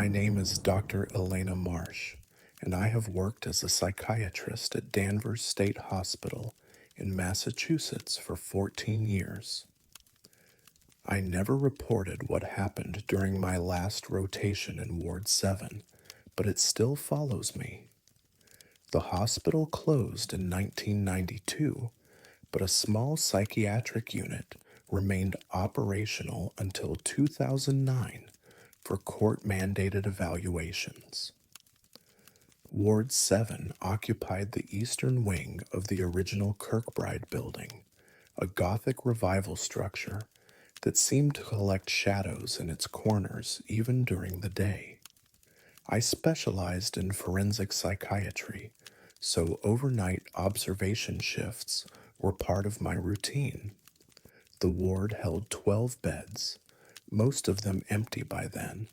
My name is Dr. Elena Marsh, and I have worked as a psychiatrist at Danvers State Hospital in Massachusetts for 14 years. I never reported what happened during my last rotation in Ward 7, but it still follows me. The hospital closed in 1992, but a small psychiatric unit remained operational until 2009 for court-mandated evaluations. Ward 7 occupied the eastern wing of the original Kirkbride building, a Gothic revival structure that seemed to collect shadows in its corners even during the day. I specialized in forensic psychiatry, so overnight observation shifts were part of my routine. The ward held 12 beds, most of them empty by then,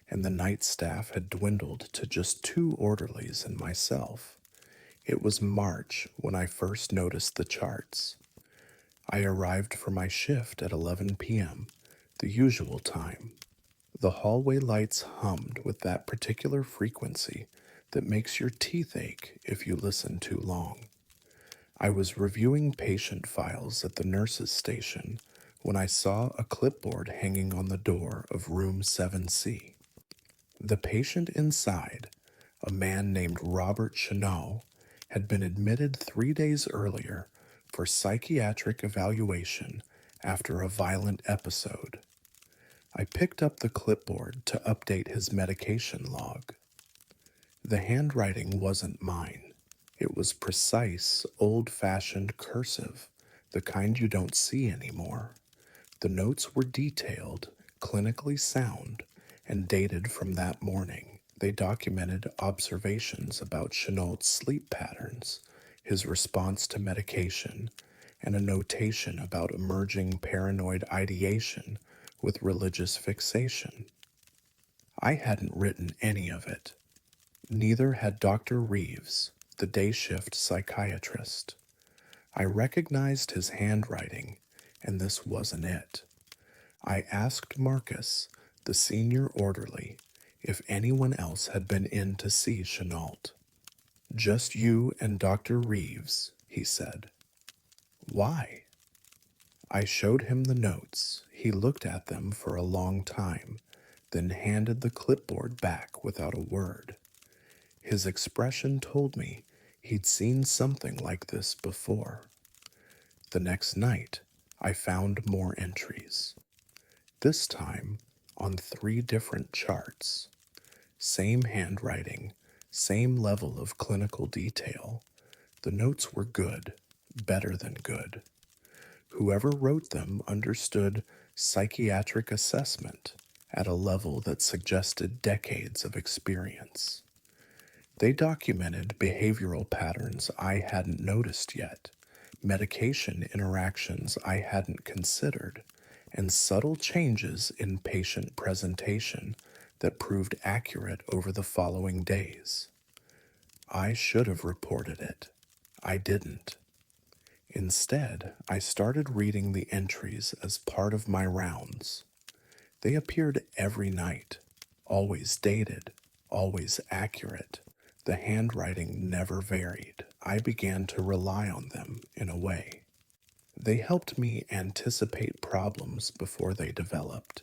and the night staff had dwindled to just 2 orderlies and myself. It was March when I first noticed the charts. I arrived for my shift at 11 p.m., the usual time. The hallway lights hummed with that particular frequency that makes your teeth ache if you listen too long. I was reviewing patient files at the nurse's station when I saw a clipboard hanging on the door of room 7C. The patient inside, a man named Robert Chennault, had been admitted 3 days earlier for psychiatric evaluation after a violent episode. I picked up the clipboard to update his medication log. The handwriting wasn't mine. It was precise, old-fashioned cursive, the kind you don't see anymore. The notes were detailed, clinically sound, and dated from that morning. They documented observations about Chenault's sleep patterns, his response to medication, and a notation about emerging paranoid ideation with religious fixation. I hadn't written any of it. Neither had Dr. Reeves, the day shift psychiatrist. I recognized his handwriting, and this wasn't it. I asked Marcus, the senior orderly, if anyone else had been in to see Chenault. Just you and Dr. Reeves, he said. Why? I showed him the notes. He looked at them for a long time, then handed the clipboard back without a word. His expression told me he'd seen something like this before. The next night, I found more entries. This time on 3 different charts. Same handwriting, same level of clinical detail. The notes were good, better than good. Whoever wrote them understood psychiatric assessment at a level that suggested decades of experience. They documented behavioral patterns I hadn't noticed yet, medication interactions I hadn't considered, and subtle changes in patient presentation that proved accurate over the following days. I should have reported it. I didn't. Instead, I started reading the entries as part of my rounds. They appeared every night, always dated, always accurate. The handwriting never varied. I began to rely on them in a way. They helped me anticipate problems before they developed,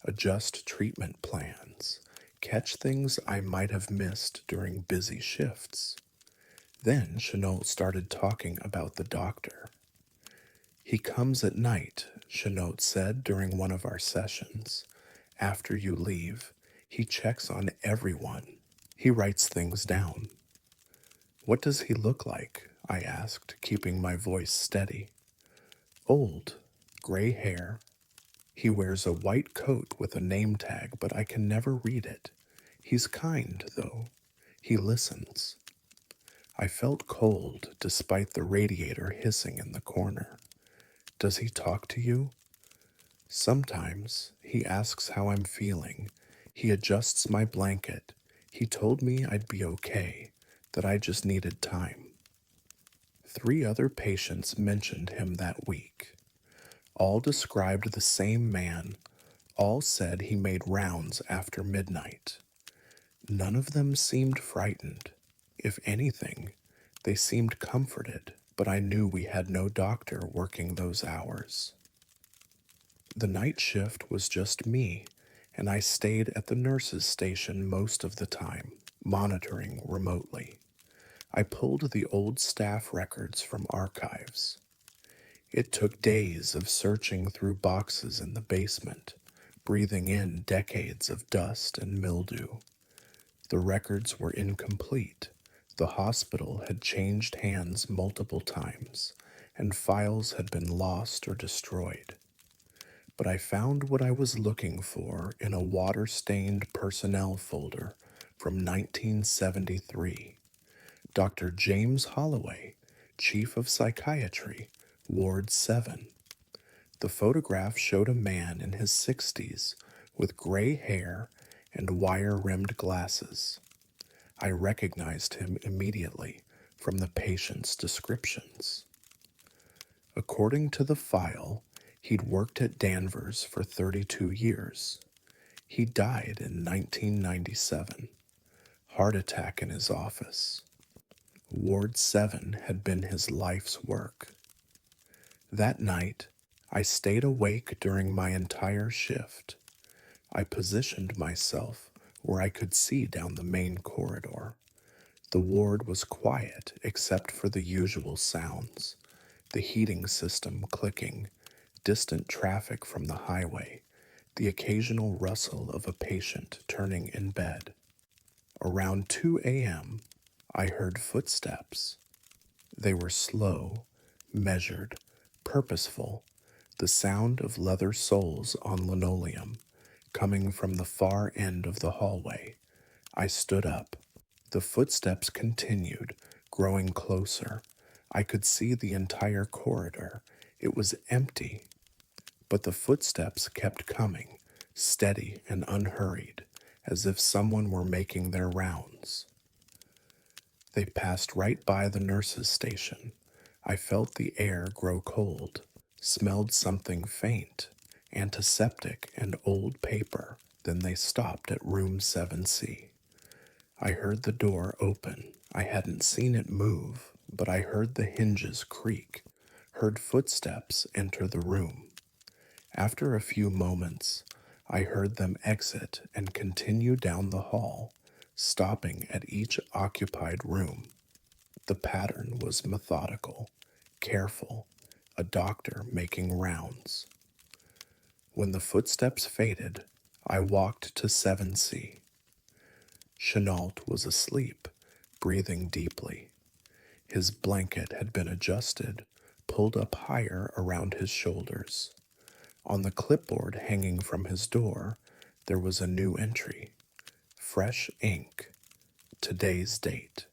adjust treatment plans, catch things I might have missed during busy shifts. Then Chenault started talking about the doctor. He comes at night, Chenault said during one of our sessions. After you leave, he checks on everyone. He writes things down. What does he look like? I asked, keeping my voice steady. Old, gray hair. He wears a white coat with a name tag, but I can never read it. He's kind, though. He listens. I felt cold despite the radiator hissing in the corner. Does he talk to you? Sometimes. He asks how I'm feeling. He adjusts my blanket. He told me I'd be okay, that I just needed time. 3 other patients mentioned him that week. All described the same man. All said he made rounds after midnight. None of them seemed frightened. If anything, they seemed comforted, but I knew we had no doctor working those hours. The night shift was just me, and I stayed at the nurse's station most of the time, monitoring remotely. I pulled the old staff records from archives. It took days of searching through boxes in the basement, breathing in decades of dust and mildew. The records were incomplete. The hospital had changed hands multiple times, and files had been lost or destroyed. But I found what I was looking for in a water stained personnel folder from 1973. Dr. James Holloway, Chief of Psychiatry, Ward 7. The photograph showed a man in his 60s with gray hair and wire rimmed glasses. I recognized him immediately from the patient's descriptions. According to the file, he'd worked at Danvers for 32 years. He died in 1997. Heart attack in his office. Ward 7 had been his life's work. That night, I stayed awake during my entire shift. I positioned myself where I could see down the main corridor. The ward was quiet except for the usual sounds, the heating system clicking, distant traffic from the highway, the occasional rustle of a patient turning in bed. Around 2 a.m., I heard footsteps. They were slow, measured, purposeful, the sound of leather soles on linoleum, coming from the far end of the hallway. I stood up. The footsteps continued, growing closer. I could see the entire corridor. It was empty, but the footsteps kept coming, steady and unhurried, as if someone were making their rounds. They passed right by the nurse's station. I felt the air grow cold, smelled something faint, antiseptic and old paper. Then they stopped at room 7C. I heard the door open. I hadn't seen it move, but I heard the hinges creak, heard footsteps enter the room. After a few moments, I heard them exit and continue down the hall, stopping at each occupied room. The pattern was methodical, careful, a doctor making rounds. When the footsteps faded, I walked to 7C. Chenault was asleep, breathing deeply. His blanket had been adjusted, pulled up higher around his shoulders. On the clipboard hanging from his door, there was a new entry. Fresh ink. Today's date.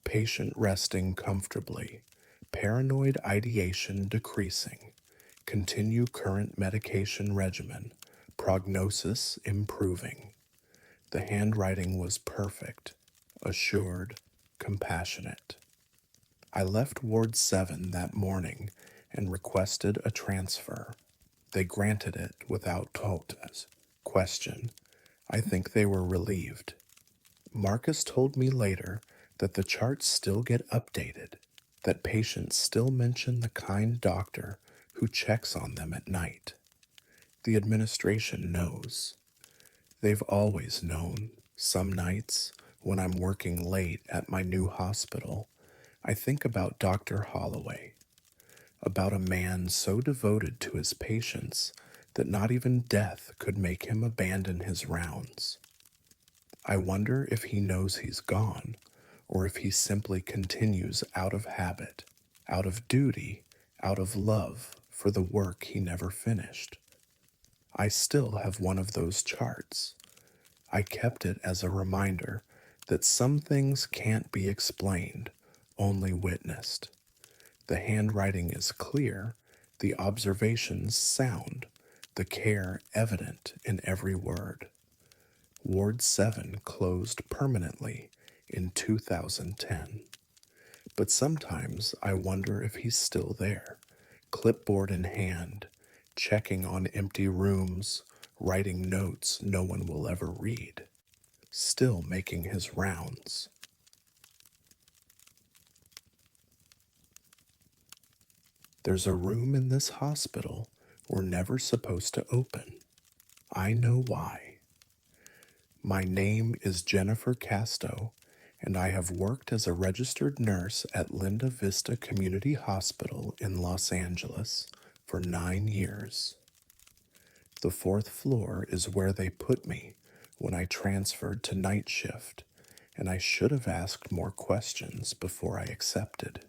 Patient resting comfortably. Paranoid ideation decreasing. Continue current medication regimen. Prognosis improving. The handwriting was perfect, assured, compassionate. I left Ward 7 that morning and requested a transfer. They granted it without question. I think they were relieved. Marcus told me later that the charts still get updated, that patients still mention the kind doctor who checks on them at night. The administration knows. They've always known. Some nights, when I'm working late at my new hospital, I think about Dr. Holloway, about a man so devoted to his patients that not even death could make him abandon his rounds. I wonder if he knows he's gone, or if he simply continues out of habit, out of duty, out of love for the work he never finished. I still have one of those charts. I kept it as a reminder that some things can't be explained, only witnessed. The handwriting is clear, the observations sound, the care evident in every word. Ward 7 closed permanently in 2010. But sometimes I wonder if he's still there, clipboard in hand, checking on empty rooms, writing notes no one will ever read. still making his rounds. There's a room in this hospital we're never supposed to open. I know why. My name is Jennifer Casto, and I have worked as a registered nurse at Linda Vista Community Hospital in Los Angeles for 9 years. The fourth floor is where they put me when I transferred to night shift, and I should have asked more questions before I accepted.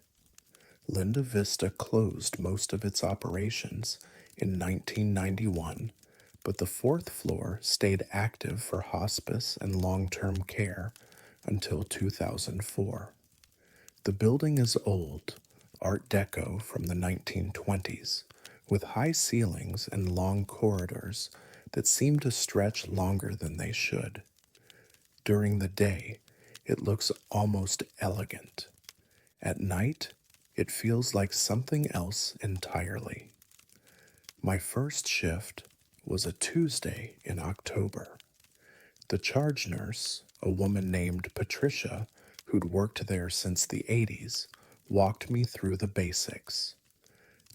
Linda Vista closed most of its operations in 1991, but the fourth floor stayed active for hospice and long-term care until 2004. The building is old, Art Deco from the 1920s, with high ceilings and long corridors that seem to stretch longer than they should. During the day, it looks almost elegant. At night, it feels like something else entirely. My first shift was a Tuesday in October. The charge nurse, a woman named Patricia, who'd worked there since the 80s, walked me through the basics.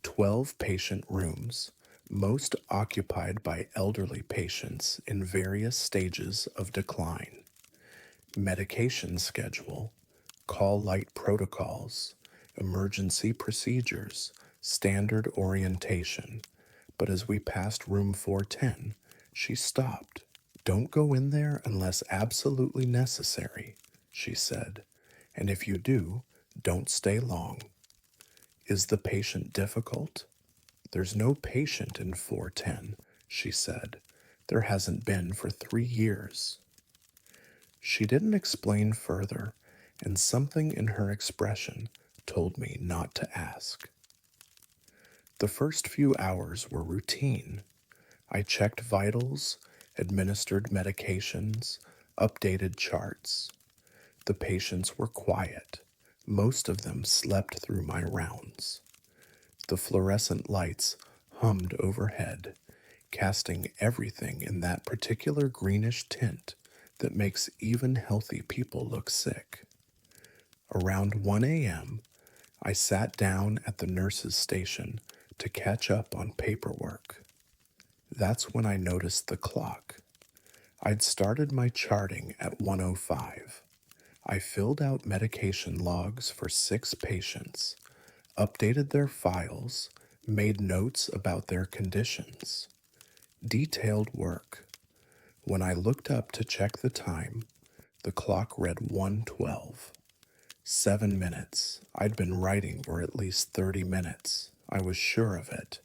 12 patient rooms, most occupied by elderly patients in various stages of decline. Medication schedule, call light protocols, emergency procedures, standard orientation. But as we passed room 410, she stopped. Don't go in there unless absolutely necessary, she said, and if you do, don't stay long. Is the patient difficult? There's no patient in 410, she said. There hasn't been for 3 years. She didn't explain further, and something in her expression told me not to ask. The first few hours were routine. I checked vitals, administered medications, updated charts. The patients were quiet. Most of them slept through my rounds. The fluorescent lights hummed overhead, casting everything in that particular greenish tint that makes even healthy people look sick. Around 1 a.m., I sat down at the nurse's station to catch up on paperwork. That's when I noticed the clock. I'd started my charting at 1:05. I filled out medication logs for 6 patients, updated their files, made notes about their conditions. Detailed work. When I looked up to check the time, the clock read 1:12. 7 minutes. I'd been writing for at least 30 minutes. I was sure of it.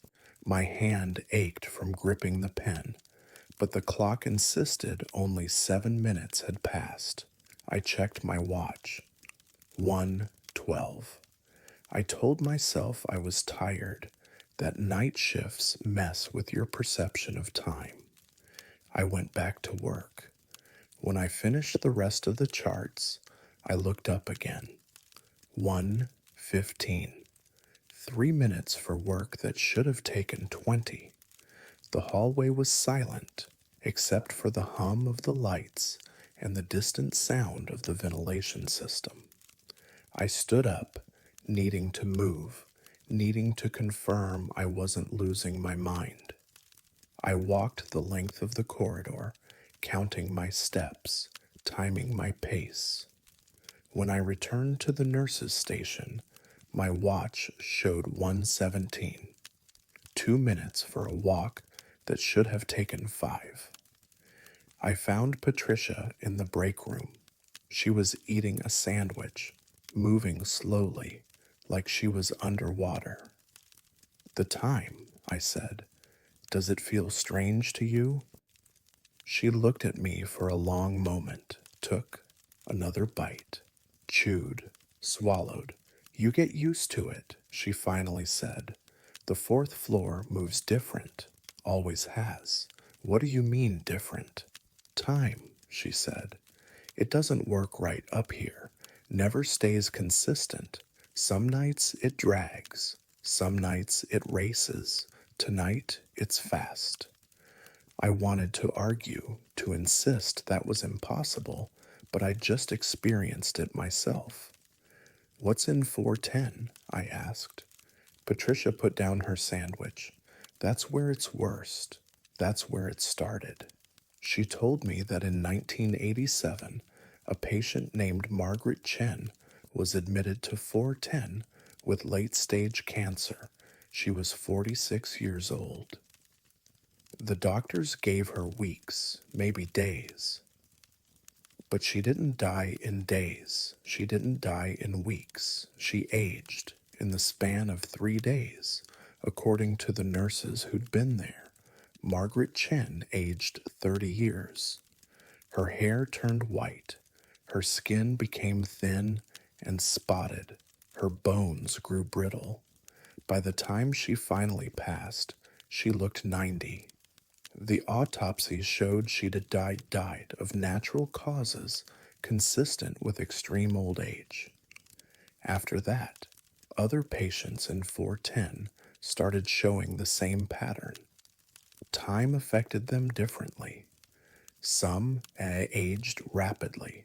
My hand ached from gripping the pen, but the clock insisted only 7 minutes had passed. I checked my watch. 1:12. I told myself I was tired, that night shifts mess with your perception of time. I went back to work. When I finished the rest of the charts, I looked up again. 1:15. 3 minutes for work that should have taken 20. The hallway was silent, except for the hum of the lights and the distant sound of the ventilation system. I stood up, needing to move, needing to confirm I wasn't losing my mind. I walked the length of the corridor, counting my steps, timing my pace. When I returned to the nurse's station, my watch showed 1:17. 2 minutes for a walk that should have taken 5. I found Patricia in the break room. She was eating a sandwich, moving slowly, like she was underwater. The time, I said. Does it feel strange to you? She looked at me for a long moment, took another bite, chewed, swallowed. You get used to it, she finally said. The fourth floor moves different, always has. What do you mean different? Time, she said. It doesn't work right up here, never stays consistent. Some nights it drags, some nights it races. Tonight it's fast. I wanted to argue, to insist that was impossible, but I just experienced it myself. What's in 410? I asked. Patricia put down her sandwich. That's where it's worst. That's where it started. She told me that in 1987, a patient named Margaret Chen was admitted to 410 with late stage cancer. She was 46 years old. The doctors gave her weeks, maybe days. But she didn't die in days. She didn't die in weeks. She aged in the span of 3 days, according to the nurses who'd been there. Margaret Chen aged 30 years. Her hair turned white. Her skin became thin and spotted. Her bones grew brittle. By the time she finally passed, she looked 90. The autopsy showed she'd died of natural causes consistent with extreme old age. After that, other patients in 410 started showing the same pattern. Time affected them differently. Some aged rapidly.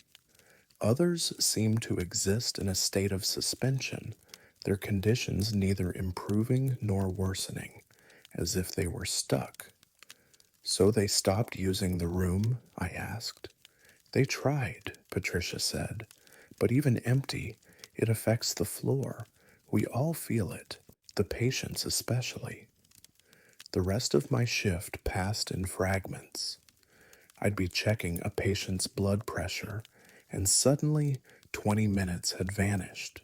Others seemed to exist in a state of suspension, their conditions neither improving nor worsening, as if they were stuck. So they stopped using the room? I asked. They tried, Patricia said, but even empty, it affects the floor. We all feel it, the patients especially. The rest of my shift passed in fragments. I'd be checking a patient's blood pressure, and suddenly 20 minutes had vanished.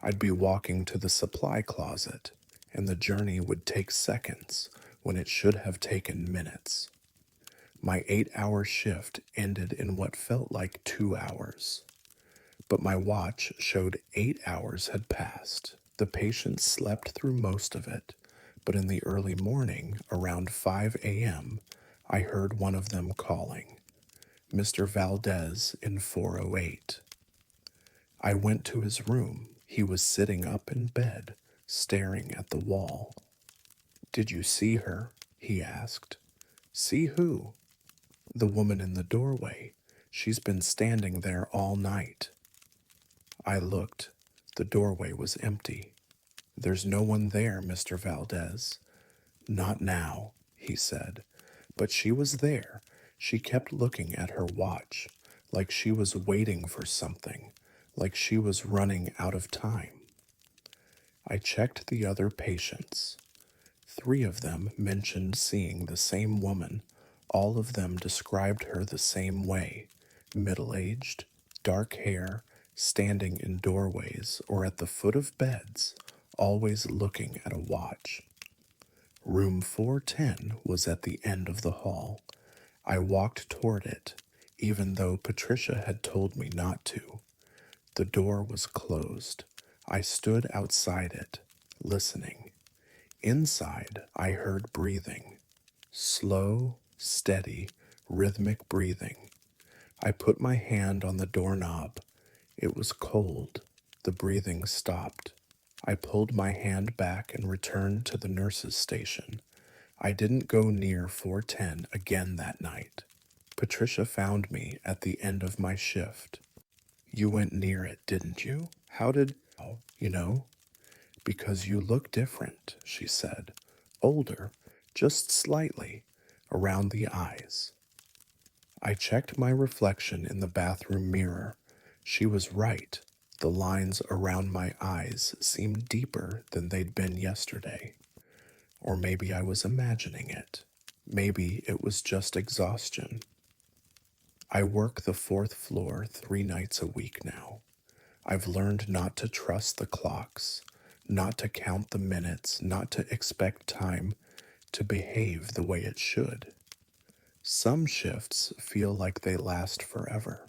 I'd be walking to the supply closet, and the journey would take seconds when it should have taken minutes. My 8-hour shift ended in what felt like 2 hours. But my watch showed 8 hours had passed. The patient slept through most of it, but in the early morning, around 5 a.m., I heard one of them calling, Mr. Valdez in 408. I went to his room. He was sitting up in bed, staring at the wall. Did you see her? He asked. See who? The woman in the doorway. She's been standing there all night. I looked. The doorway was empty. There's no one there, Mr. Valdez. Not now, he said. But she was there. She kept looking at her watch, like she was waiting for something, like she was running out of time. I checked the other patients. 3 of them mentioned seeing the same woman. All of them described her the same way, middle-aged, dark hair, standing in doorways or at the foot of beds, always looking at a watch. Room 410 was at the end of the hall. I walked toward it, even though Patricia had told me not to. The door was closed. I stood outside it, listening. Inside, I heard breathing. Slow, steady, rhythmic breathing. I put my hand on the doorknob. It was cold. The breathing stopped. I pulled my hand back and returned to the nurse's station. I didn't go near 410 again that night. Patricia found me at the end of my shift. You went near it, didn't you? How did... Oh, you know? Because you look different, she said. Older, just slightly, around the eyes. I checked my reflection in the bathroom mirror. She was right. The lines around my eyes seemed deeper than they'd been yesterday. Or maybe I was imagining it. Maybe it was just exhaustion. I work the 4th floor 3 nights a week now. I've learned not to trust the clocks, not to count the minutes, not to expect time to behave the way it should. Some shifts feel like they last forever.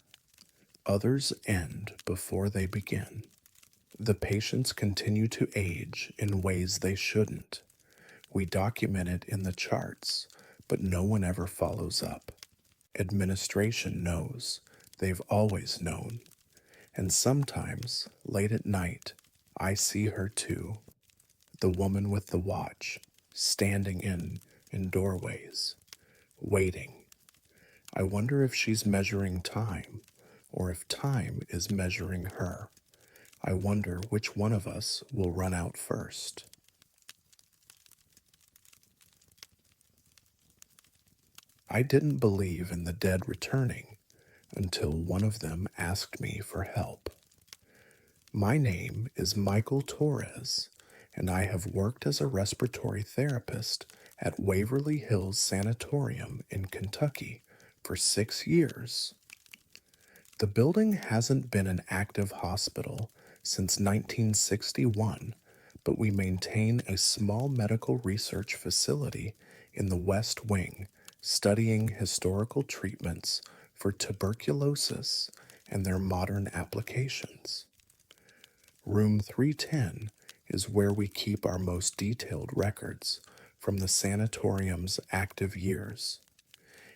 Others end before they begin. The patients continue to age in ways they shouldn't. We document it in the charts, but no one ever follows up. Administration knows. They've always known. And sometimes, late at night, I see her too. The woman with the watch, standing in doorways. waiting. I wonder if she's measuring time, or if time is measuring her. I wonder which one of us will run out first. I didn't believe in the dead returning until one of them asked me for help. My name is Michael Torres, and I have worked as a respiratory therapist at Waverly Hills Sanatorium in Kentucky for 6 years. The building hasn't been an active hospital since 1961, but we maintain a small medical research facility in the West Wing studying historical treatments for tuberculosis and their modern applications. Room 310 is where we keep our most detailed records from the sanatorium's active years.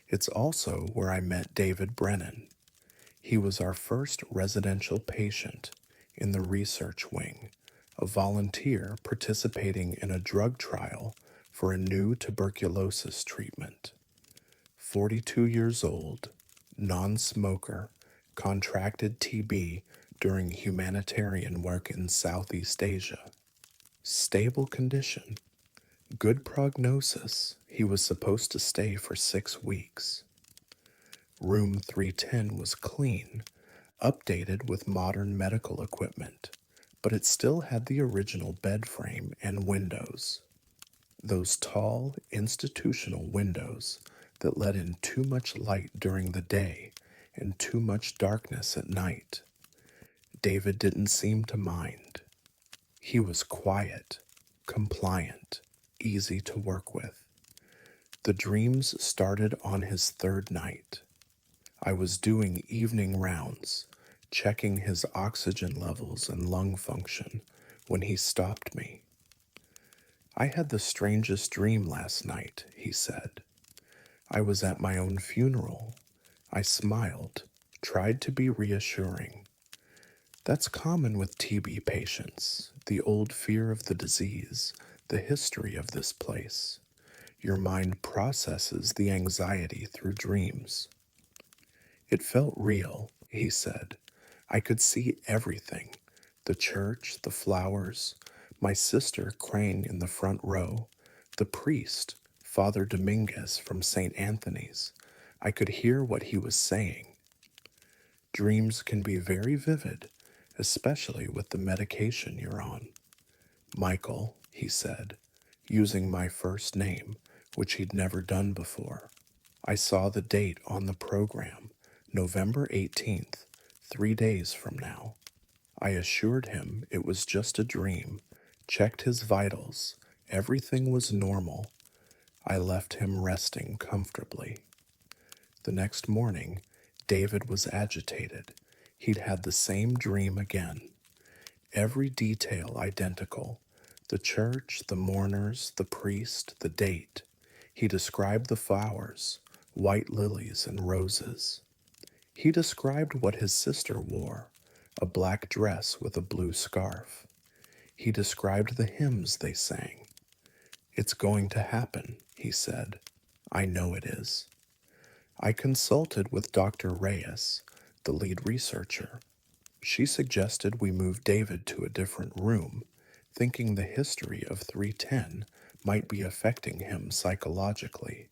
It's also where I met David Brennan. He was our first residential patient in the research wing, a volunteer participating in a drug trial for a new tuberculosis treatment. 42 years old, non-smoker, contracted TB during humanitarian work in Southeast Asia. Stable condition, good prognosis. He was supposed to stay for 6 weeks. Room 310 was clean, updated with modern medical equipment, but it still had the original bed frame and windows. Those tall, institutional windows that let in too much light during the day and too much darkness at night. David didn't seem to mind. He was quiet, compliant, easy to work with. The dreams started on his third night. I was doing evening rounds, checking his oxygen levels and lung function, when he stopped me. I had the strangest dream last night, he said. I was at my own funeral. I smiled, tried to be reassuring. That's common with TB patients, the old fear of the disease, the history of this place. Your mind processes the anxiety through dreams. It felt real, he said. I could see everything, the church, the flowers, my sister Crane in the front row, the priest, Father Dominguez from St. Anthony's. I could hear what he was saying. Dreams can be very vivid, especially with the medication you're on. Michael, he said, using my first name, which he'd never done before. I saw the date on the program, November 18th, 3 days from now. I assured him it was just a dream, checked his vitals, everything was normal. I left him resting comfortably. The next morning, David was agitated. He'd had the same dream again. Every detail identical. The church, the mourners, the priest, the date. He described the flowers, white lilies and roses. He described what his sister wore, a black dress with a blue scarf. He described the hymns they sang. It's going to happen, he said. I know it is. I consulted with Dr. Reyes, the lead researcher. She suggested we move David to a different room, thinking the history of 310 might be affecting him psychologically.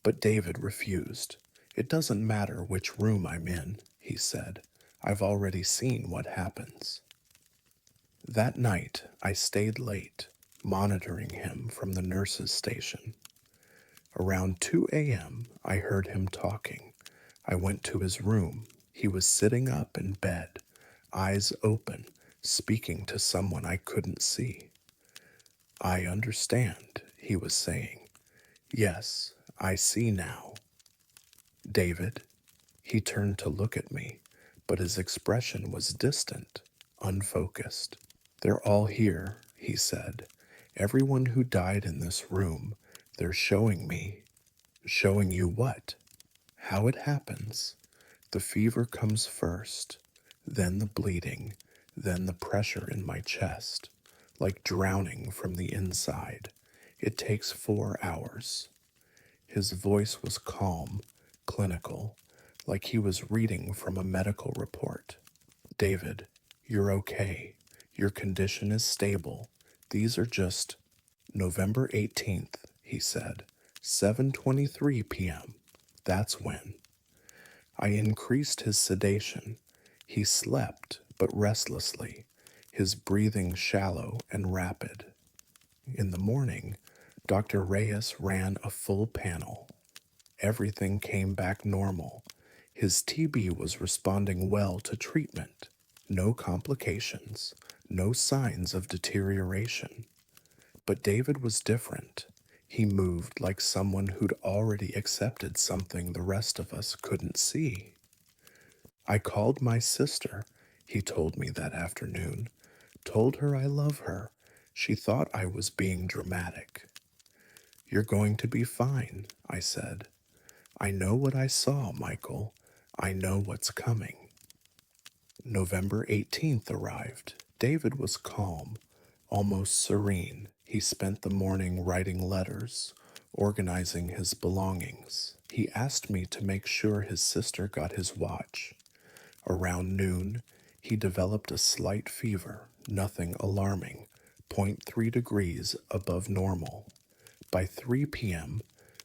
But David refused. It doesn't matter which room I'm in, he said. I've already seen what happens. That night, I stayed late, monitoring him from the nurse's station. Around 2 a.m., I heard him talking. I went to his room. He was sitting up in bed, eyes open, speaking to someone I couldn't see. I understand, he was saying. Yes, I see now. David, he turned to look at me, but his expression was distant, unfocused. They're all here, he said. Everyone who died in this room, they're showing me. Showing you what? How it happens. The fever comes first, then the bleeding, then the pressure in my chest, like drowning from the inside. It takes 4 hours. His voice was calm, clinical, like he was reading from a medical report. David, you're okay. Your condition is stable. These are just November 18th, he said. 7:23 p.m. That's when. I increased his sedation. He slept, but restlessly, his breathing shallow and rapid. In the morning, Dr. Reyes ran a full panel. Everything came back normal. His TB was responding well to treatment. No complications, no signs of deterioration. But David was different. He moved like someone who'd already accepted something the rest of us couldn't see. I called my sister, he told me that afternoon, told her I love her. She thought I was being dramatic. You're going to be fine, I said. I know what I saw, Michael. I know what's coming. November 18th arrived. David was calm, almost serene. He spent the morning writing letters, organizing his belongings. He asked me to make sure his sister got his watch. Around noon, he developed a slight fever, nothing alarming, zero point 0.3 degrees above normal. By 3 p.m.,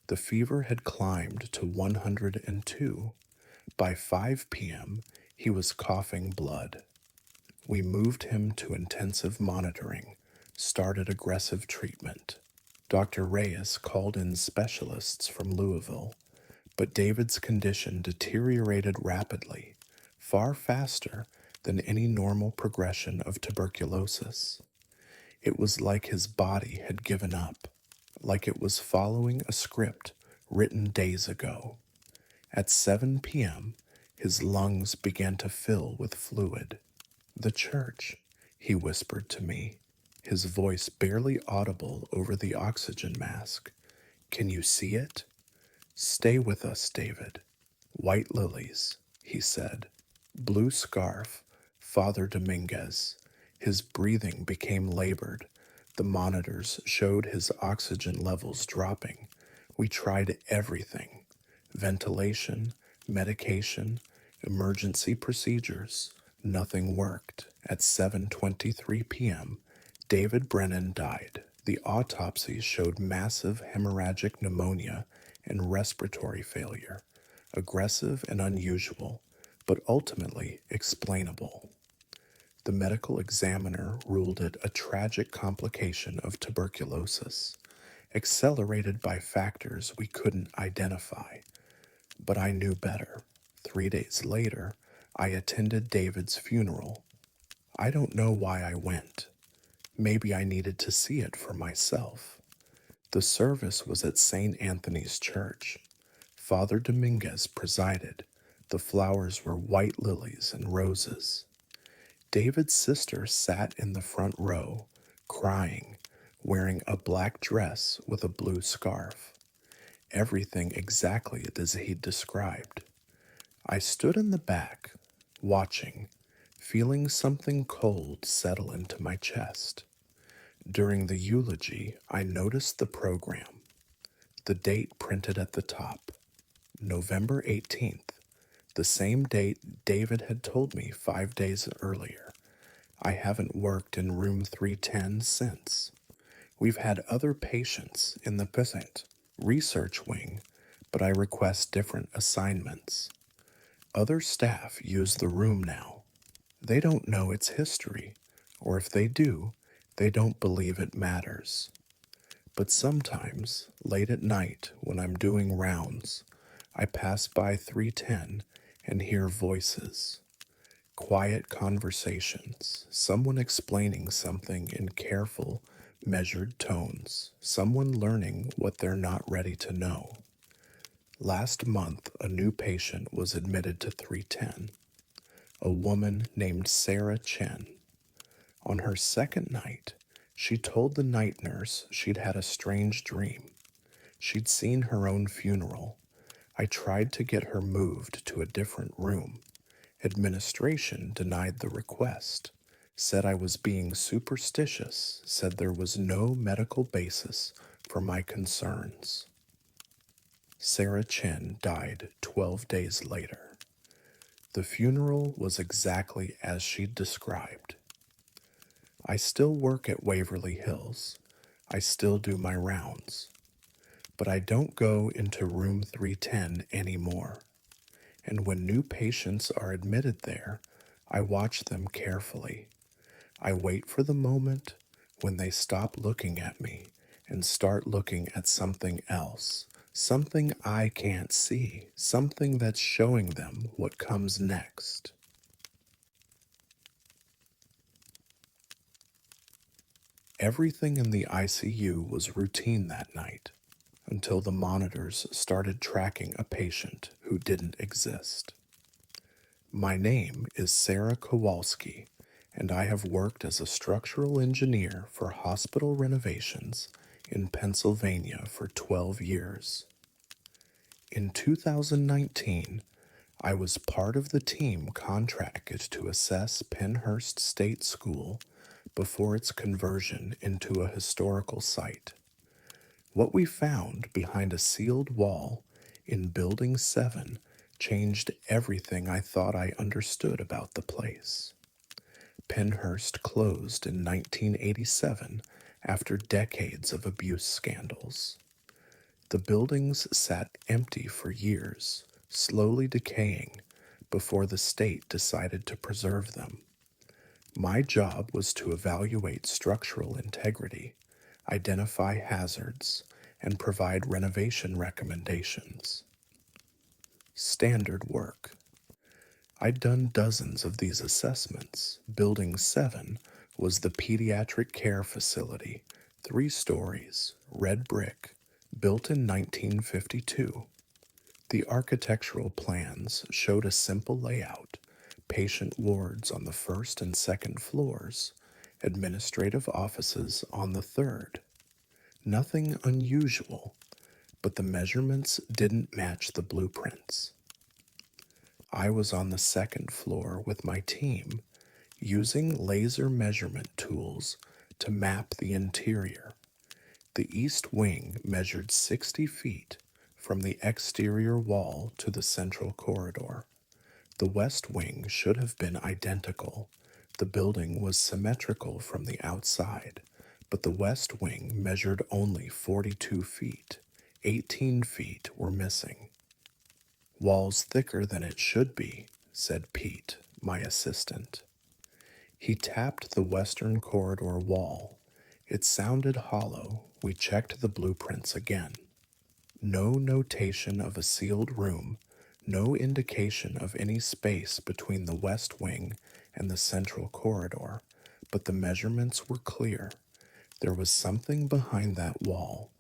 the fever had climbed to 102. By 5 p.m., he was coughing blood. We moved him to intensive monitoring, started aggressive treatment. Dr. Reyes called in specialists from Louisville, but David's condition deteriorated rapidly, far faster than any normal progression of tuberculosis. It was like his body had given up, like it was following a script written days ago. At 7 p.m., his lungs began to fill with fluid. The church, he whispered to me, his voice barely audible over the oxygen mask. Can you see it? Stay with us, David. White lilies, he said. Blue scarf, Father Dominguez. His breathing became labored. The monitors showed his oxygen levels dropping. We tried everything: ventilation, medication, emergency procedures. Nothing worked. At 7:23 p.m., David Brennan died. The autopsy showed massive hemorrhagic pneumonia and respiratory failure, aggressive and unusual, but ultimately explainable. The medical examiner ruled it a tragic complication of tuberculosis, accelerated by factors we couldn't identify. But I knew better. 3 days later, I attended David's funeral. I don't know why I went. Maybe I needed to see it for myself. The service was at St. Anthony's Church. Father Dominguez presided. The flowers were white lilies and roses. David's sister sat in the front row, crying, wearing a black dress with a blue scarf. Everything exactly as he'd described. I stood in the back, watching, feeling something cold settle into my chest. During the eulogy, I noticed the program, the date printed at the top, November 18th, the same date David had told me 5 days earlier. I haven't worked in room 310 since. We've had other patients in the patient research wing, but I request different assignments. Other staff use the room now. They don't know its history, or if they do, they don't believe it matters. But sometimes, late at night, when I'm doing rounds, I pass by 310 and hear voices. Quiet conversations, someone explaining something in careful, measured tones, someone learning what they're not ready to know. Last month, a new patient was admitted to 310, a woman named Sarah Chen. On her second night, she told the night nurse she'd had a strange dream. She'd seen her own funeral. I tried to get her moved to a different room. Administration denied the request, said I was being superstitious, said there was no medical basis for my concerns. Sarah Chin died 12 days later. The funeral was exactly as she'd described. I still work at Waverly Hills. I still do my rounds. But I don't go into room 310 anymore. And when new patients are admitted there, I watch them carefully. I wait for the moment when they stop looking at me and start looking at something else, something I can't see, something that's showing them what comes next. Everything in the ICU was routine that night until the monitors started tracking a patient who didn't exist. My name is Sarah Kowalski, and I have worked as a structural engineer for hospital renovations in Pennsylvania for 12 years. In 2019, I was part of the team contracted to assess Pennhurst State School before its conversion into a historical site. What we found behind a sealed wall in Building 7 changed everything I thought I understood about the place. Pennhurst closed in 1987 after decades of abuse scandals. The buildings sat empty for years, slowly decaying, before the state decided to preserve them. My job was to evaluate structural integrity, identify hazards, and provide renovation recommendations. Standard work. I'd done dozens of these assessments. Building 7 was the pediatric care facility, 3 stories, red brick, built in 1952. The architectural plans showed a simple layout, patient wards on the first and second floors, administrative offices on the third. Nothing unusual, but the measurements didn't match the blueprints. I was on the second floor with my team, using laser measurement tools to map the interior. The east wing measured 60 feet from the exterior wall to the central corridor. The west wing should have been identical. The building was symmetrical from the outside, but the west wing measured only 42 feet. 18 feet were missing. Walls thicker than it should be, said Pete, my assistant. He tapped the western corridor wall. It sounded hollow. We checked the blueprints again. No notation of a sealed room, no indication of any space between the west wing and the central corridor, but the measurements were clear. There was something behind that wall.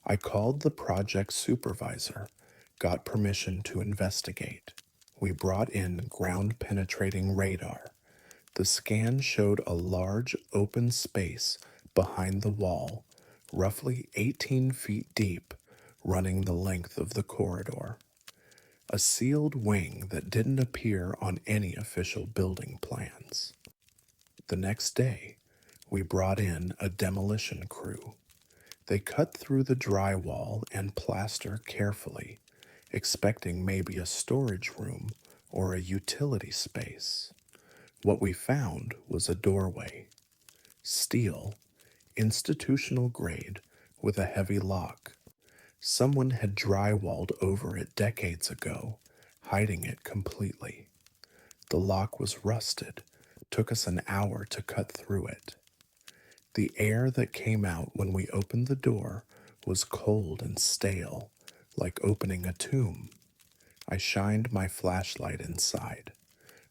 I called the project supervisor, got permission to investigate. We brought in ground-penetrating radar. The scan showed a large open space behind the wall, roughly 18 feet deep, running the length of the corridor. A sealed wing that didn't appear on any official building plans. The next day, we brought in a demolition crew. They cut through the drywall and plaster carefully, expecting maybe a storage room or a utility space. What we found was a doorway. Steel, institutional grade, with a heavy lock. Someone had drywalled over it decades ago, hiding it completely. The lock was rusted. Took us an hour to cut through it. The air that came out when we opened the door was cold and stale, like opening a tomb. I shined my flashlight inside.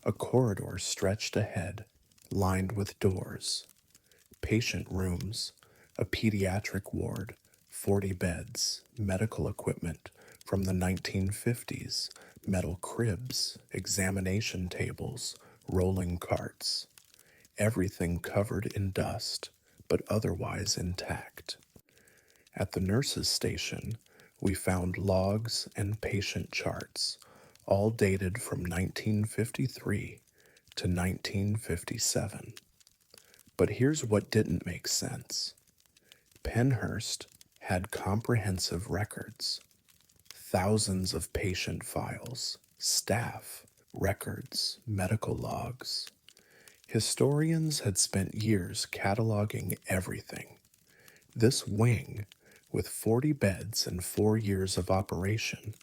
A corridor stretched ahead, lined with doors. Patient rooms, a pediatric ward, 40 beds, medical equipment from the 1950s, metal cribs, examination tables, rolling carts. Everything covered in dust, but otherwise intact. At the nurses' station, we found logs and patient charts, all dated from 1953 to 1957. But here's what didn't make sense. Pennhurst had comprehensive records. thousands of patient files, staff, records, medical logs. Historians had spent years cataloging everything. This wing, with 40 beds and 4 years of operation,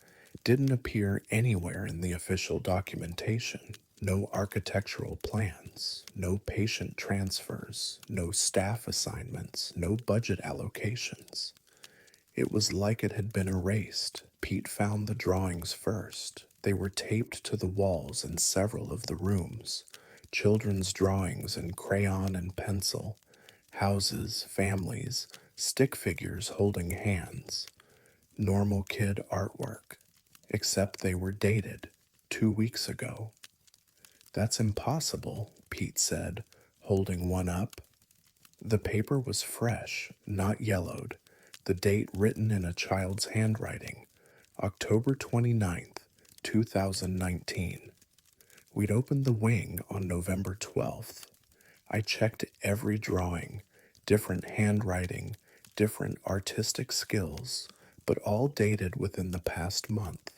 didn't appear anywhere in the official documentation. No architectural plans, no patient transfers, no staff assignments, no budget allocations. It was like it had been erased. Pete found the drawings first. They were taped to the walls in several of the rooms. Children's drawings in crayon and pencil, houses, families, stick figures holding hands, normal kid artwork, except they were dated 2 weeks ago. That's impossible, Pete said, holding one up. The paper was fresh, not yellowed, the date written in a child's handwriting, October 29th, 2019. We'd opened the wing on November 12th. I checked every drawing, different handwriting, different artistic skills, but all dated within the past month.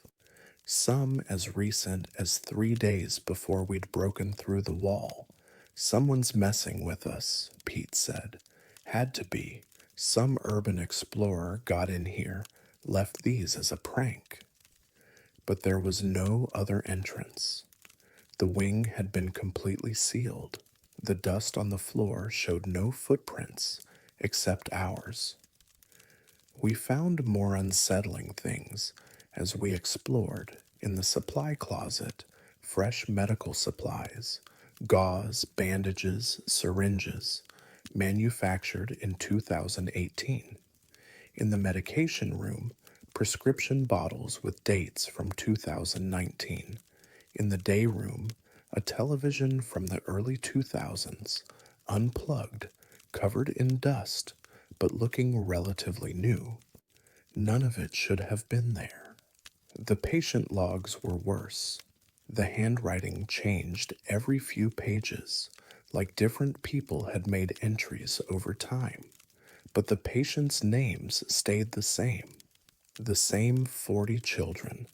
Some as recent as 3 days before we'd broken through the wall. Someone's messing with us, Pete said. Had to be. Some urban explorer got in here, left these as a prank. But there was no other entrance. The wing had been completely sealed. The dust on the floor showed no footprints except ours. We found more unsettling things as we explored. In the supply closet, fresh medical supplies, gauze, bandages, syringes, manufactured in 2018. In the medication room, prescription bottles with dates from 2019. In the day room, a television from the early 2000s, unplugged, covered in dust, but looking relatively new. None of it should have been there. The patient logs were worse. The handwriting changed every few pages, like different people had made entries over time. But the patients' names stayed the same. The same 40 children,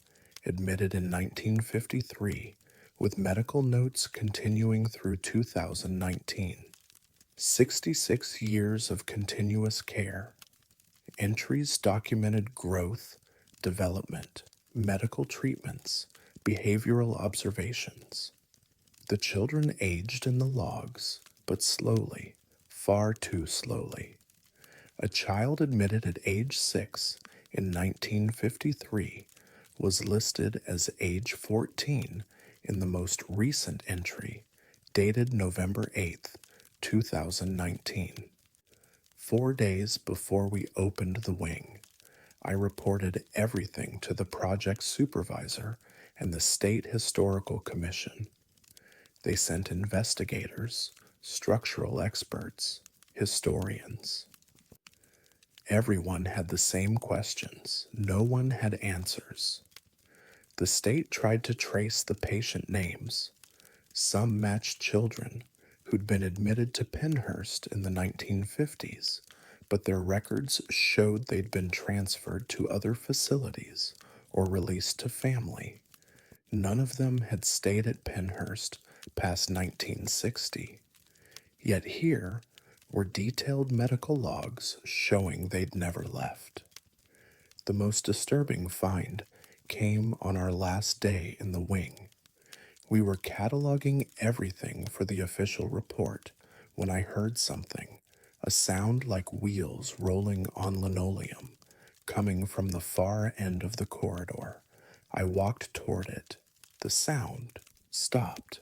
admitted in 1953, with medical notes continuing through 2019. 66 years of continuous care. Entries documented growth, development, medical treatments, behavioral observations. The children aged in the logs, but slowly, far too slowly. A child admitted at age 6 in 1953 was listed as age 14 in the most recent entry, dated November 8th, 2019. 4 days before we opened the wing, I reported everything to the project supervisor and the State Historical Commission. They sent investigators, structural experts, historians. Everyone had the same questions. No one had answers. The state tried to trace the patient names. Some matched children who'd been admitted to Pennhurst in the 1950s, but their records showed they'd been transferred to other facilities or released to family. None of them had stayed at Pennhurst past 1960. Yet here were detailed medical logs showing they'd never left. The most disturbing find came on our last day in the wing. We were cataloging everything for the official report when I heard something, a sound like wheels rolling on linoleum, coming from the far end of the corridor. I walked toward it. The sound stopped.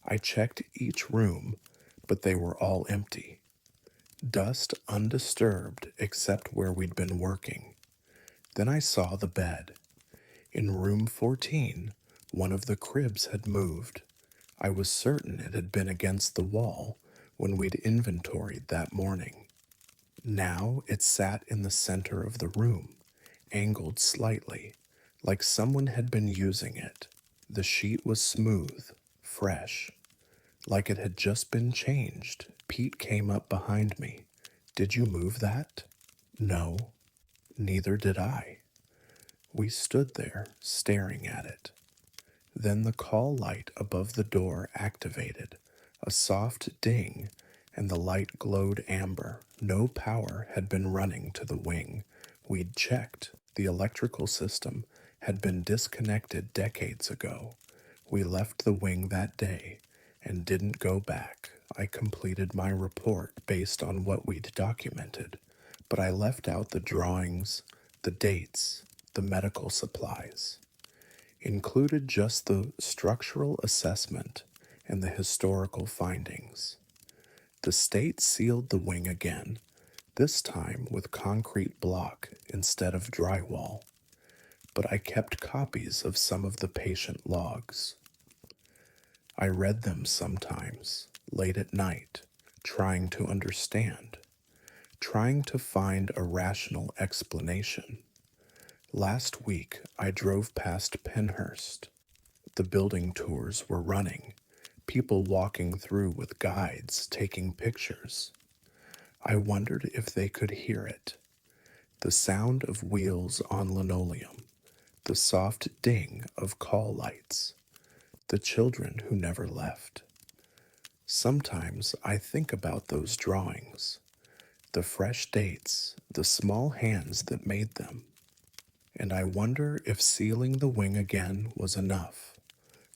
I checked each room, but they were all empty. Dust undisturbed except where we'd been working. Then I saw the bed. In room 14, one of the cribs had moved. I was certain it had been against the wall when we'd inventoried that morning. Now it sat in the center of the room, angled slightly, like someone had been using it. The sheet was smooth, fresh, like it had just been changed. Pete came up behind me. "Did you move that?" "No." "Neither did I." We stood there, staring at it. Then the call light above the door activated. A soft ding, and the light glowed amber. No power had been running to the wing. We'd checked. The electrical system had been disconnected decades ago. We left the wing that day and didn't go back. I completed my report based on what we'd documented, but I left out the drawings, the dates, the medical supplies. Included just the structural assessment and the historical findings. The state sealed the wing again, this time with concrete block instead of drywall, but I kept copies of some of the patient logs. I read them sometimes, late at night, trying to understand, trying to find a rational explanation. Last week, I drove past Penhurst. The building tours were running, people walking through with guides taking pictures. I wondered if they could hear it. The sound of wheels on linoleum, the soft ding of call lights, the children who never left. Sometimes I think about those drawings, the fresh dates, the small hands that made them, and I wonder if sealing the wing again was enough,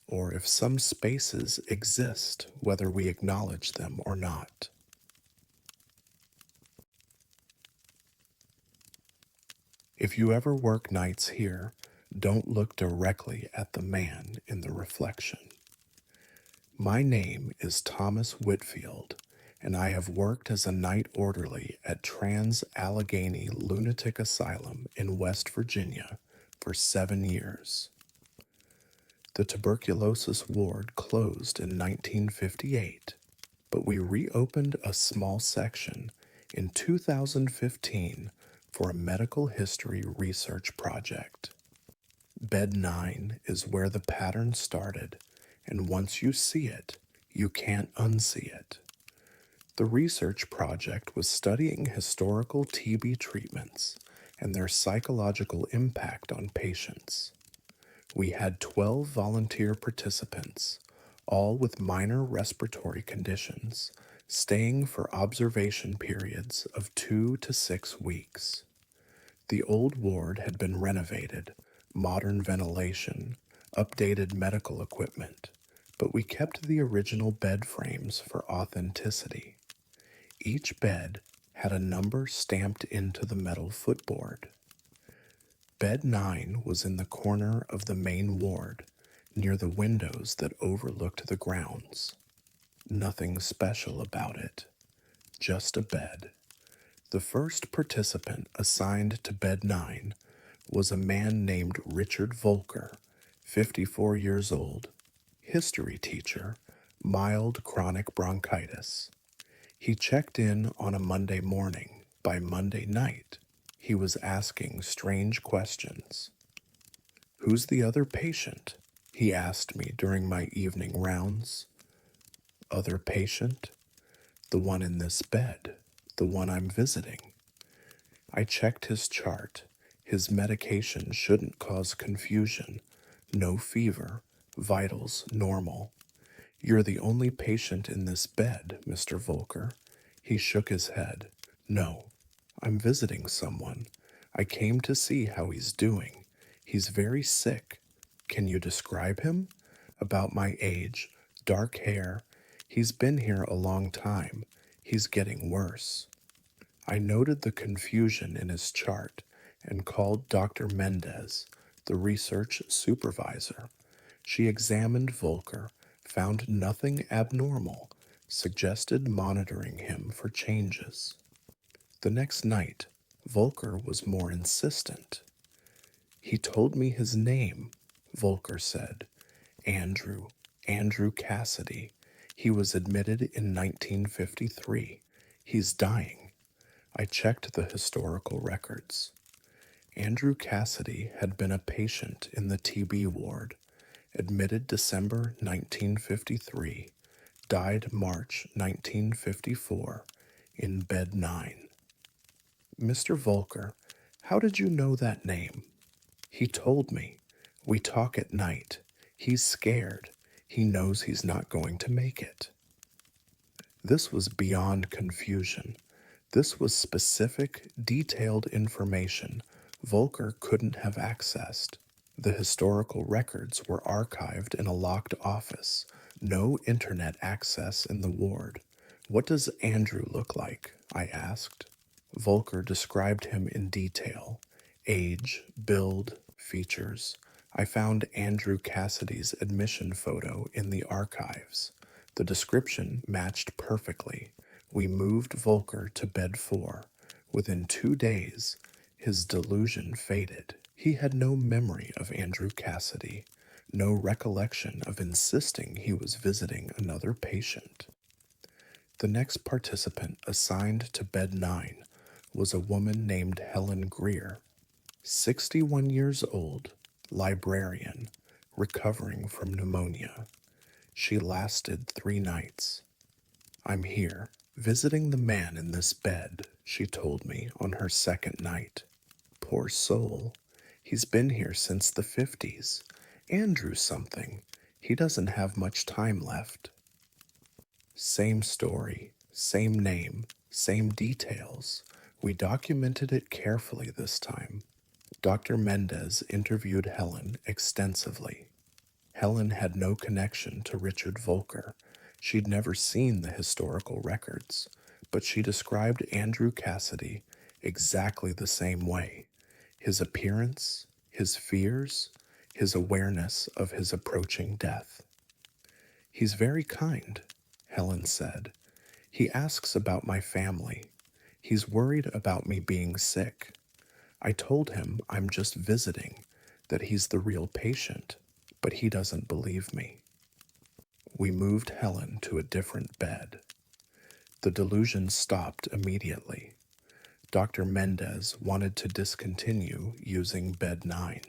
or if some spaces exist whether we acknowledge them or not. If you ever work nights here, don't look directly at the man in the reflection. My name is Thomas Whitfield, and I have worked as a night orderly at Trans-Allegheny Lunatic Asylum in West Virginia for 7 years. The tuberculosis ward closed in 1958, but we reopened a small section in 2015 for a medical history research project. Bed 9 is where the pattern started, and once you see it, you can't unsee it. The research project was studying historical TB treatments and their psychological impact on patients. We had 12 volunteer participants, all with minor respiratory conditions, staying for observation periods of 2 to 6 weeks. The old ward had been renovated, modern ventilation, updated medical equipment, but we kept the original bed frames for authenticity. Each bed had a number stamped into the metal footboard. Bed 9 was in the corner of the main ward, near the windows that overlooked the grounds. Nothing special about it, just a bed. The first participant assigned to Bed 9 was a man named Richard Volker, 54 years old, history teacher, mild chronic bronchitis. He checked in on a Monday morning. By Monday night, he was asking strange questions. "Who's the other patient?" he asked me during my evening rounds. "Other patient?" "The one in this bed, the one I'm visiting." I checked his chart. His medication shouldn't cause confusion. No fever, vitals normal. "You're the only patient in this bed, Mr. Volker." He shook his head. "No, I'm visiting someone. I came to see how he's doing. He's very sick. Can you describe him?" "About my age, dark hair. He's been here a long time. He's getting worse." I noted the confusion in his chart and called Dr. Mendez, the research supervisor. She examined Volker, found nothing abnormal, suggested monitoring him for changes. The next night, Volker was more insistent. "He told me his name," Volker said. Andrew Cassidy. He was admitted in 1953. He's dying." I checked the historical records. Andrew Cassidy had been a patient in the TB ward, admitted December 1953, died March 1954 in Bed 9. "Mr. Volker, how did you know that name?" He told me. We talk at night. He's scared. He knows he's not going to make it. This was beyond confusion. This was specific, detailed information Volker couldn't have accessed. The historical records were archived in a locked office. No internet access in the ward. What does Andrew look like? I asked. Volker described him in detail. Age, build, features. I found Andrew Cassidy's admission photo in the archives. The description matched perfectly. We moved Volker to bed 4. Within 2 days, his delusion faded. He had no memory of Andrew Cassidy, no recollection of insisting he was visiting another patient. The next participant assigned to bed 9 was a woman named Helen Greer, 61 years old, librarian, recovering from pneumonia. She lasted 3 nights. I'm here, visiting the man in this bed, she told me on her second night. Poor soul. He's been here since the 50s. Andrew something. He doesn't have much time left. Same story, same name, same details. We documented it carefully this time. Dr. Mendez interviewed Helen extensively. Helen had no connection to Richard Volker. She'd never seen the historical records, but she described Andrew Cassidy exactly the same way. His appearance, his fears, his awareness of his approaching death. He's very kind, Helen said. He asks about my family. He's worried about me being sick. I told him I'm just visiting, that he's the real patient, but he doesn't believe me. We moved Helen to a different bed. The delusion stopped immediately. Dr. Mendez wanted to discontinue using bed 9,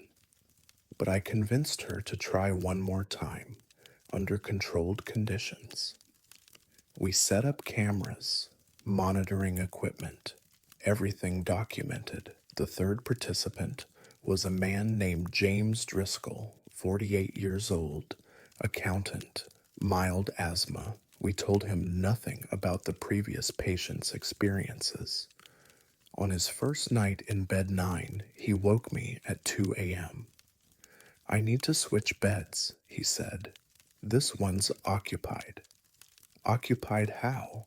but I convinced her to try one more time, under controlled conditions. We set up cameras, monitoring equipment, everything documented. The third participant was a man named James Driscoll, 48 years old, accountant, mild asthma. We told him nothing about the previous patient's experiences. On his first night in bed 9, he woke me at 2 a.m. I need to switch beds, he said. This one's occupied. Occupied how?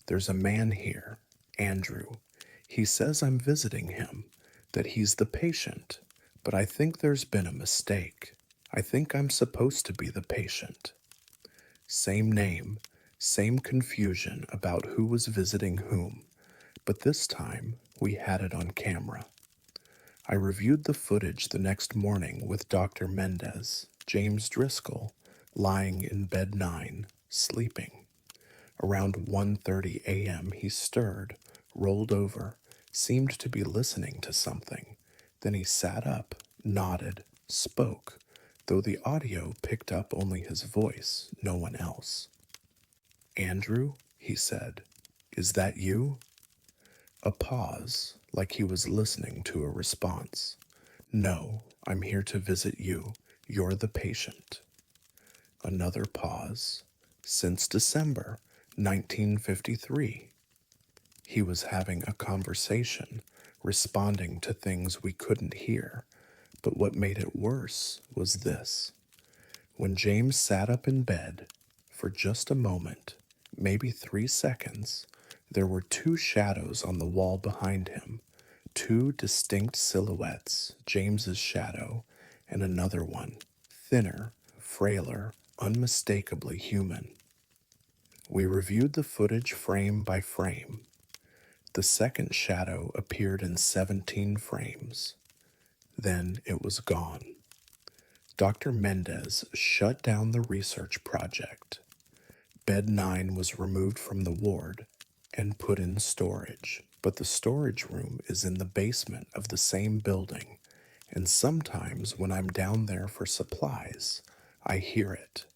There's a man here, Andrew. He says I'm visiting him, that he's the patient, but I think there's been a mistake. I think I'm supposed to be the patient. Same name, same confusion about who was visiting whom, but this time we had it on camera. I reviewed the footage the next morning with Dr. Mendez, James Driscoll, lying in bed 9, sleeping. Around 1:30 a.m. he stirred, rolled over, seemed to be listening to something. Then he sat up, nodded, spoke, though the audio picked up only his voice, no one else. Andrew, he said, is that you? A pause, like he was listening to a response. No, I'm here to visit you. You're the patient. Another pause. Since December 1953. He was having a conversation, responding to things we couldn't hear. But what made it worse was this. When James sat up in bed, for just a moment, maybe 3 seconds, there were 2 shadows on the wall behind him, 2 distinct silhouettes, James's shadow and another one, thinner, frailer, unmistakably human. We reviewed the footage frame by frame. The second shadow appeared in 17 frames. Then it was gone. Dr. Mendez shut down the research project. Bed 9 was removed from the ward and put in storage, but the storage room is in the basement of the same building, and sometimes when I'm down there for supplies, I hear it.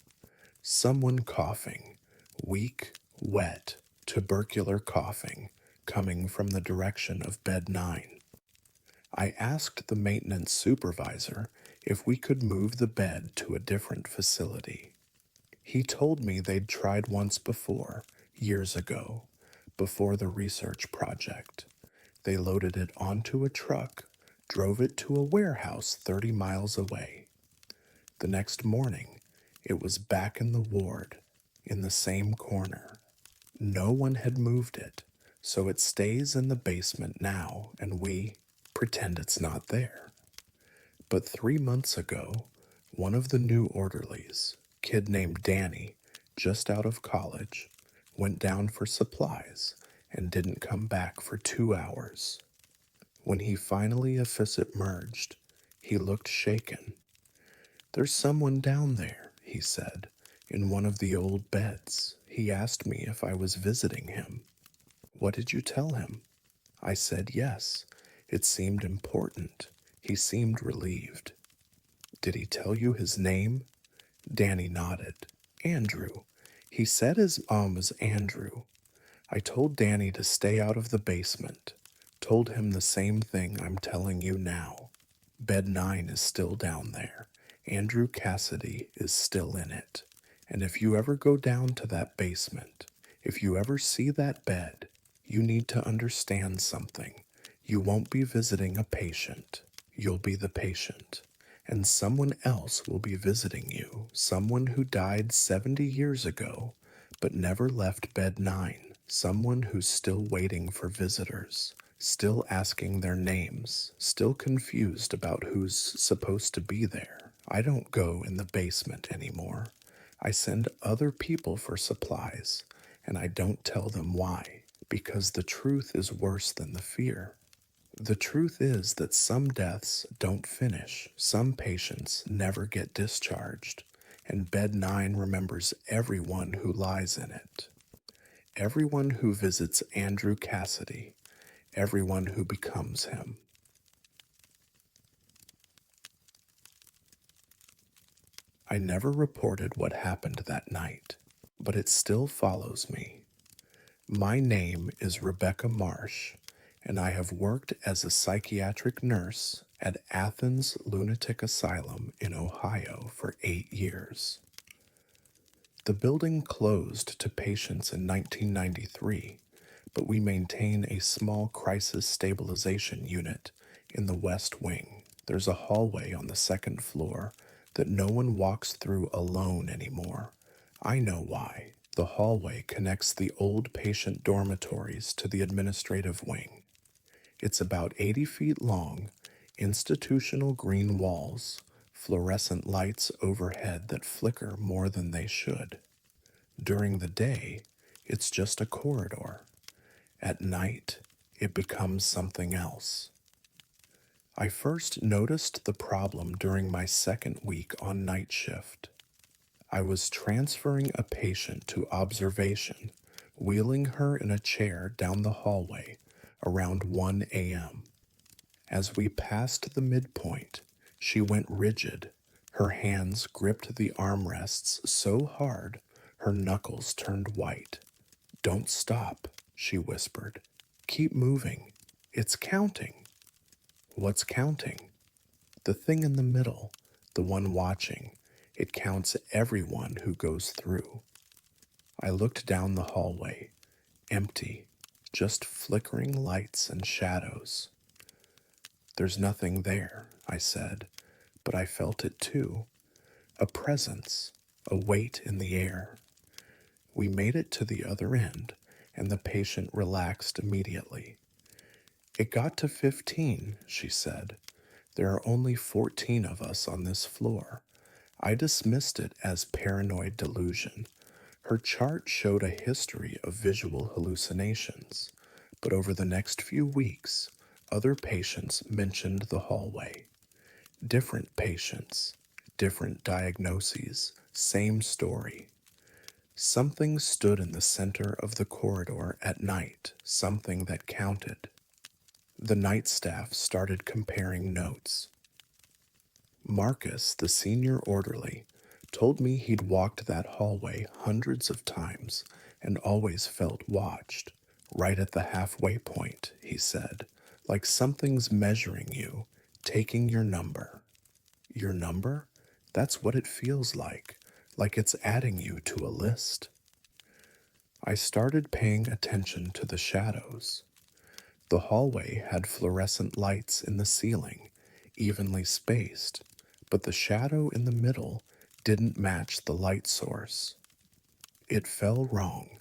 Someone coughing, weak, wet, tubercular coughing, coming from the direction of bed 9. I asked the maintenance supervisor if we could move the bed to a different facility. He told me they'd tried once before, years ago, before the research project. They loaded it onto a truck, drove it to a warehouse 30 miles away. The next morning, it was back in the ward, in the same corner. No one had moved it, so it stays in the basement now, and we pretend it's not there. But 3 months ago, one of the new orderlies, kid named Danny, just out of college, went down for supplies and didn't come back for 2 hours. When he finally efficit merged, he looked shaken. "There's someone down there," he said, "in one of the old beds. He asked me if I was visiting him." "What did you tell him?" I said yes. It seemed important. He seemed relieved. "Did he tell you his name?" Danny nodded. "Andrew. He said his was Andrew." I told Danny to stay out of the basement. Told him the same thing I'm telling you now. Bed 9 is still down there. Andrew Cassidy is still in it. And if you ever go down to that basement, if you ever see that bed, you need to understand something. You won't be visiting a patient. You'll be the patient. And someone else will be visiting you, someone who died 70 years ago, but never left bed 9, someone who's still waiting for visitors, still asking their names, still confused about who's supposed to be there. I don't go in the basement anymore. I send other people for supplies, and I don't tell them why, because the truth is worse than the fear. The truth is that some deaths don't finish, some patients never get discharged, and bed 9 remembers everyone who lies in it. Everyone who visits Andrew Cassidy, everyone who becomes him. I never reported what happened that night, but it still follows me. My name is Rebecca Marsh, and I have worked as a psychiatric nurse at Athens Lunatic Asylum in Ohio for 8 years. The building closed to patients in 1993, but we maintain a small crisis stabilization unit in the West Wing. There's a hallway on the second floor that no one walks through alone anymore. I know why. The hallway connects the old patient dormitories to the administrative wing. It's about 80 feet long, institutional green walls, fluorescent lights overhead that flicker more than they should. During the day, it's just a corridor. At night, it becomes something else. I first noticed the problem during my second week on night shift. I was transferring a patient to observation, wheeling her in a chair down the hallway around 1 a.m. As we passed the midpoint, she went rigid. Her hands gripped the armrests so hard her knuckles turned white. "Don't stop," she whispered. "Keep moving. It's counting." "What's counting?" "The thing in the middle, the one watching. It counts everyone who goes through." I looked down the hallway. Empty. Just flickering lights and shadows. "There's nothing there," I said, but I felt it too. A presence, a weight in the air. We made it to the other end, and the patient relaxed immediately. "It got to 15, she said. "There are only 14 of us on this floor." I dismissed it as paranoid delusion. Her chart showed a history of visual hallucinations, but over the next few weeks, other patients mentioned the hallway. Different patients, different diagnoses, same story. Something stood in the center of the corridor at night, something that counted. The night staff started comparing notes. Marcus, the senior orderly, told me he'd walked that hallway hundreds of times and always felt watched. Right at the halfway point, he said, like something's measuring you, taking your number. Your number? That's what it feels like it's adding you to a list. I started paying attention to the shadows. The hallway had fluorescent lights in the ceiling, evenly spaced, but the shadow in the middle didn't match the light source. It fell wrong,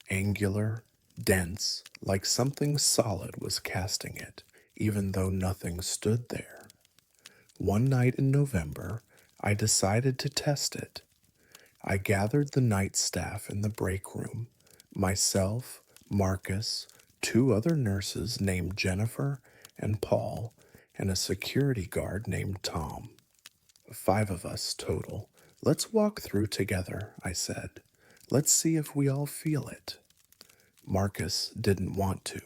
angular, dense, like something solid was casting it, even though nothing stood there. One night in November, I decided to test it. I gathered the night staff in the break room, myself, Marcus, two other nurses named Jennifer and Paul, and a security guard named Tom. 5 of us total. Let's walk through together, I said. Let's see if we all feel it. Marcus didn't want to.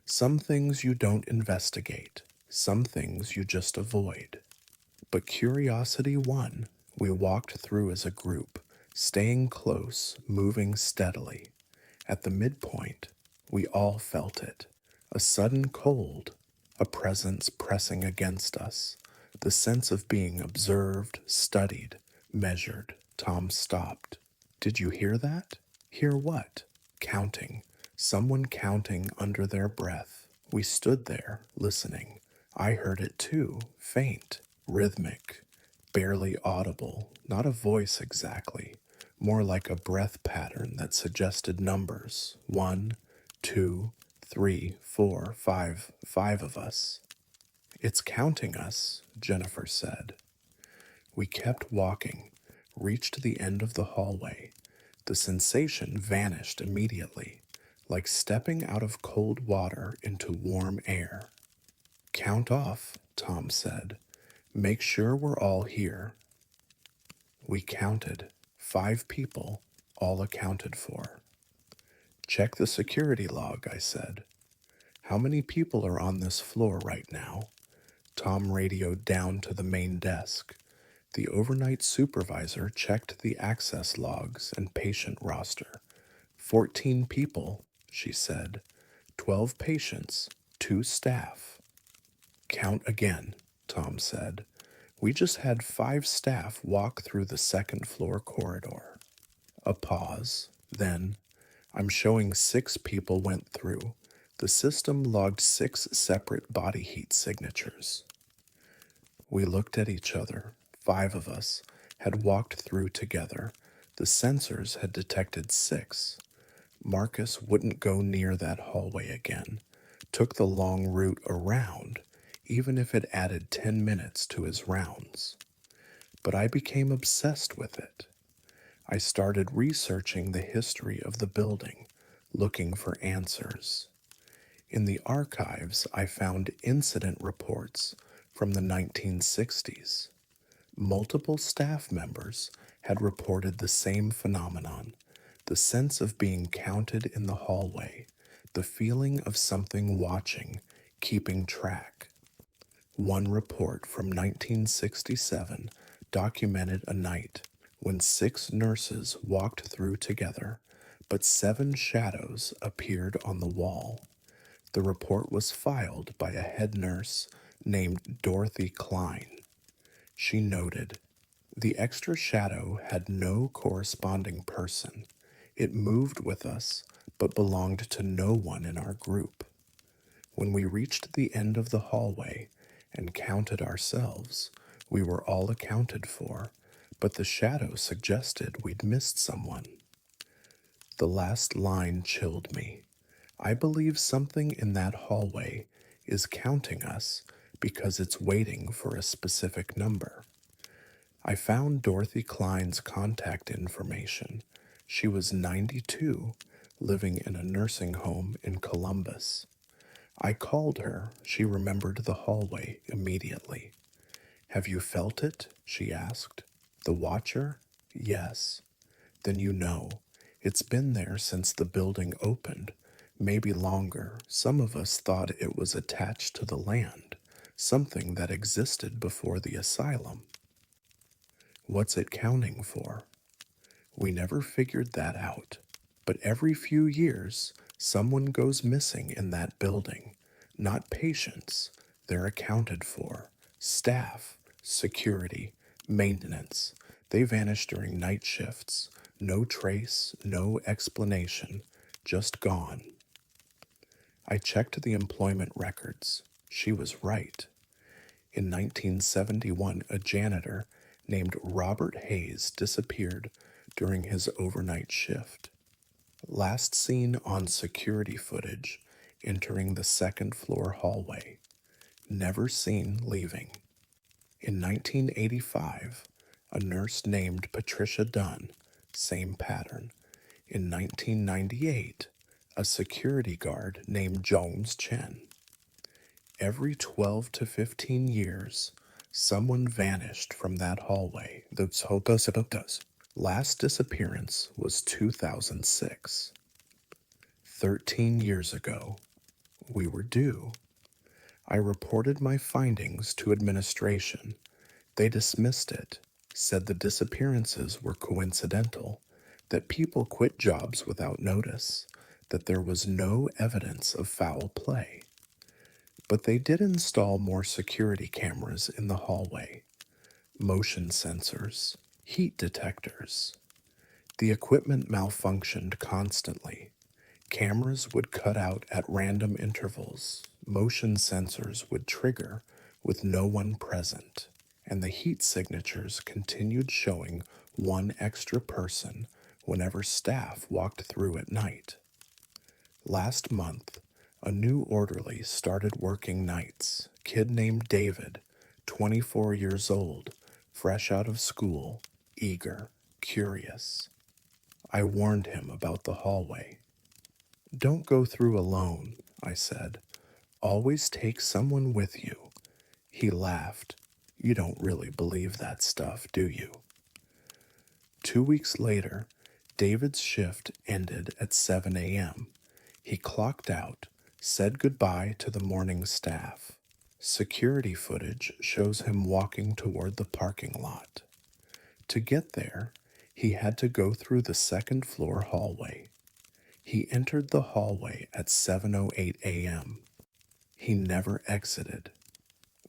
Some things you don't investigate, some things you just avoid. But curiosity won. We walked through as a group, staying close, moving steadily. At the midpoint, we all felt it. A sudden cold, a presence pressing against us, the sense of being observed, studied, measured. Tom stopped. Did you hear that? Hear what? Counting. Someone counting under their breath. We stood there, listening. I heard it too, faint, rhythmic, barely audible, not a voice exactly, more like a breath pattern that suggested numbers. 1, 2, 3, 4, 5, 5 of us. It's counting us, Jennifer said. We kept walking, reached the end of the hallway. The sensation vanished immediately, like stepping out of cold water into warm air. Count off, Tom said. Make sure we're all here. We counted. 5 people, all accounted for. Check the security log, I said. How many people are on this floor right now? Tom radioed down to the main desk. The overnight supervisor checked the access logs and patient roster. 14 people, she said. 12 patients, 2 staff. Count again, Tom said. We just had 5 staff walk through the second floor corridor. A pause. Then, I'm showing 6 people went through. The system logged 6 separate body heat signatures. We looked at each other. 5 of us had walked through together. The sensors had detected 6. Marcus wouldn't go near that hallway again. Took the long route around, even if it added 10 minutes to his rounds. But I became obsessed with it. I started researching the history of the building, looking for answers. In the archives, I found incident reports from the 1960s. Multiple staff members had reported the same phenomenon, the sense of being counted in the hallway, the feeling of something watching, keeping track. One report from 1967 documented a night when 6 nurses walked through together, but 7 shadows appeared on the wall. The report was filed by a head nurse named Dorothy Klein. She noted, the extra shadow had no corresponding person. It moved with us, but belonged to no one in our group. When we reached the end of the hallway and counted ourselves, we were all accounted for, but the shadow suggested we'd missed someone. The last line chilled me. I believe something in that hallway is counting us because it's waiting for a specific number. I found Dorothy Klein's contact information. She was 92, living in a nursing home in Columbus. I called her. She remembered the hallway immediately. Have you felt it? She asked. The watcher? Yes. Then you know. It's been there since the building opened. Maybe longer. Some of us thought it was attached to the land, something that existed before the asylum. What's it counting for? We never figured that out. But every few years, someone goes missing in that building. Not patients, they're accounted for. Staff, security, maintenance. They vanish during night shifts. No trace, no explanation, just gone. I checked the employment records. She was right. In 1971, a janitor named Robert Hayes disappeared during his overnight shift. Last seen on security footage entering the second floor hallway. Never seen leaving. In 1985, a nurse named Patricia Dunn, same pattern. In 1998, a security guard named Jones Chen. Every 12 to 15 years, someone vanished from that hallway. Those hotos. Last disappearance was 2006. 13 years ago, we were due. I reported my findings to administration. They dismissed it, said the disappearances were coincidental, that people quit jobs without notice, that there was no evidence of foul play. But they did install more security cameras in the hallway, motion sensors, heat detectors. The equipment malfunctioned constantly. Cameras would cut out at random intervals. Motion sensors would trigger with no one present, and the heat signatures continued showing one extra person whenever staff walked through at night. Last month, a new orderly started working nights. Kid named David, 24 years old, fresh out of school, eager, curious. I warned him about the hallway. Don't go through alone, I said. Always take someone with you. He laughed. You don't really believe that stuff, do you? 2 weeks later, David's shift ended at 7 a.m. He clocked out, said goodbye to the morning staff. Security footage shows him walking toward the parking lot. To get there, he had to go through the second floor hallway. He entered the hallway at 7:08 a.m. He never exited.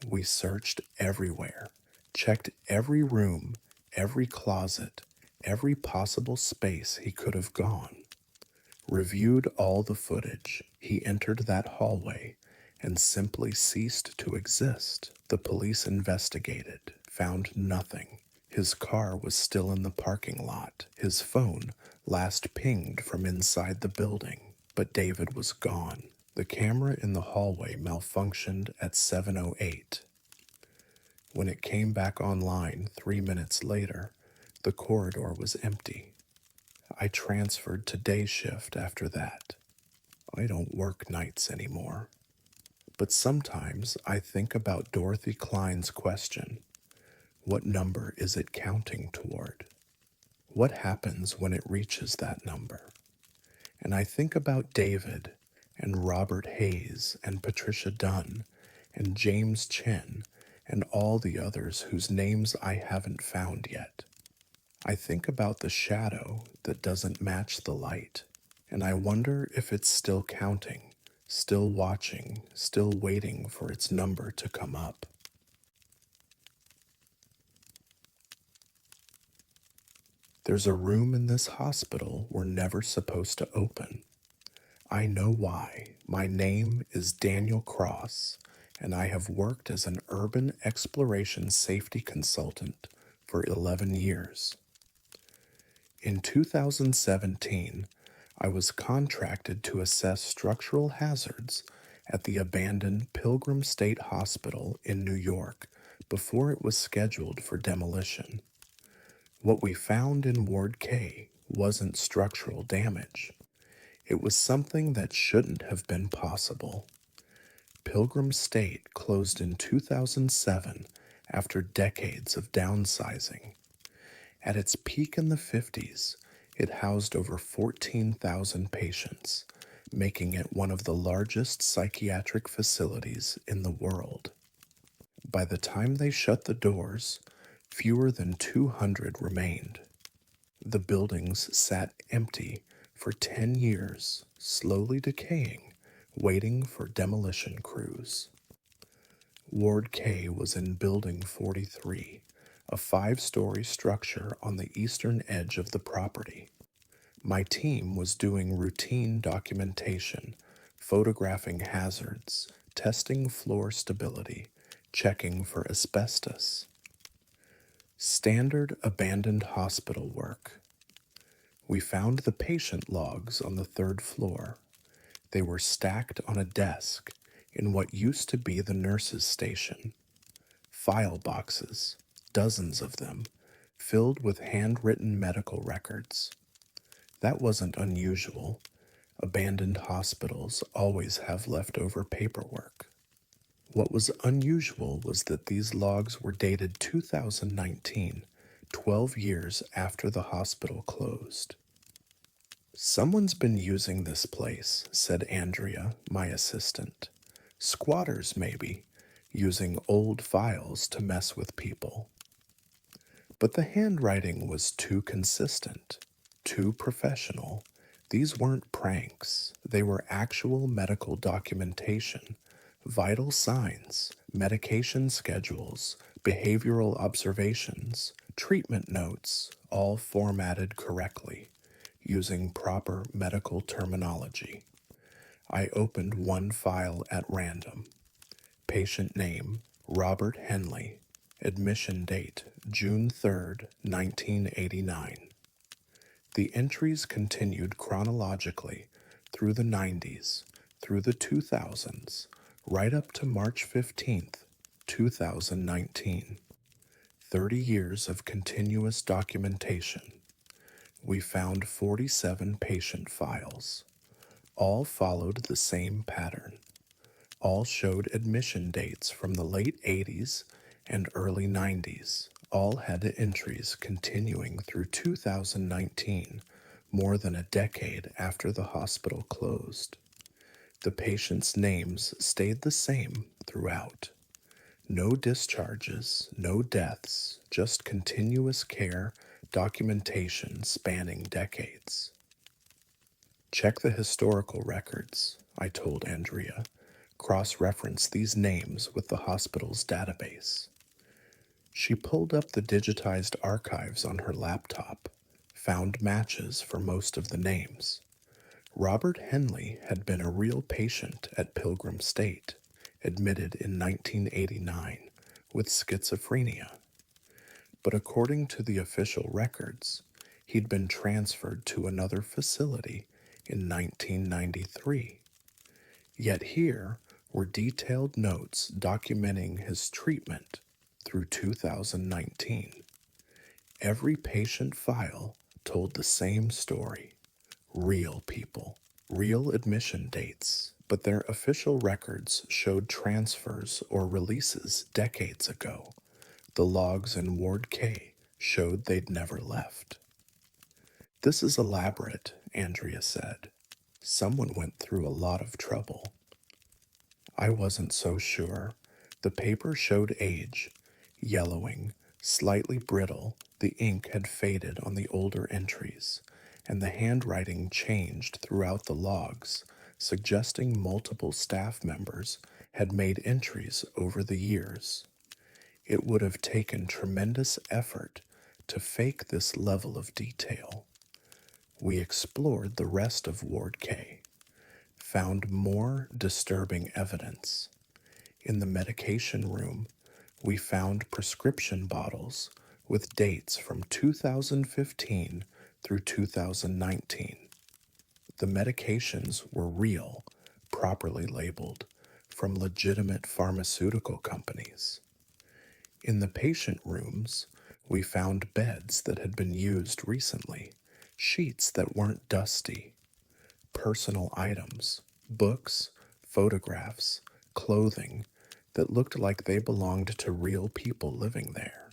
We searched everywhere, checked every room, every closet, every possible space he could have gone. Reviewed all the footage. He entered that hallway and simply ceased to exist. The police investigated, found nothing. His car was still in the parking lot. His phone last pinged from inside the building, but David was gone. The camera in the hallway malfunctioned at 7:08. When it came back online 3 minutes later, the corridor was empty. I transferred to day shift after that. I don't work nights anymore. But sometimes I think about Dorothy Klein's question. What number is it counting toward? What happens when it reaches that number? And I think about David and Robert Hayes and Patricia Dunn and James Chen and all the others whose names I haven't found yet. I think about the shadow that doesn't match the light, and I wonder if it's still counting, still watching, still waiting for its number to come up. There's a room in this hospital we're never supposed to open. I know why. My name is Daniel Cross, and I have worked as an urban exploration safety consultant for 11 years. In 2017, I was contracted to assess structural hazards at the abandoned Pilgrim State Hospital in New York before it was scheduled for demolition. What we found in Ward K wasn't structural damage. It was something that shouldn't have been possible. Pilgrim State closed in 2007 after decades of downsizing. At its peak in the 50s, it housed over 14,000 patients, making it one of the largest psychiatric facilities in the world. By the time they shut the doors, fewer than 200 remained. The buildings sat empty for 10 years, slowly decaying, waiting for demolition crews. Ward K was in Building 43, a 5-story structure on the eastern edge of the property. My team was doing routine documentation, photographing hazards, testing floor stability, checking for asbestos. Standard abandoned hospital work. We found the patient logs on the 3rd floor. They were stacked on a desk in what used to be the nurse's station. File boxes, dozens of them, filled with handwritten medical records. That wasn't unusual. Abandoned hospitals always have leftover paperwork. What was unusual was that these logs were dated 2019, 12 years after the hospital closed. Someone's been using this place, said Andrea, my assistant. Squatters, maybe, using old files to mess with people. But the handwriting was too consistent, too professional. These weren't pranks, they were actual medical documentation, vital signs, medication schedules, behavioral observations, treatment notes, all formatted correctly, using proper medical terminology. I opened one file at random. Patient name, Robert Henley. Admission date, June 3rd, 1989. The entries continued chronologically through the 90s, through the 2000s, right up to March 15th, 2019. 30 years of continuous documentation. We found 47 patient files. All followed the same pattern. All showed admission dates from the late 80s and early 90s. All had entries continuing through 2019, more than a decade after the hospital closed. The patients' names stayed the same throughout. No discharges, no deaths, just continuous care, documentation spanning decades. Check the historical records, I told Andrea. Cross-reference these names with the hospital's database. She pulled up the digitized archives on her laptop, found matches for most of the names. Robert Henley had been a real patient at Pilgrim State, admitted in 1989 with schizophrenia. But according to the official records, he'd been transferred to another facility in 1993. Yet here were detailed notes documenting his treatment through 2019. Every patient file told the same story. Real people, real admission dates, but their official records showed transfers or releases decades ago. The logs in Ward K showed they'd never left. This is elaborate, Andrea said. Someone went through a lot of trouble. I wasn't so sure. The paper showed age, yellowing, slightly brittle. The ink had faded on the older entries, and the handwriting changed throughout the logs, suggesting multiple staff members had made entries over the years. It would have taken tremendous effort to fake this level of detail. We explored the rest of Ward K, found more disturbing evidence. In the medication room, we found prescription bottles with dates from 2015 through 2019. The medications were real, properly labeled, from legitimate pharmaceutical companies. In the patient rooms, we found beds that had been used recently, sheets that weren't dusty, personal items, books, photographs, clothing that looked like they belonged to real people living there.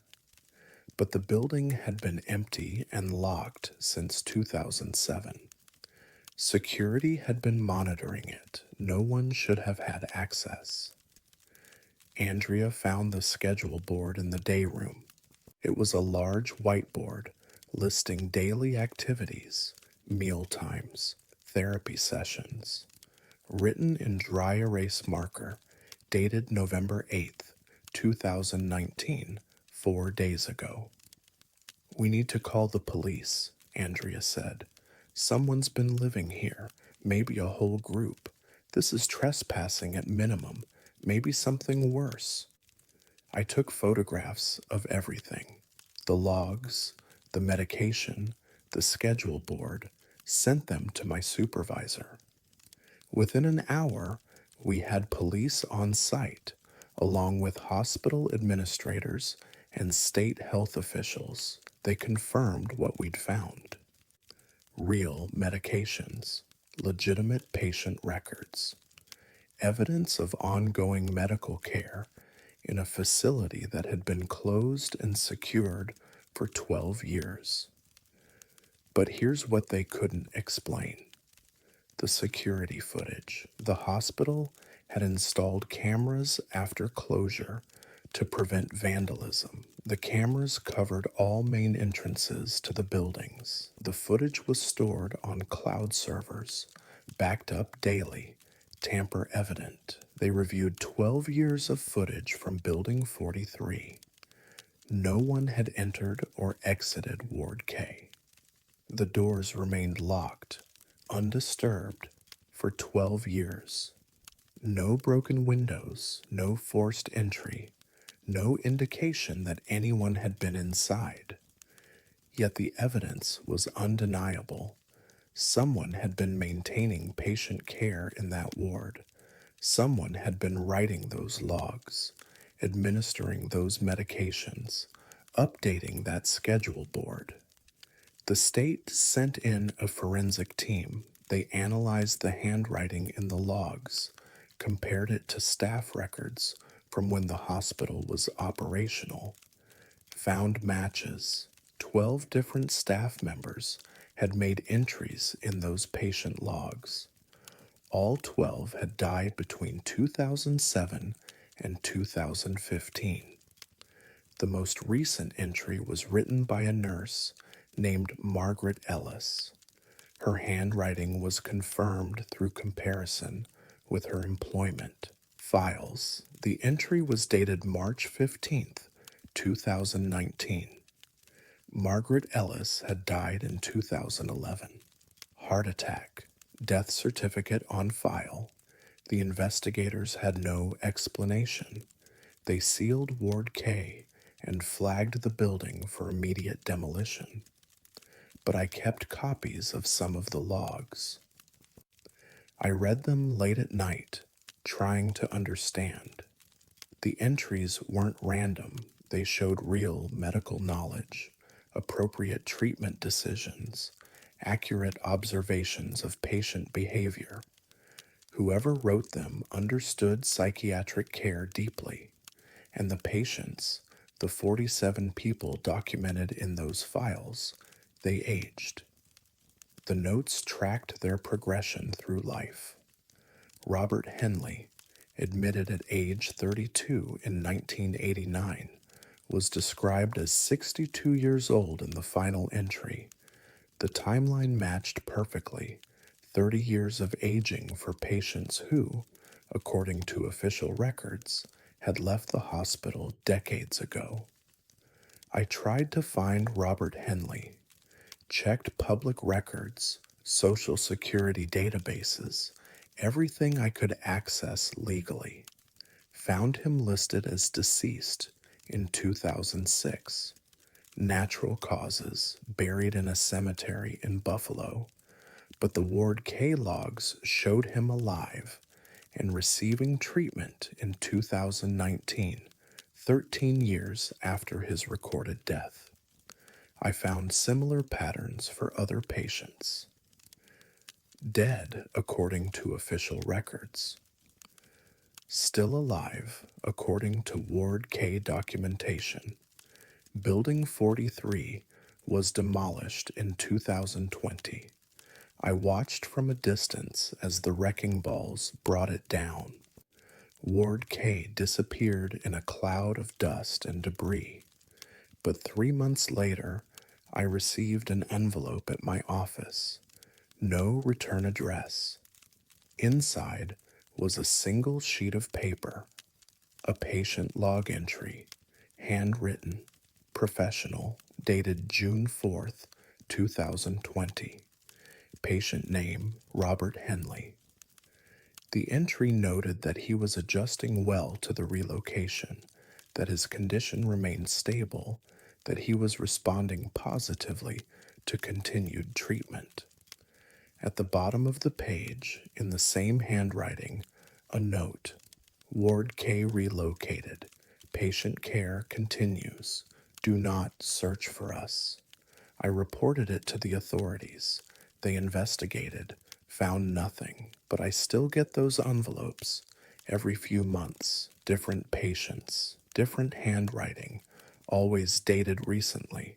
But the building had been empty and locked since 2007. Security had been monitoring it. No one should have had access. Andrea found the schedule board in the day room. It was a large whiteboard listing daily activities, meal times, therapy sessions. written in dry erase marker, dated November 8th, 2019, 4 days ago. "We need to call the police," Andrea said. "Someone's been living here, maybe a whole group. This is trespassing at minimum, maybe something worse." I took photographs of everything: the logs, the medication, the schedule board, sent them to my supervisor. Within an hour, we had police on site, along with hospital administrators and state health officials. They confirmed what we'd found: real medications, legitimate patient records, evidence of ongoing medical care in a facility that had been closed and secured for 12 years. But here's what they couldn't explain: the security footage. The hospital had installed cameras after closure to prevent vandalism. The cameras covered all main entrances to the buildings. The footage was stored on cloud servers, backed up daily, tamper evident. They reviewed 12 years of footage from Building 43. No one had entered or exited Ward K. The doors remained locked, undisturbed, for 12 years. No broken windows, no forced entry, no indication that anyone had been inside. Yet the evidence was undeniable. Someone had been maintaining patient care in that ward. Someone had been writing those logs, administering those medications, updating that schedule board. The state sent in a forensic team. They analyzed the handwriting in the logs, compared it to staff records from when the hospital was operational, found matches. 12 different staff members had made entries in those patient logs. All 12 had died between 2007 and 2015. The most recent entry was written by a nurse named Margaret Ellis. Her handwriting was confirmed through comparison with her employment files. The entry was dated March 15th, 2019. Margaret Ellis had died in 2011. Heart attack. Death certificate on file. The investigators had no explanation. They sealed Ward K and flagged the building for immediate demolition. But I kept copies of some of the logs. I read them late at night, trying to understand. The entries weren't random. They showed real medical knowledge, appropriate treatment decisions, accurate observations of patient behavior. Whoever wrote them understood psychiatric care deeply, and the patients, the 47 people documented in those files, they aged. The notes tracked their progression through life. Robert Henley, admitted at age 32 in 1989, was described as 62 years old in the final entry. The timeline matched perfectly: 30 years of aging for patients who, according to official records, had left the hospital decades ago. I tried to find Robert Henley, checked public records, social security databases, everything I could access legally. Found him listed as deceased in 2006. Natural causes, buried in a cemetery in Buffalo. But the Ward K logs showed him alive and receiving treatment in 2019, 13 years after his recorded death. I found similar patterns for other patients. Dead, according to official records. Still alive, according to Ward K documentation. Building 43 was demolished in 2020. I watched from a distance as the wrecking balls brought it down. Ward K disappeared in a cloud of dust and debris. But 3 months later, I received an envelope at my office. No return address. Inside was a single sheet of paper, a patient log entry, handwritten, professional, dated June 4th, 2020. Patient name Robert Henley. The entry noted that he was adjusting well to the relocation, that his condition remained stable, that he was responding positively to continued treatment. At the bottom of the page, in the same handwriting, a note: Ward K relocated. Patient care continues. Do not search for us. I reported it to the authorities. They investigated, found nothing, but I still get those envelopes every few months, different patients, different handwriting, always dated recently,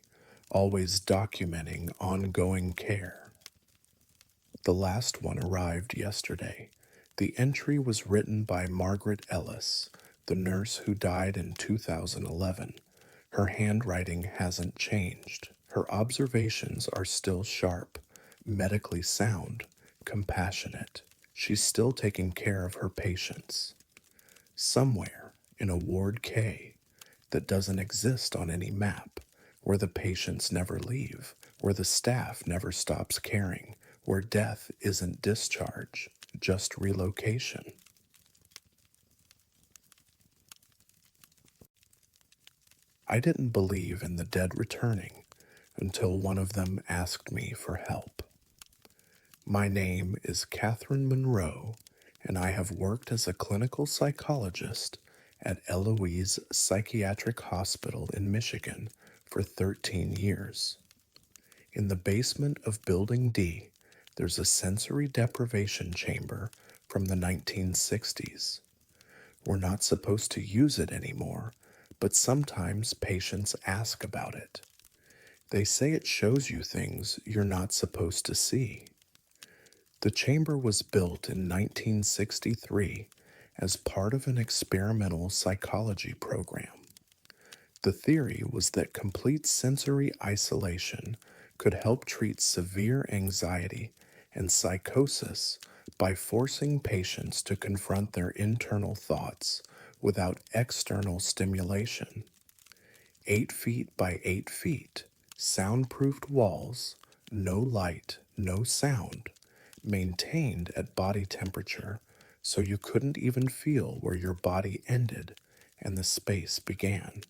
always documenting ongoing care. The last one arrived yesterday. The entry was written by Margaret Ellis, the nurse who died in 2011. Her handwriting hasn't changed. Her observations are still sharp, medically sound, compassionate. She's still taking care of her patients. Somewhere in a Ward K that doesn't exist on any map, where the patients never leave, where the staff never stops caring, where death isn't discharge, just relocation. I didn't believe in the dead returning until one of them asked me for help. My name is Catherine Monroe, and I have worked as a clinical psychologist at Eloise Psychiatric Hospital in Michigan for 13 years. In the basement of Building D, there's a sensory deprivation chamber from the 1960s. We're not supposed to use it anymore, but sometimes patients ask about it. They say it shows you things you're not supposed to see. The chamber was built in 1963 as part of an experimental psychology program. The theory was that complete sensory isolation could help treat severe anxiety and psychosis by forcing patients to confront their internal thoughts without external stimulation. 8 feet by 8 feet, soundproofed walls, no light, no sound, maintained at body temperature so you couldn't even feel where your body ended and the space began.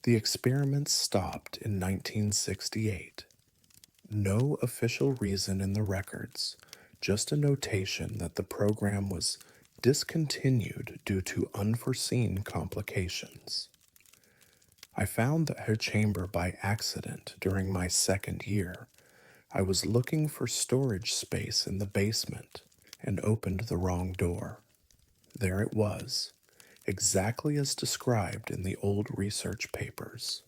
The experiments stopped in 1968. No official reason in the records, just a notation that the program was discontinued due to unforeseen complications. I found her chamber by accident during my second year. I was looking for storage space in the basement and opened the wrong door. There it was, exactly as described in the old research papers.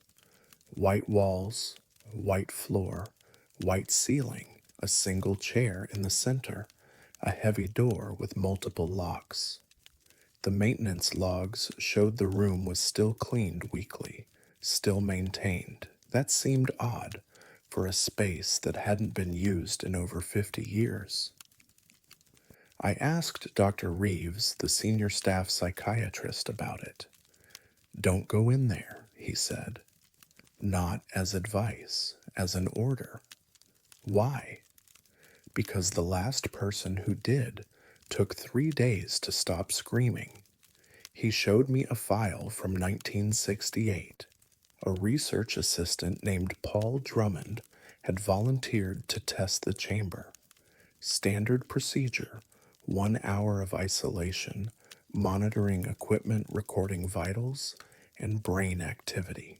White walls, white floor, white ceiling, a single chair in the center, a heavy door with multiple locks. The maintenance logs showed the room was still cleaned weekly, still maintained. That seemed odd for a space that hadn't been used in over 50 years. I asked Dr. Reeves, the senior staff psychiatrist, about it. "Don't go in there," he said. "Not as advice, as an order." Why? Because the last person who did took 3 days to stop screaming. He showed me a file from 1968. A research assistant named Paul Drummond had volunteered to test the chamber. Standard procedure: 1 hour of isolation, monitoring equipment recording vitals and brain activity.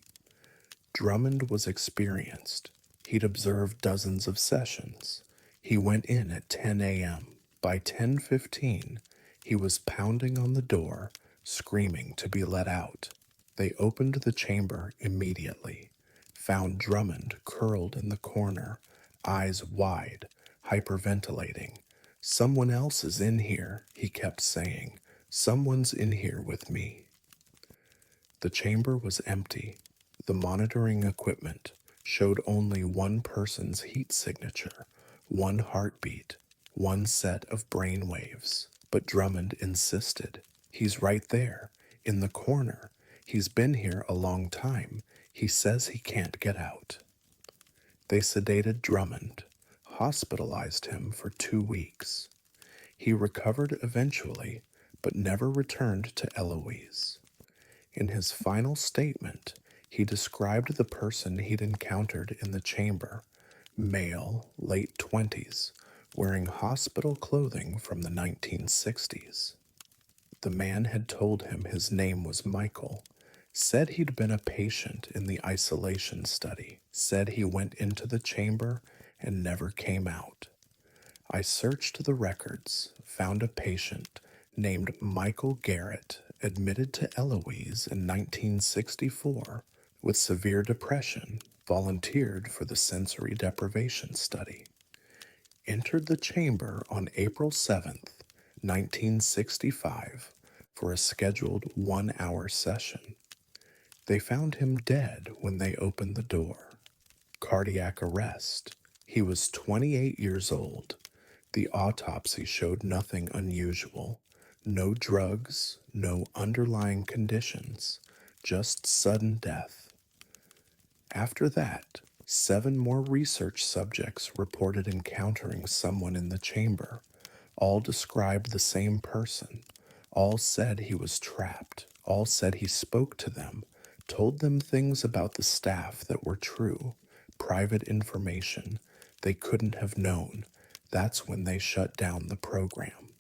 Drummond was experienced. He'd observed dozens of sessions. He went in at 10 a.m. By 10:15, he was pounding on the door, screaming to be let out. They opened the chamber immediately, found Drummond curled in the corner, eyes wide, hyperventilating. "Someone else is in here," he kept saying. "Someone's in here with me." The chamber was empty. The monitoring equipment showed only one person's heat signature, one heartbeat, one set of brain waves. But Drummond insisted. He's right there, in the corner. He's been here a long time. He says he can't get out. They sedated Drummond, hospitalized him for 2 weeks. He recovered eventually, but never returned to Eloise. In his final statement, he described the person he'd encountered in the chamber, male, late 20s, wearing hospital clothing from the 1960s. The man had told him his name was Michael, said he'd been a patient in the isolation study, said he went into the chamber and never came out. I searched the records, found a patient named Michael Garrett admitted to Eloise in 1964 with severe depression, volunteered for the sensory deprivation study. Entered the chamber on April 7th, 1965, for a scheduled 1-hour session. They found him dead when they opened the door. Cardiac arrest. He was 28 years old. The autopsy showed nothing unusual. No drugs, no underlying conditions, just sudden death. After that, 7 more research subjects reported encountering someone in the chamber. All described the same person. All said he was trapped. All said he spoke to them, told them things about the staff that were true, private information they couldn't have known. That's when they shut down the program.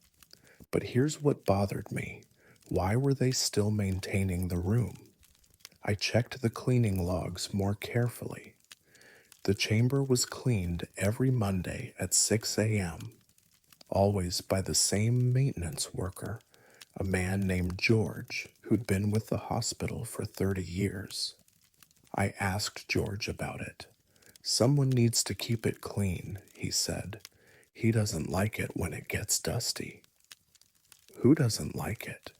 But here's what bothered me. Why were they still maintaining the room? I checked the cleaning logs more carefully. The chamber was cleaned every Monday at 6 a.m., always by the same maintenance worker, a man named George, who'd been with the hospital for 30 years. I asked George about it. Someone needs to keep it clean, he said. He doesn't like it when it gets dusty. Who doesn't like it?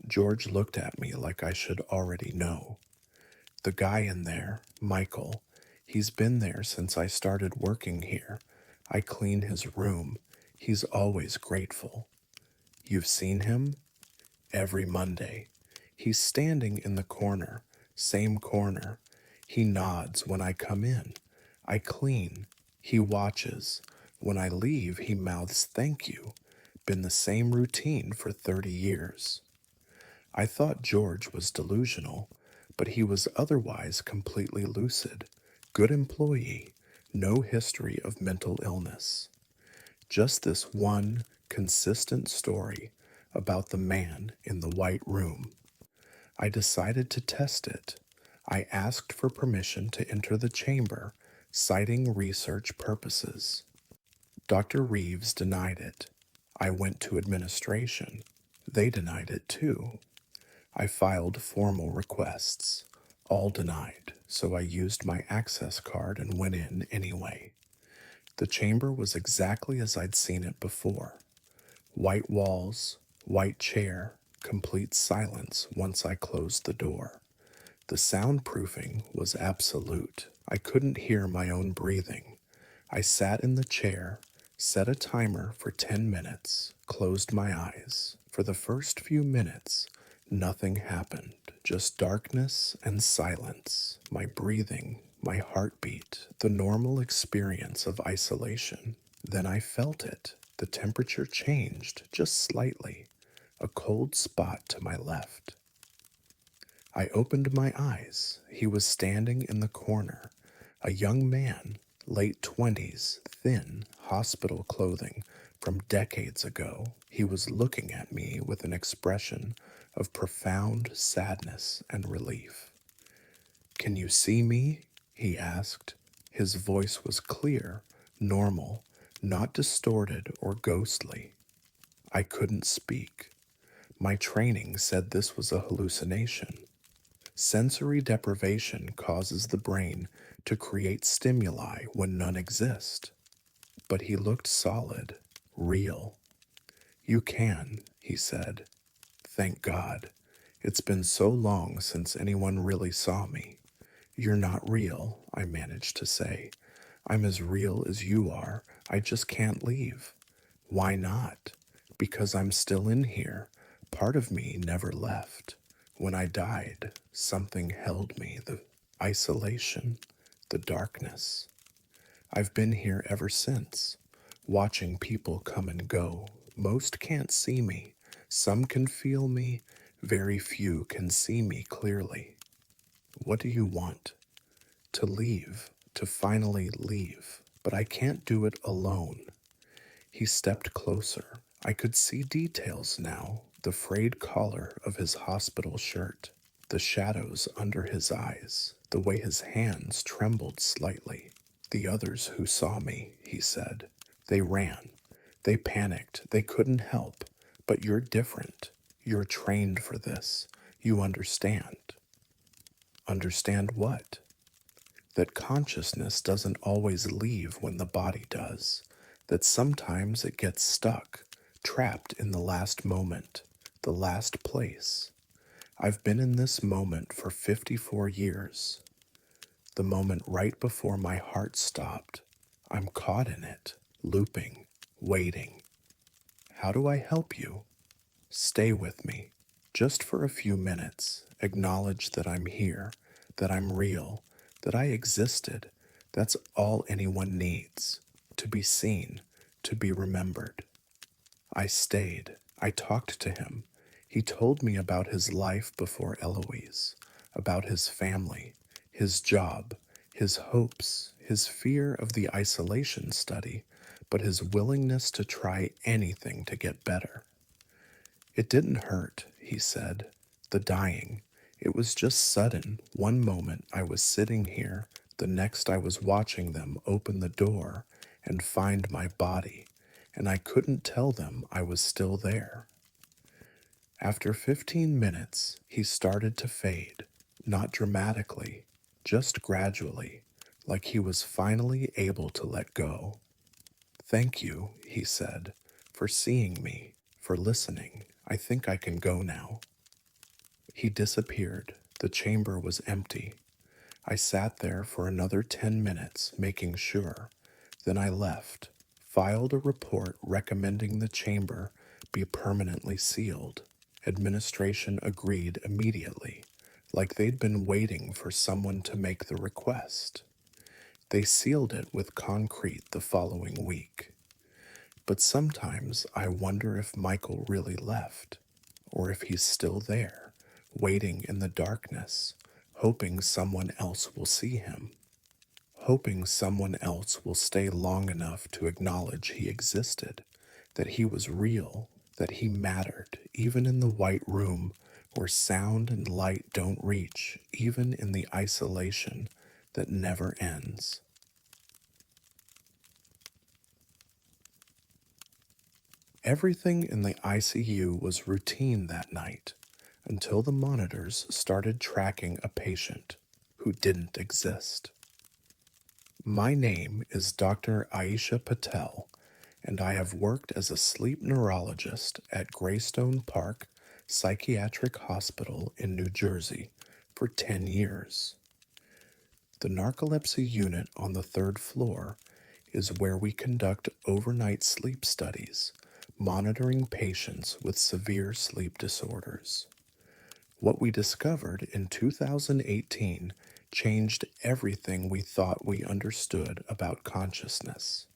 George looked at me like I should already know. The guy in there, Michael, he's been there since I started working here. I clean his room. He's always grateful. You've seen him? Every Monday. He's standing in the corner, same corner. He nods when I come in. I clean. He watches. When I leave, he mouths thank you. Been the same routine for 30 years. I thought George was delusional, but he was otherwise completely lucid. Good employee. No history of mental illness. Just this one consistent story about the man in the white room. I decided to test it. I asked for permission to enter the chamber, citing research purposes. Dr. Reeves denied it. I went to administration. They denied it too. I filed formal requests. All denied, so I used my access card and went in anyway. The chamber was exactly as I'd seen it before. White walls, white chair, complete silence once I closed the door. The soundproofing was absolute. I couldn't hear my own breathing. I sat in the chair, set a timer for 10 minutes, closed my eyes. For the first few minutes, nothing happened, just darkness and silence, my breathing, my heartbeat, the normal experience of isolation. Then I felt it. The temperature changed just slightly, a cold spot to my left. I opened my eyes. He was standing in the corner, a young man, late 20s, thin, hospital clothing from decades ago. He was looking at me with an expression of profound sadness and relief. "Can you see me?" he asked. His voice was clear, normal, not distorted or ghostly. I couldn't speak. My training said this was a hallucination. Sensory deprivation causes the brain to create stimuli when none exist. But he looked solid, real. "You can," he said. "Thank God. It's been so long since anyone really saw me." "You're not real," I managed to say. "I'm as real as you are. I just can't leave." Why not? Because I'm still in here. Part of me never left. When I died, something held me, the isolation, the darkness. I've been here ever since, watching people come and go. Most can't see me. Some can feel me. Very few can see me clearly. What do you want? To leave, to finally leave. But I can't do it alone. He stepped closer. I could see details now, the frayed collar of his hospital shirt, the shadows under his eyes, the way his hands trembled slightly. The others who saw me, he said, they ran. They panicked. They couldn't help. But you're different. You're trained for this. You understand. Understand what? That consciousness doesn't always leave when the body does, that sometimes it gets stuck, trapped in the last moment, the last place. I've been in this moment for 54 years, the moment right before my heart stopped. I'm caught in it, looping, waiting. How do I help you? Stay with me, just for a few minutes. Acknowledge that I'm here, that I'm real, that I existed. That's all anyone needs, to be seen, to be remembered. I stayed. I talked to him. He told me about his life before Eloise, about his family, his job, his hopes, his fear of the isolation study, but his willingness to try anything to get better. It didn't hurt, he said, the dying. It was just sudden. One moment I was sitting here, the next I was watching them open the door and find my body, and I couldn't tell them I was still there. After 15 minutes, he started to fade, not dramatically, just gradually, like he was finally able to let go. Thank you, he said, for seeing me, for listening. I think I can go now. He disappeared. The chamber was empty. I sat there for another 10 minutes, making sure. Then I left, filed a report recommending the chamber be permanently sealed. Administration agreed immediately, like they'd been waiting for someone to make the request. They sealed it with concrete the following week. But sometimes I wonder if Michael really left, or if he's still there, waiting in the darkness, hoping someone else will see him, hoping someone else will stay long enough to acknowledge he existed, that he was real, that he mattered, even in the white room where sound and light don't reach, even in the isolation that never ends. Everything in the ICU was routine that night until the monitors started tracking a patient who didn't exist. My name is Dr. Aisha Patel, and I have worked as a sleep neurologist at Greystone Park Psychiatric Hospital in New Jersey for 10 years. The narcolepsy unit on the third floor is where we conduct overnight sleep studies, monitoring patients with severe sleep disorders. What we discovered in 2018 changed everything we thought we understood about consciousness.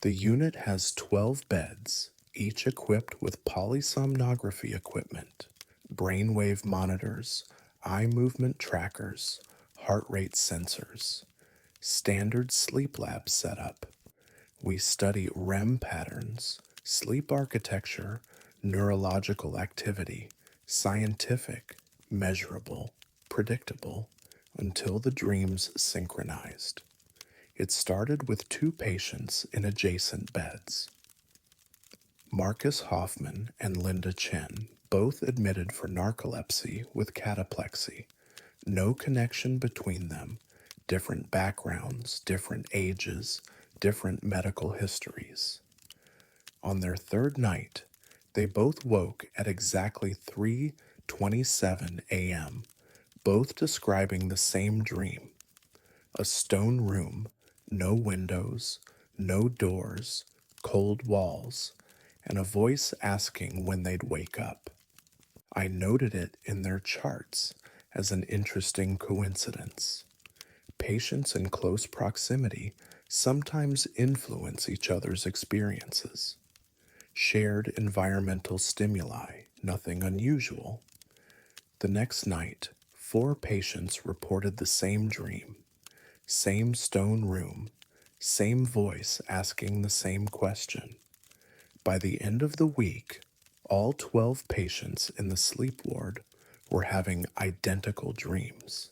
The unit has 12 beds, each equipped with polysomnography equipment, brainwave monitors, eye movement trackers, heart rate sensors, standard sleep lab setup. We study REM patterns, sleep architecture, neurological activity, scientific, measurable, predictable, until the dreams synchronized. It started with 2 patients in adjacent beds. Marcus Hoffman and Linda Chen, both admitted for narcolepsy with cataplexy. No connection between them, different backgrounds, different ages, different medical histories. On their third night, they both woke at exactly 3:27 a.m., both describing the same dream. A stone room, no windows, no doors, cold walls, and a voice asking when they'd wake up. I noted it in their charts as an interesting coincidence. Patients in close proximity sometimes influence each other's experiences. Shared environmental stimuli, nothing unusual. The next night, 4 patients reported the same dream, same stone room, same voice asking the same question. By the end of the week, all 12 patients in the sleep ward were having identical dreams.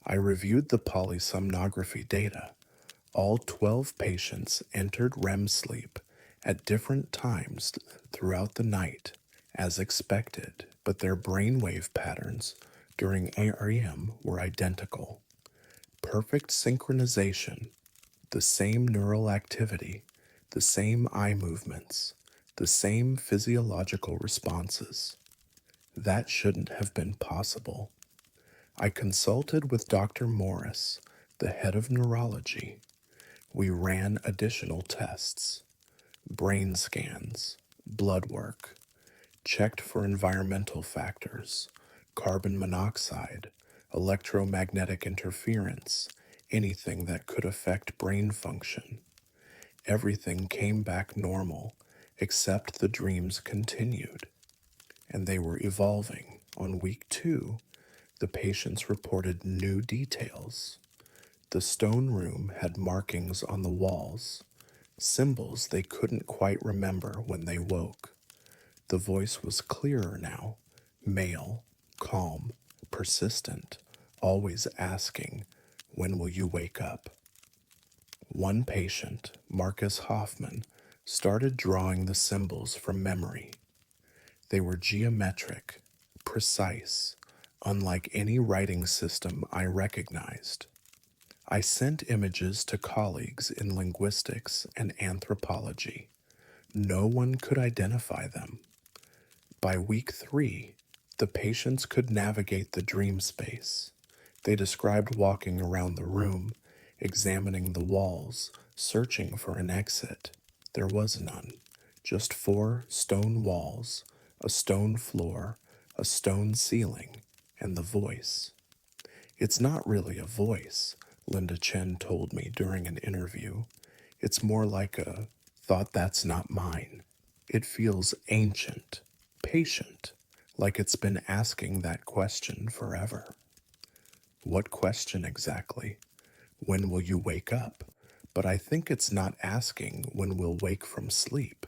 I reviewed the polysomnography data. All 12 patients entered REM sleep at different times throughout the night, as expected, but their brainwave patterns during REM were identical. Perfect synchronization, the same neural activity, the same eye movements, the same physiological responses. That shouldn't have been possible. I consulted with Dr. Morris, the head of neurology. We ran additional tests, brain scans, blood work, checked for environmental factors, carbon monoxide, electromagnetic interference, anything that could affect brain function. Everything came back normal, except the dreams continued, and they were evolving. On week 2, the patients reported new details. The stone room had markings on the walls, symbols they couldn't quite remember when they woke. The voice was clearer now, male, calm, persistent, always asking, "When will you wake up?" One patient, Marcus Hoffman, started drawing the symbols from memory. They were geometric, precise, unlike any writing system I recognized. I sent images to colleagues in linguistics and anthropology. No one could identify them. By week 3, the patients could navigate the dream space. They described walking around the room, examining the walls, searching for an exit. There was none. Just 4 stone walls, a stone floor, a stone ceiling, and the voice. "It's not really a voice," Linda Chen told me during an interview. "It's more like a thought that's not mine. It feels ancient, patient, like it's been asking that question forever." What question exactly? When will you wake up? But I think it's not asking when we'll wake from sleep.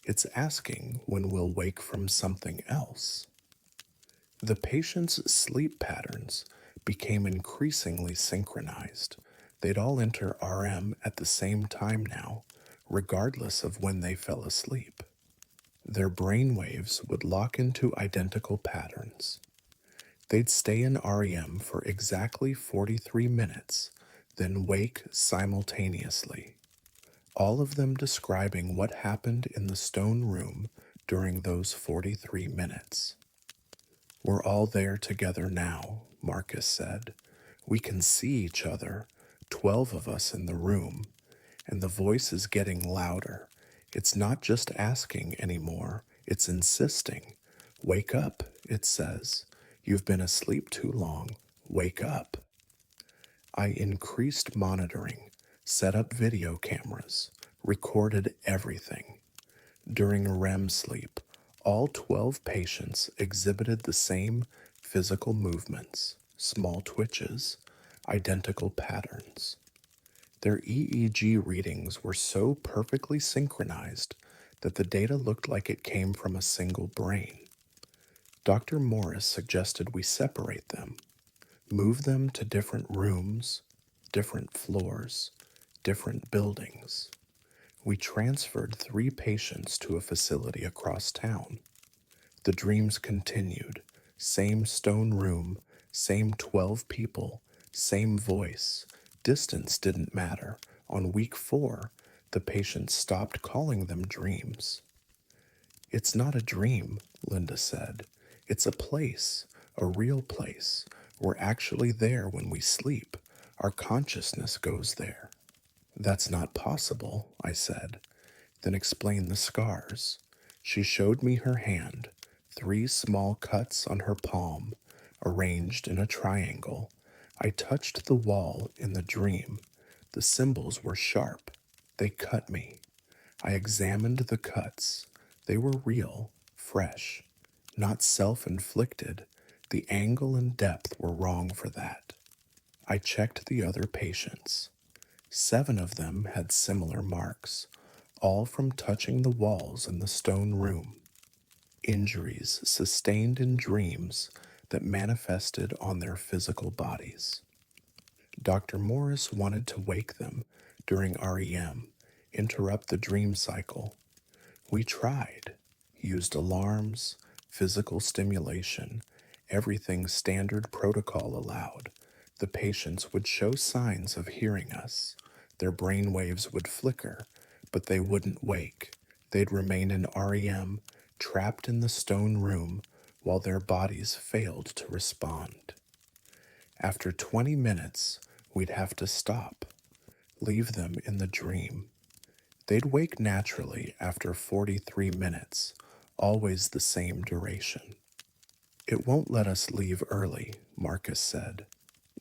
It's asking when we'll wake from something else. The patient's sleep patterns became increasingly synchronized. They'd all enter REM at the same time now, regardless of when they fell asleep. Their brain waves would lock into identical patterns. They'd stay in REM for exactly 43 minutes, then wake simultaneously, all of them describing what happened in the stone room during those 43 minutes. "We're all there together now," Marcus said. "We can see each other, 12 of us in the room, and the voice is getting louder. It's not just asking anymore, it's insisting. 'Wake up,' it says. 'You've been asleep too long. Wake up.'" I increased monitoring, set up video cameras, recorded everything. During REM sleep, all 12 patients exhibited the same physical movements, small twitches, identical patterns. Their EEG readings were so perfectly synchronized that the data looked like it came from a single brain. Dr. Morris suggested we separate them, move them to different rooms, different floors, different buildings. We transferred 3 patients to a facility across town. The dreams continued. Same stone room, same 12 people, same voice. Distance didn't matter. On week 4, the patients stopped calling them dreams. "It's not a dream," Linda said. "It's a place, a real place. We're actually there when we sleep. Our consciousness goes there." That's not possible, I said. Then explain the scars. She showed me her hand, 3 small cuts on her palm, arranged in a triangle. I touched the wall in the dream. The symbols were sharp. They cut me. I examined the cuts. They were real, fresh, not self inflicted. The angle and depth were wrong for that. I checked the other patients. 7 of them had similar marks, all from touching the walls in the stone room. Injuries sustained in dreams that manifested on their physical bodies. Dr. Morris wanted to wake them during REM, interrupt the dream cycle. We tried, used alarms, physical stimulation, everything standard protocol allowed. The patients would show signs of hearing us. Their brain waves would flicker, but they wouldn't wake. They'd remain in REM, trapped in the stone room, while their bodies failed to respond. After 20 minutes, we'd have to stop, leave them in the dream. They'd wake naturally after 43 minutes, always the same duration. It won't let us leave early, Marcus said.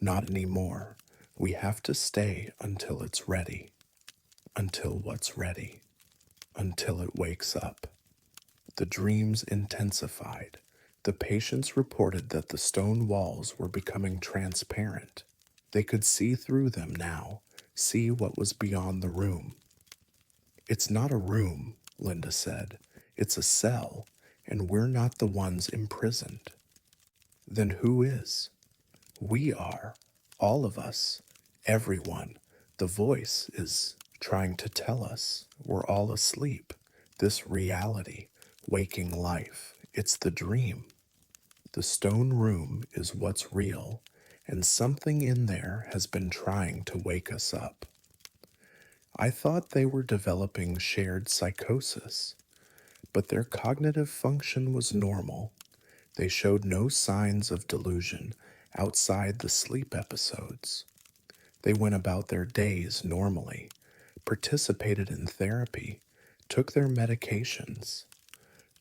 Not anymore. We have to stay until it's ready. Until what's ready? Until it wakes up. The dreams intensified. The patients reported that the stone walls were becoming transparent. They could see through them now, see what was beyond the room. It's not a room, Linda said. It's a cell, and we're not the ones imprisoned. Then who is? We are. All of us. Everyone. The voice is trying to tell us we're all asleep. This reality, waking life, it's the dream. The stone room is what's real, and something in there has been trying to wake us up. I thought they were developing shared psychosis, but their cognitive function was normal. They showed no signs of delusion outside the sleep episodes. They went about their days normally, participated in therapy, took their medications.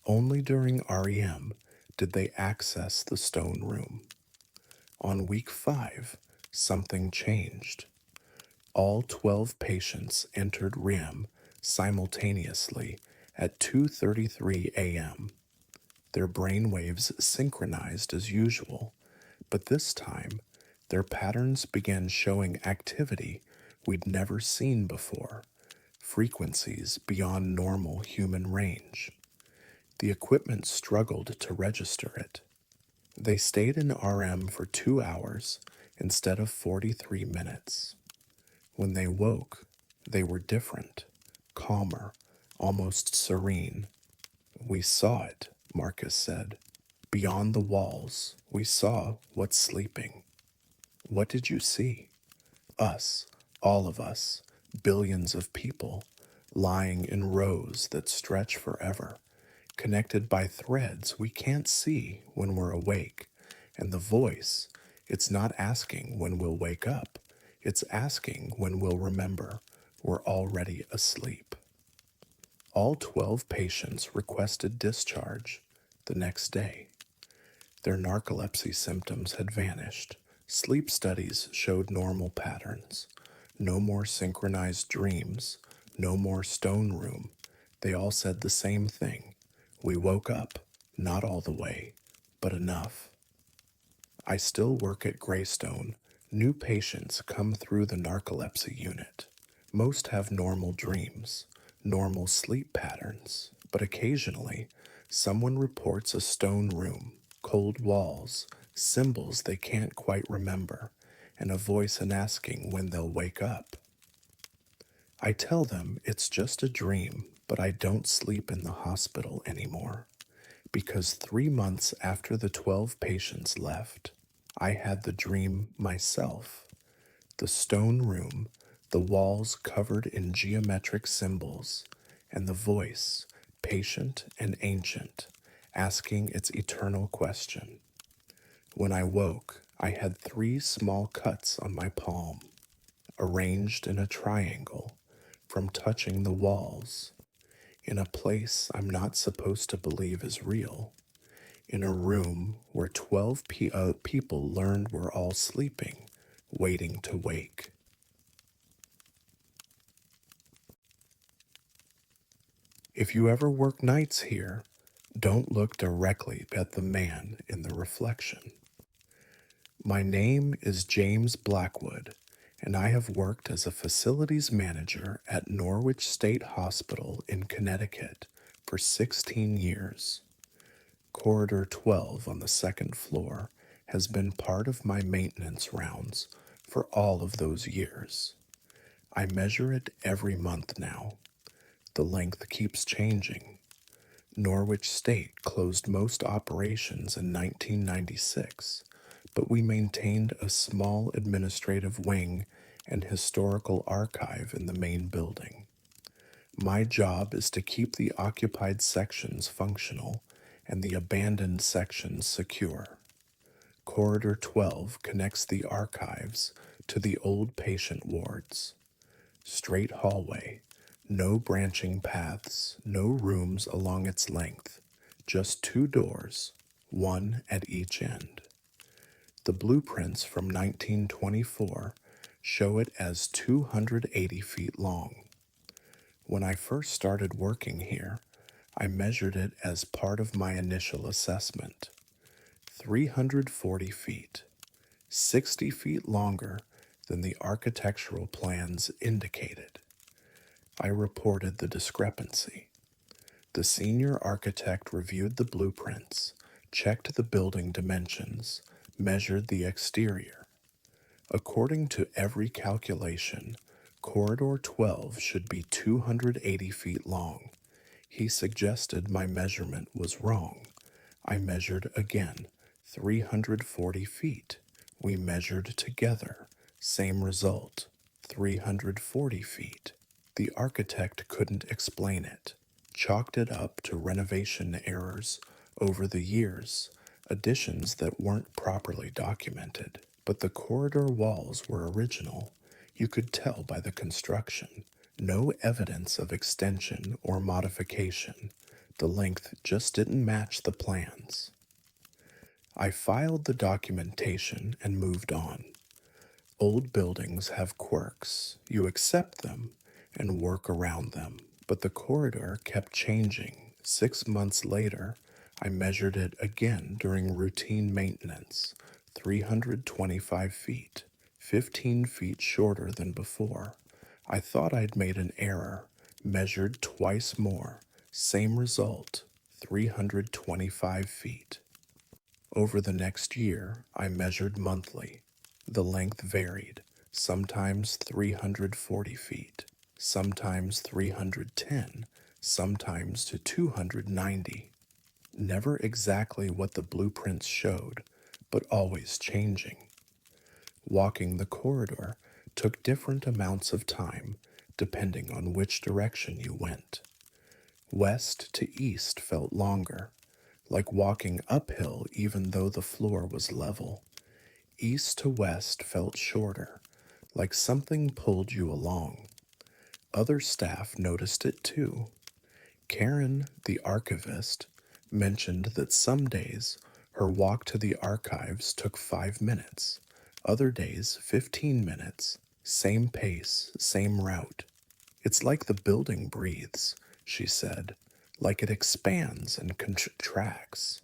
Only during REM did they access the stone room. On week 5, something changed. All 12 patients entered REM simultaneously at 2:33 a.m. Their brain waves synchronized as usual, but this time their patterns began showing activity we'd never seen before, frequencies beyond normal human range. The equipment struggled to register it. They stayed in REM for 2 hours instead of 43 minutes. When they woke, they were different, calmer, almost serene. We saw it, Marcus said. Beyond the walls, we saw what's sleeping. What did you see? Us, all of us, billions of people, lying in rows that stretch forever, connected by threads we can't see when we're awake. And the voice, it's not asking when we'll wake up. It's asking when we'll remember we're already asleep. All 12 patients requested discharge the next day. Their narcolepsy symptoms had vanished. Sleep studies showed normal patterns. No more synchronized dreams, no more stone room. They all said the same thing. We woke up, not all the way, but enough. I still work at Greystone. New patients come through the narcolepsy unit. Most have normal dreams, normal sleep patterns, but occasionally someone reports a stone room, cold walls, symbols they can't quite remember, and a voice asking when they'll wake up. I tell them it's just a dream, but I don't sleep in the hospital anymore, because 3 months after the 12 patients left, I had the dream myself. The stone room, the walls covered in geometric symbols, and the voice, patient and ancient, asking its eternal question. When I woke, I had 3 small cuts on my palm. arranged in a triangle, from touching the walls, in a place I'm not supposed to believe is real, in a room where 12 people learned we're all sleeping, waiting to wake. If you ever work nights here, don't look directly at the man in the reflection. My name is James Blackwood, and I have worked as a facilities manager at Norwich State Hospital in Connecticut for 16 years. Corridor 12 on the second floor has been part of my maintenance rounds for all of those years. I measure it every month now. The length keeps changing. Norwich State closed most operations in 1996, but we maintained a small administrative wing and historical archive in the main building. My job is to keep the occupied sections functional and the abandoned sections secure. Corridor 12 connects the archives to the old patient wards. Straight hallway, no branching paths, no rooms along its length, just two doors, one at each end. The blueprints from 1924 show it as 280 feet long. When I first started working here, I measured it as part of my initial assessment. 340 feet, 60 feet longer than the architectural plans indicated. I reported the discrepancy. The senior architect reviewed the blueprints, checked the building dimensions, measured the exterior. According to every calculation, Corridor 12 should be 280 feet long. He suggested my measurement was wrong. I measured again, 340 feet. We measured together. Same result, 340 feet. The architect couldn't explain it, chalked it up to renovation errors over the years, additions that weren't properly documented. But the corridor walls were original. You could tell by the construction. No evidence of extension or modification. The length just didn't match the plans. I filed the documentation and moved on. Old buildings have quirks. You accept them and work around them. But the corridor kept changing. 6 months later, I measured it again during routine maintenance. 325 feet, 15 feet shorter than before. I thought I'd made an error. Measured twice more. Same result, 325 feet. Over the next year, I measured monthly. The length varied, sometimes 340 feet, sometimes 310, sometimes to 290. Never exactly what the blueprints showed, but always changing. Walking the corridor took different amounts of time depending on which direction you went. West to east felt longer, like walking uphill even though the floor was level. East to west felt shorter, like something pulled you along. Other staff noticed it too. Karen, the archivist, mentioned that some days her walk to the archives took 5 minutes, other days 15 minutes, same pace, same route. It's like the building breathes, she said, like it expands and contracts.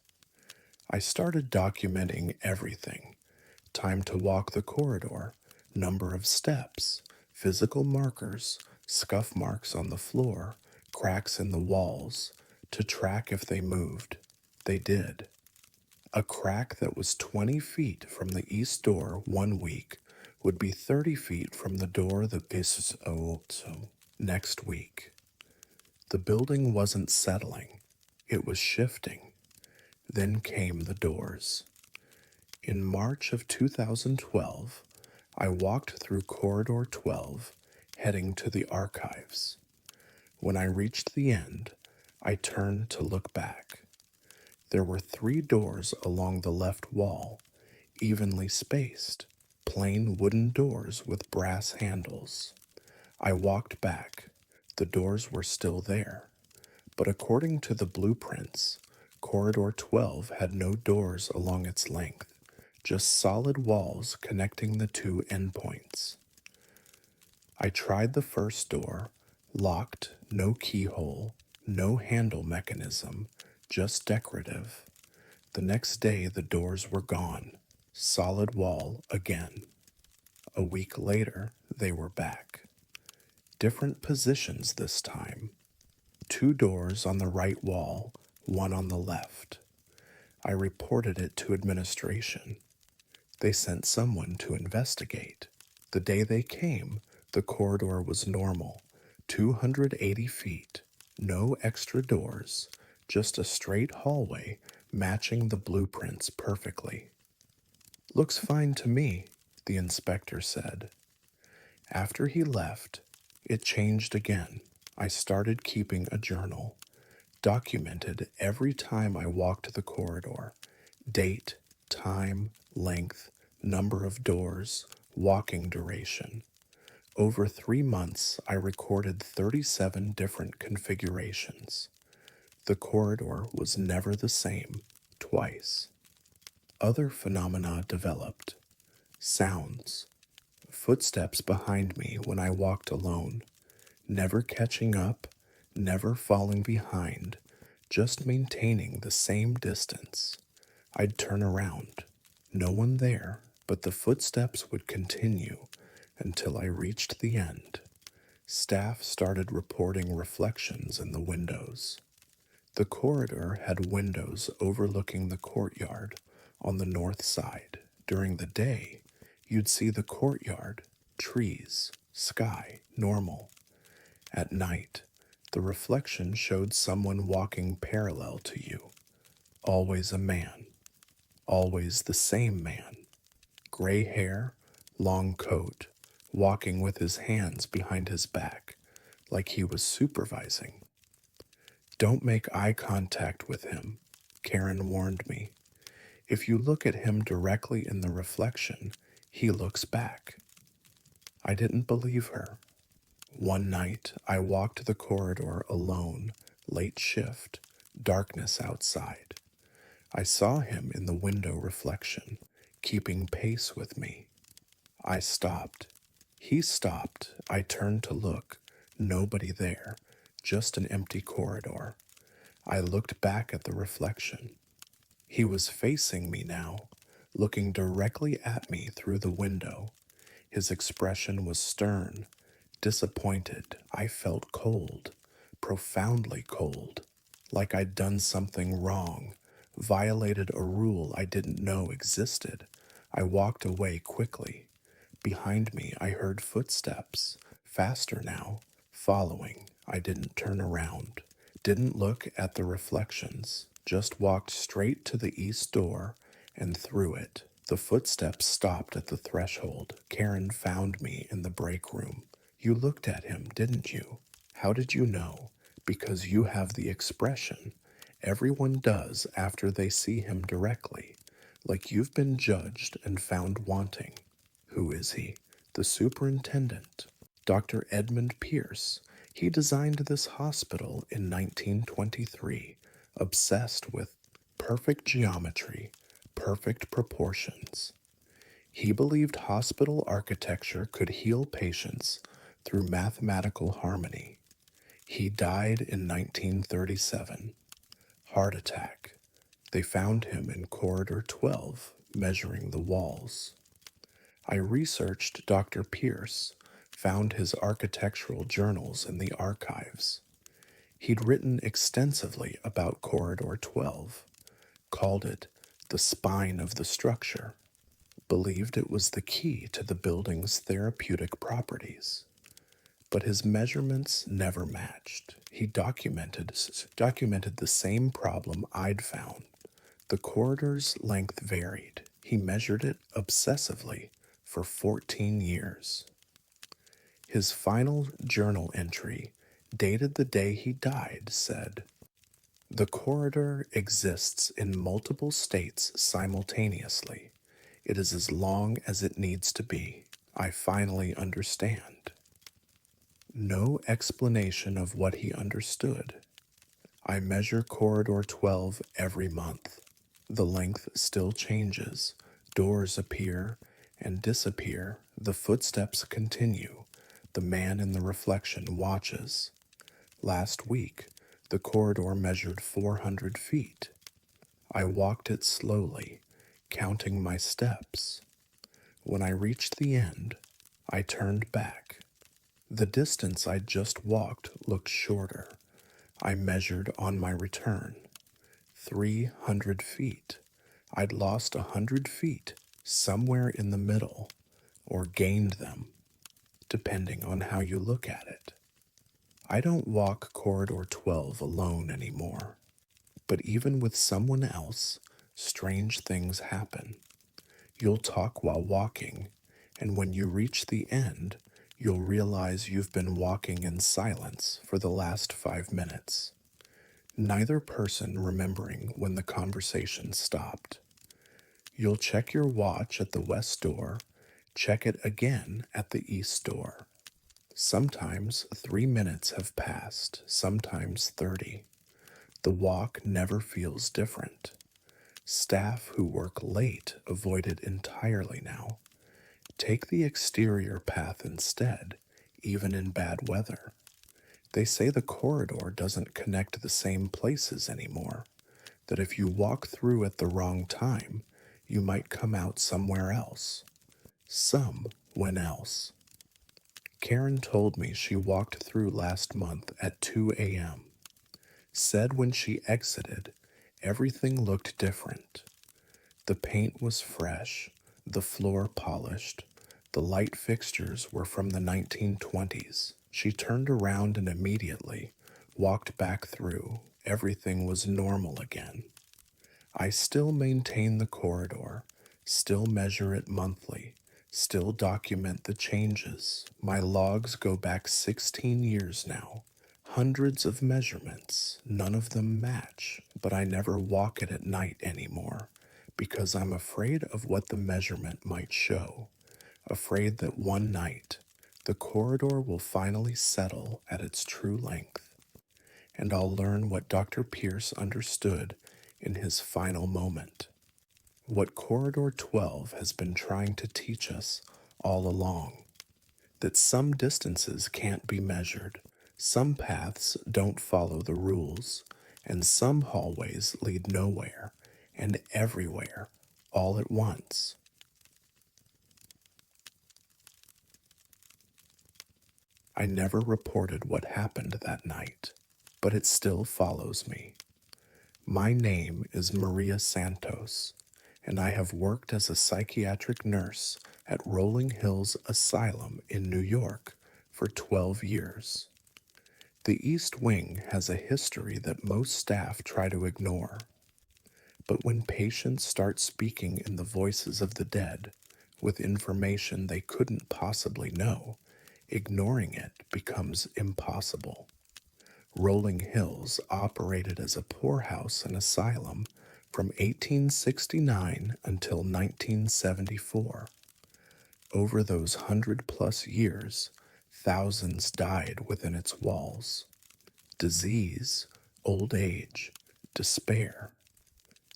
I started documenting everything. Time to walk the corridor, number of steps, physical markers, scuff marks on the floor, cracks in the walls, to track if they moved. They did. A crack that was 20 feet from the east door 1 week would be 30 feet from the door that faces also next week. The building wasn't settling. It was shifting. Then came the doors. In March of 2012, I walked through Corridor 12, heading to the archives. When I reached the end, I turned to look back. There were 3 doors along the left wall, evenly spaced, plain wooden doors with brass handles. I walked back. The doors were still there. But according to the blueprints, Corridor 12 had no doors along its length, just solid walls connecting the two endpoints. I tried the first door, locked, no keyhole, no handle mechanism, just decorative. The next day the doors were gone, solid wall again. A week later, they were back. Different positions this time. Two doors on the right wall, one on the left. I reported it to administration. They sent someone to investigate. The day they came, the corridor was normal, 280 feet, no extra doors, just a straight hallway matching the blueprints perfectly. Looks fine to me, the inspector said. After he left, it changed again. I started keeping a journal, documented every time I walked the corridor, date, time, length, number of doors, walking duration. Over 3 months, I recorded 37 different configurations. The corridor was never the same, twice. Other phenomena developed. Sounds. Footsteps behind me when I walked alone, never catching up, never falling behind, just maintaining the same distance. I'd turn around. No one there, but the footsteps would continue until I reached the end. Staff started reporting reflections in the windows. The corridor had windows overlooking the courtyard on the north side. During the day, you'd see the courtyard, trees, sky, normal. At night, the reflection showed someone walking parallel to you. Always a man. Always the same man. Gray hair, long coat, walking with his hands behind his back, like he was supervising. Don't make eye contact with him, Karen warned me. If you look at him directly in the reflection, he looks back. I didn't believe her. One night, I walked the corridor alone, late shift, darkness outside. I saw him in the window reflection, keeping pace with me. I stopped. He stopped. I turned to look. Nobody there, just an empty corridor. I looked back at the reflection. He was facing me now, looking directly at me through the window. His expression was stern, disappointed. I felt cold, profoundly cold, like I'd done something wrong, violated a rule I didn't know existed. I walked away quickly. Behind me, I heard footsteps, faster now, following. I didn't turn around, didn't look at the reflections, just walked straight to the east door and through it. The footsteps stopped at the threshold. Karen found me in the break room. You looked at him, didn't you? How did you know? Because you have the expression. Everyone does after they see him directly, like you've been judged and found wanting. Who is he? The superintendent, Dr. Edmund Pierce. He designed this hospital in 1923, obsessed with perfect geometry, perfect proportions. He believed hospital architecture could heal patients through mathematical harmony. He died in 1937. Heart attack. They found him in corridor 12, measuring the walls. I researched Dr. Pierce, found his architectural journals in the archives. He'd written extensively about corridor 12, called it the spine of the structure, believed it was the key to the building's therapeutic properties. But his measurements never matched. He documented the same problem I'd found. The corridor's length varied. He measured it obsessively for 14 years. His final journal entry, dated the day he died, said, "The corridor exists in multiple states simultaneously. It is as long as it needs to be. I finally understand. No explanation of what he understood. I measure corridor 12 every month. The length still changes. Doors appear and disappear. The footsteps continue. The man in the reflection watches. Last week, the corridor measured 400 feet. I walked it slowly, counting my steps. When I reached the end, I turned back. The distance I just walked looked shorter. I measured on my return. 300 feet. I'd lost 100 feet somewhere in the middle, or gained them, depending on how you look at it. I don't walk corridor 12 alone anymore, but even with someone else, strange things happen. You'll talk while walking, and when you reach the end, you'll realize you've been walking in silence for the last 5 minutes. Neither person remembering when the conversation stopped. You'll check your watch at the west door, check it again at the east door. Sometimes 3 minutes have passed, sometimes 30. The walk never feels different. Staff who work late avoid it entirely now. Take the exterior path instead, even in bad weather. They say the corridor doesn't connect the same places anymore, that if you walk through at the wrong time, you might come out somewhere else. When else. Karen told me she walked through last month at 2 a.m. Said when she exited, everything looked different. The paint was fresh, the floor polished, the light fixtures were from the 1920s. She turned around and immediately walked back through. Everything was normal again. I still maintain the corridor, still measure it monthly, still document the changes. My logs go back 16 years now. Hundreds of measurements, none of them match, but I never walk it at night anymore because I'm afraid of what the measurement might show. Afraid that one night the corridor will finally settle at its true length, and I'll learn what Dr. Pierce understood in his final moment. What Corridor 12 has been trying to teach us all along, that some distances can't be measured, some paths don't follow the rules, and some hallways lead nowhere and everywhere all at once. I never reported what happened that night, but it still follows me. My name is Maria Santos, and I have worked as a psychiatric nurse at Rolling Hills Asylum in New York for 12 years. The East Wing has a history that most staff try to ignore. But when patients start speaking in the voices of the dead, with information they couldn't possibly know, ignoring it becomes impossible. Rolling Hills operated as a poorhouse and asylum from 1869 until 1974. Over those 100+ years, thousands died within its walls. Disease, old age, despair.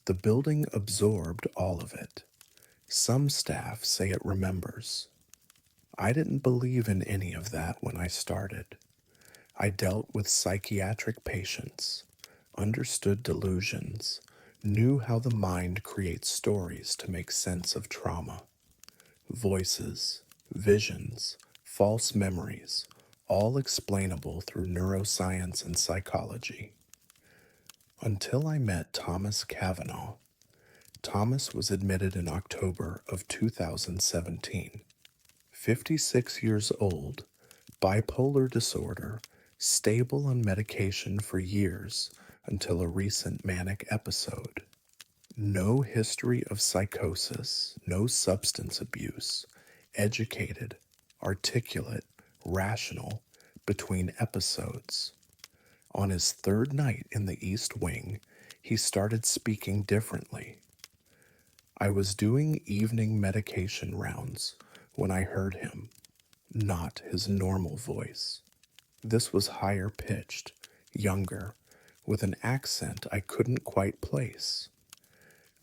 The building absorbed all of it. Some staff say it remembers. I didn't believe in any of that when I started. I dealt with psychiatric patients, understood delusions, knew how the mind creates stories to make sense of trauma. Voices, visions, false memories, all explainable through neuroscience and psychology. Until I met Thomas Cavanaugh. Thomas was admitted in October of 2017. 56 years old, bipolar disorder, stable on medication for years until a recent manic episode. No history of psychosis, no substance abuse, educated, articulate, rational, between episodes. On his third night in the East Wing, he started speaking differently. I was doing evening medication rounds when I heard him, not his normal voice. This was higher pitched, younger, with an accent I couldn't quite place.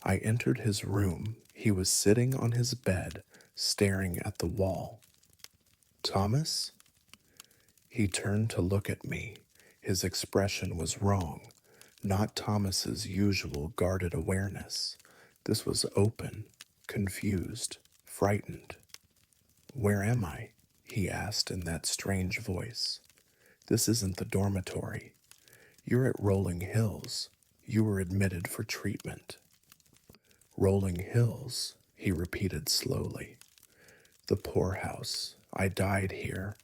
I entered his room. He was sitting on his bed, staring at the wall. Thomas? He turned to look at me. His expression was wrong, not Thomas's usual guarded awareness. This was open, confused, frightened. Where am I? He asked in that strange voice. This isn't the dormitory. You're at Rolling Hills. You were admitted for treatment. Rolling Hills, he repeated slowly. The poorhouse. I died here.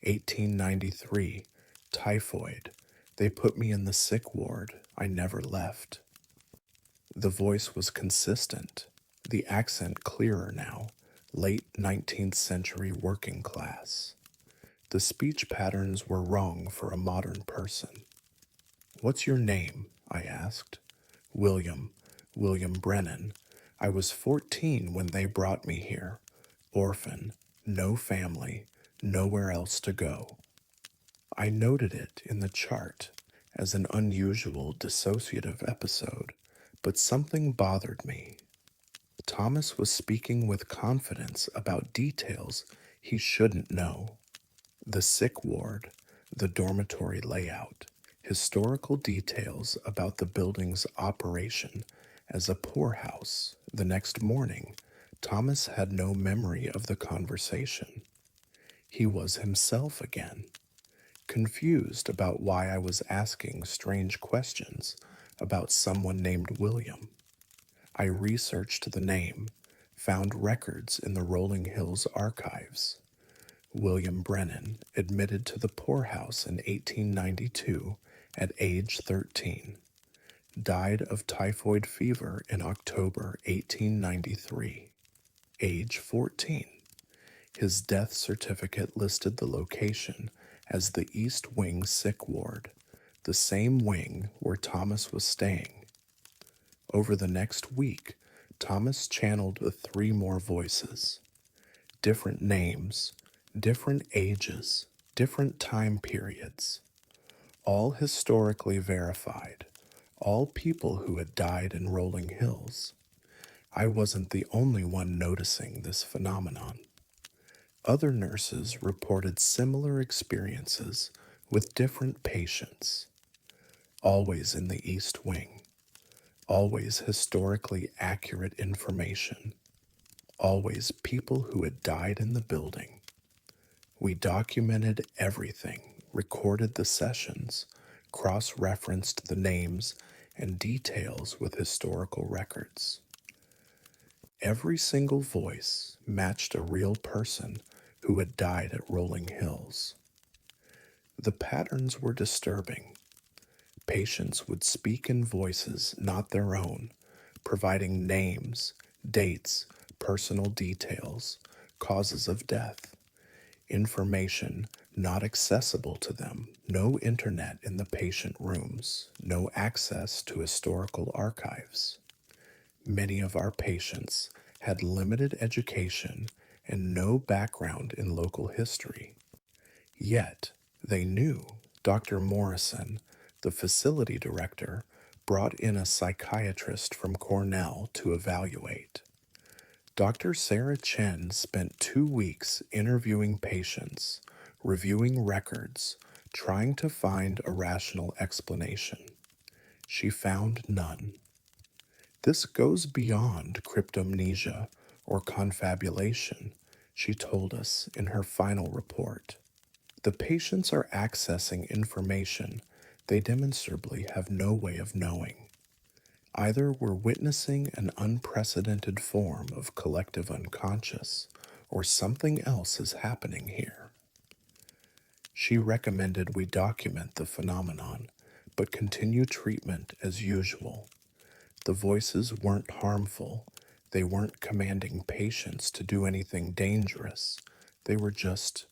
1893. Typhoid. They put me in the sick ward. I never left. The voice was consistent, the accent clearer now, late 19th century working class. The speech patterns were wrong for a modern person. What's your name? I asked. William. William Brennan. I was 14 when they brought me here. Orphan. No family. Nowhere else to go. I noted it in the chart as an unusual dissociative episode, but something bothered me. Thomas was speaking with confidence about details he shouldn't know. The sick ward, the dormitory layout, historical details about the building's operation as a poorhouse. The next morning, Thomas had no memory of the conversation. He was himself again, confused about why I was asking strange questions about someone named William. I researched the name, found records in the Rolling Hills archives. William Brennan, admitted to the poorhouse in 1892 at age 13, died of typhoid fever in October 1893, age 14. His death certificate listed the location as the East Wing Sick Ward, the same wing where Thomas was staying. Over the next week, Thomas channeled the three more voices. Different names, different ages, different time periods, all historically verified, all people who had died in Rolling Hills. I wasn't the only one noticing this phenomenon. Other nurses reported similar experiences with different patients, always in the East Wing, always historically accurate information, always people who had died in the building. We documented everything, recorded the sessions, cross-referenced the names and details with historical records. Every single voice matched a real person who had died at Rolling Hills. The patterns were disturbing. Patients would speak in voices not their own, providing names, dates, personal details, causes of death, information not accessible to them, no internet in the patient rooms, no access to historical archives. Many of our patients had limited education and no background in local history. Yet, they knew Dr. Morrison, the facility director, brought in a psychiatrist from Cornell to evaluate. Dr. Sarah Chen spent 2 weeks interviewing patients, reviewing records, trying to find a rational explanation. She found none. This goes beyond cryptomnesia or confabulation, she told us in her final report. The patients are accessing information they demonstrably have no way of knowing. Either we're witnessing an unprecedented form of collective unconscious, or something else is happening here. She recommended we document the phenomenon, but continue treatment as usual. The voices weren't harmful. They weren't commanding patients to do anything dangerous. They were just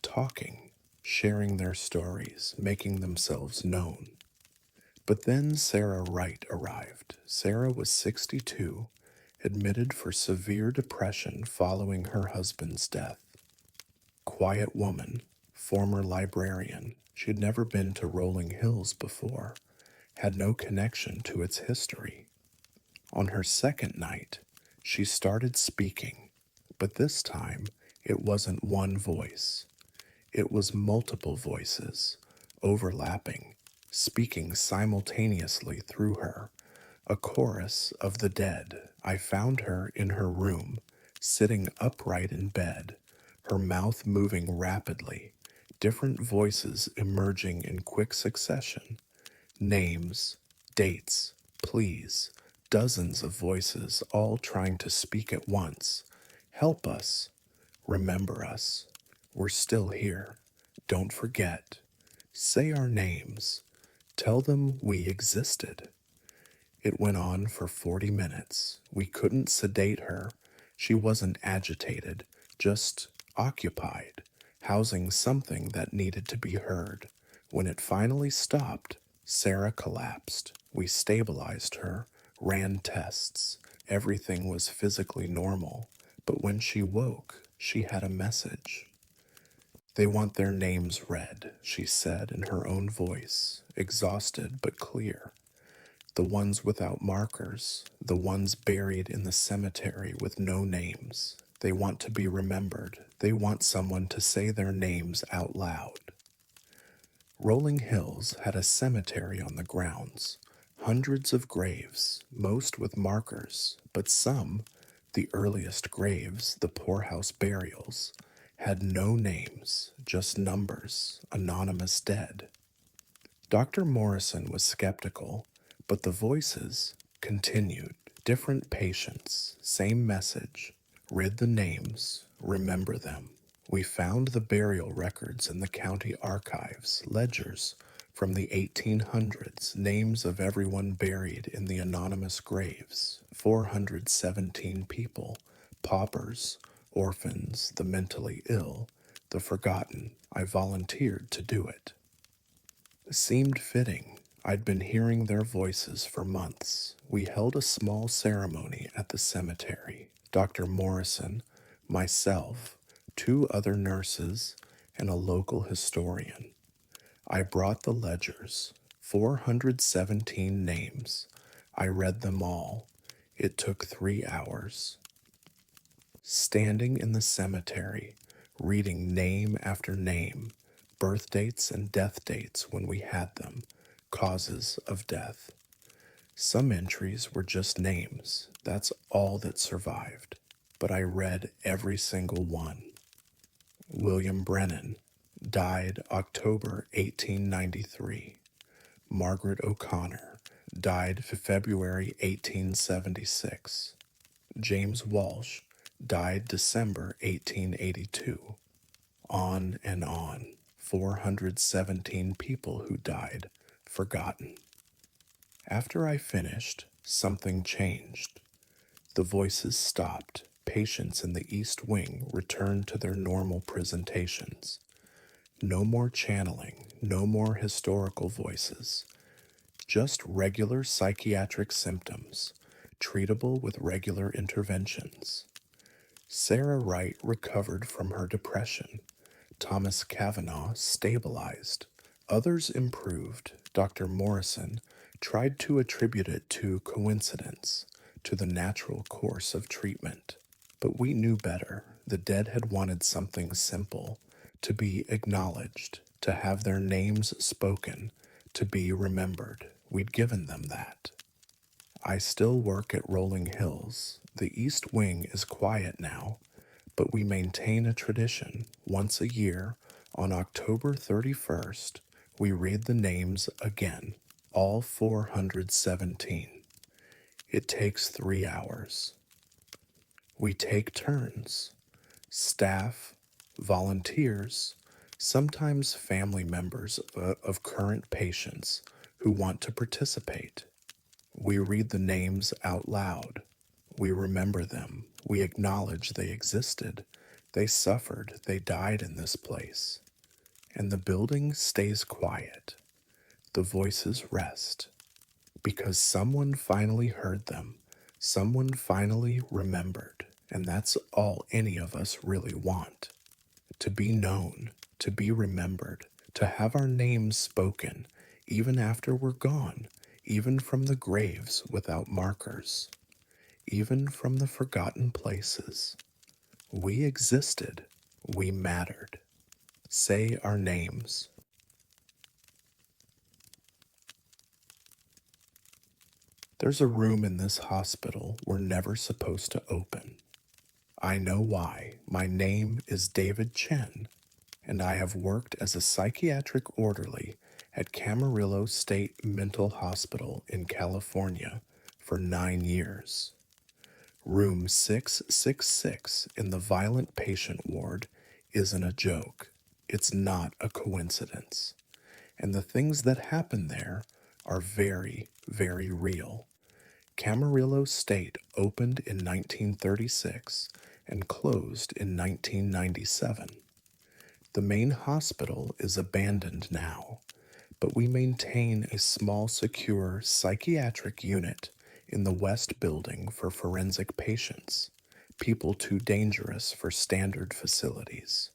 talking, sharing their stories, making themselves known. But then Sarah Wright arrived. Sarah was 62, admitted for severe depression following her husband's death. Quiet woman, former librarian, she had never been to Rolling Hills before, had no connection to its history. On her second night, she started speaking, but this time it wasn't one voice. It was multiple voices, overlapping, speaking simultaneously through her, a chorus of the dead. I found her in her room, sitting upright in bed, her mouth moving rapidly, different voices emerging in quick succession. Names, dates, pleas, dozens of voices all trying to speak at once. Help us. Remember us. We're still here. Don't forget. Say our names. Tell them we existed. It went on for 40 minutes. We couldn't sedate her. She wasn't agitated, just occupied, housing something that needed to be heard. When it finally stopped, Sarah collapsed. We stabilized her, ran tests. Everything was physically normal. But when she woke, she had a message. They want their names read, she said in her own voice, exhausted but clear. The ones without markers, the ones buried in the cemetery with no names. They want to be remembered. They want someone to say their names out loud. Rolling Hills had a cemetery on the grounds, hundreds of graves, most with markers, but some, the earliest graves, the poorhouse burials, had no names, just numbers, anonymous dead. Dr. Morrison was skeptical, but the voices continued. Different patients, same message. Read the names, remember them. We found the burial records in the county archives, ledgers from the 1800s, names of everyone buried in the anonymous graves, 417 people, paupers, orphans, the mentally ill, the forgotten. I volunteered to do it. It seemed fitting. I'd been hearing their voices for months. We held a small ceremony at the cemetery. Dr. Morrison, myself, two other nurses, and a local historian. I brought the ledgers, 417 names. I read them all. It took 3 hours. Standing in the cemetery, reading name after name, birth dates and death dates when we had them, causes of death. Some entries were just names. That's all that survived. But I read every single one. William Brennan died October 1893. Margaret O'Connor died February 1876. James Walsh died December 1882. On and on. 417 people who died, forgotten. After I finished, something changed. The voices stopped. Patients in the East Wing returned to their normal presentations. No more channeling, no more historical voices. Just regular psychiatric symptoms, treatable with regular interventions. Sarah Wright recovered from her depression. Thomas Cavanaugh stabilized. Others improved. Dr. Morrison tried to attribute it to coincidence, to the natural course of treatment. But we knew better. The dead had wanted something simple, to be acknowledged, to have their names spoken, to be remembered. We'd given them that. I still work at Rolling Hills. The East Wing is quiet now, but we maintain a tradition. Once a year, on October 31st, we read the names again, all 417. It takes 3 hours. We take turns. Staff, volunteers, sometimes family members of current patients who want to participate. We read the names out loud. We remember them. We acknowledge they existed. They suffered. They died in this place. And the building stays quiet. The voices rest. Because someone finally heard them. Someone finally remembered, and that's all any of us really want. To be known, to be remembered, to have our names spoken, even after we're gone, even from the graves without markers, even from the forgotten places. We existed, we mattered. Say our names. There's a room in this hospital we're never supposed to open. I know why. My name is David Chen, and I have worked as a psychiatric orderly at Camarillo State Mental Hospital in California for 9 years. Room 666 in the violent patient ward isn't a joke. It's not a coincidence. And the things that happen there are very, very real. Camarillo State opened in 1936 and closed in 1997. The main hospital is abandoned now, but we maintain a small, secure psychiatric unit in the West Building for forensic patients, people too dangerous for standard facilities.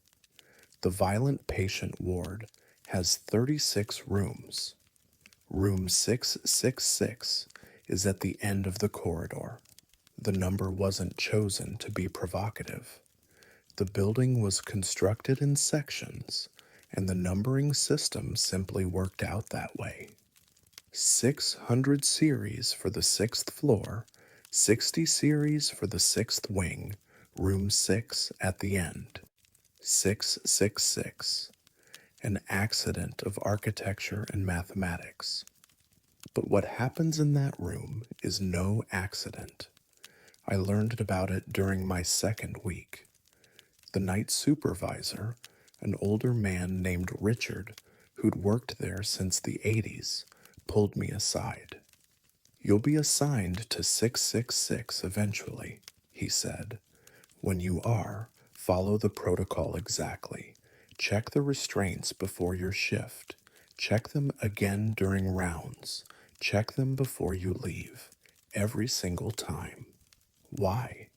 The violent patient ward has 36 rooms. Room 666 is at the end of the corridor. The number wasn't chosen to be provocative. The building was constructed in sections, and the numbering system simply worked out that way. 600 series for the 6th floor, 60 series for the 6th wing, room 6 at the end. 666. An accident of architecture and mathematics. But what happens in that room is no accident. I learned about it during my second week. The night supervisor, an older man named Richard, who'd worked there since the 80s, pulled me aside. "You'll be assigned to 666 eventually," he said. "When you are, follow the protocol exactly. Check the restraints before your shift. Check them again during rounds. Check them before you leave. Every single time. Why?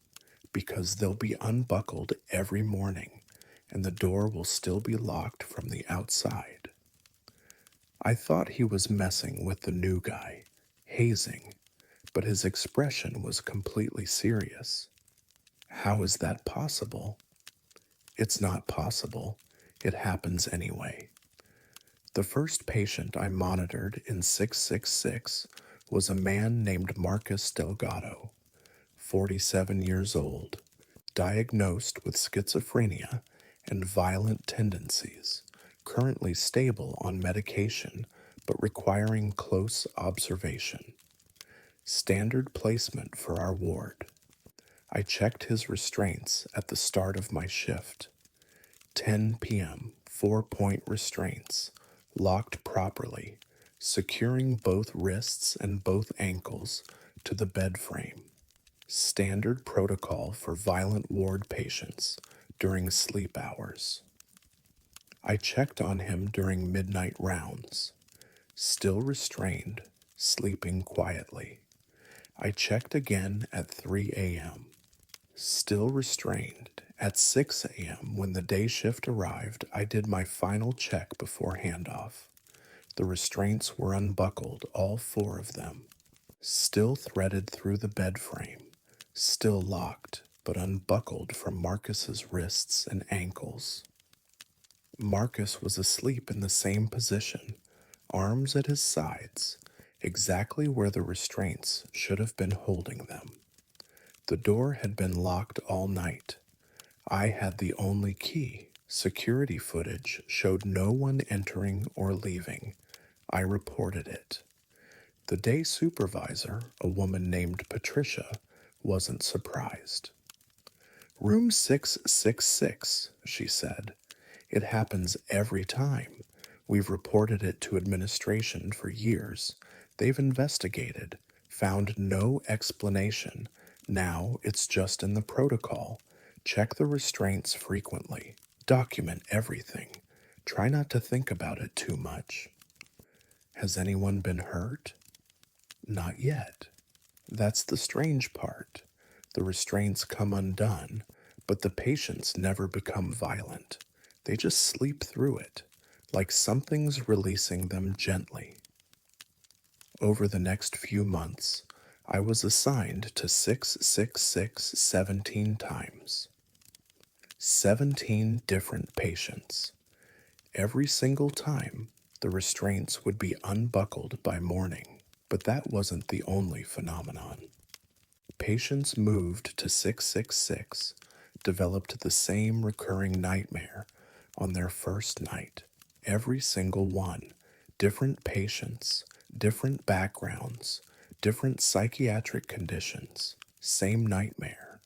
Because they'll be unbuckled every morning, and the door will still be locked from the outside." I thought he was messing with the new guy, hazing, but his expression was completely serious. How is that possible? It's not possible. It happens anyway. The first patient I monitored in 666 was a man named Marcus Delgado, 47 years old, diagnosed with schizophrenia and violent tendencies, currently stable on medication but requiring close observation. Standard placement for our ward. I checked his restraints at the start of my shift. 10 p.m., 4-point restraints, locked properly, securing both wrists and both ankles to the bed frame. Standard protocol for violent ward patients during sleep hours. I checked on him during midnight rounds. Still restrained, sleeping quietly. I checked again at 3 a.m. Still restrained. At 6 a.m., when the day shift arrived, I did my final check before handoff. The restraints were unbuckled, all 4 of them. Still threaded through the bed frame. Still locked, but unbuckled from Marcus's wrists and ankles. Marcus was asleep in the same position, arms at his sides, exactly where the restraints should have been holding them. The door had been locked all night. I had the only key. Security footage showed no one entering or leaving. I reported it. The day supervisor, a woman named Patricia, wasn't surprised. "Room 666, she said. "It happens every time. We've reported it to administration for years. They've investigated, found no explanation. Now it's just in the protocol. Check the restraints frequently. Document everything. Try not to think about it too much." Has anyone been hurt? Not yet. That's the strange part. The restraints come undone, but the patients never become violent. They just sleep through it, like something's releasing them gently. Over the next few months, I was assigned to 666 17 times. 17 different patients. Every single time, the restraints would be unbuckled by morning. But that wasn't the only phenomenon. Patients moved to 666 developed the same recurring nightmare on their first night. Every single one. Different patients, different backgrounds, different psychiatric conditions. Same nightmare.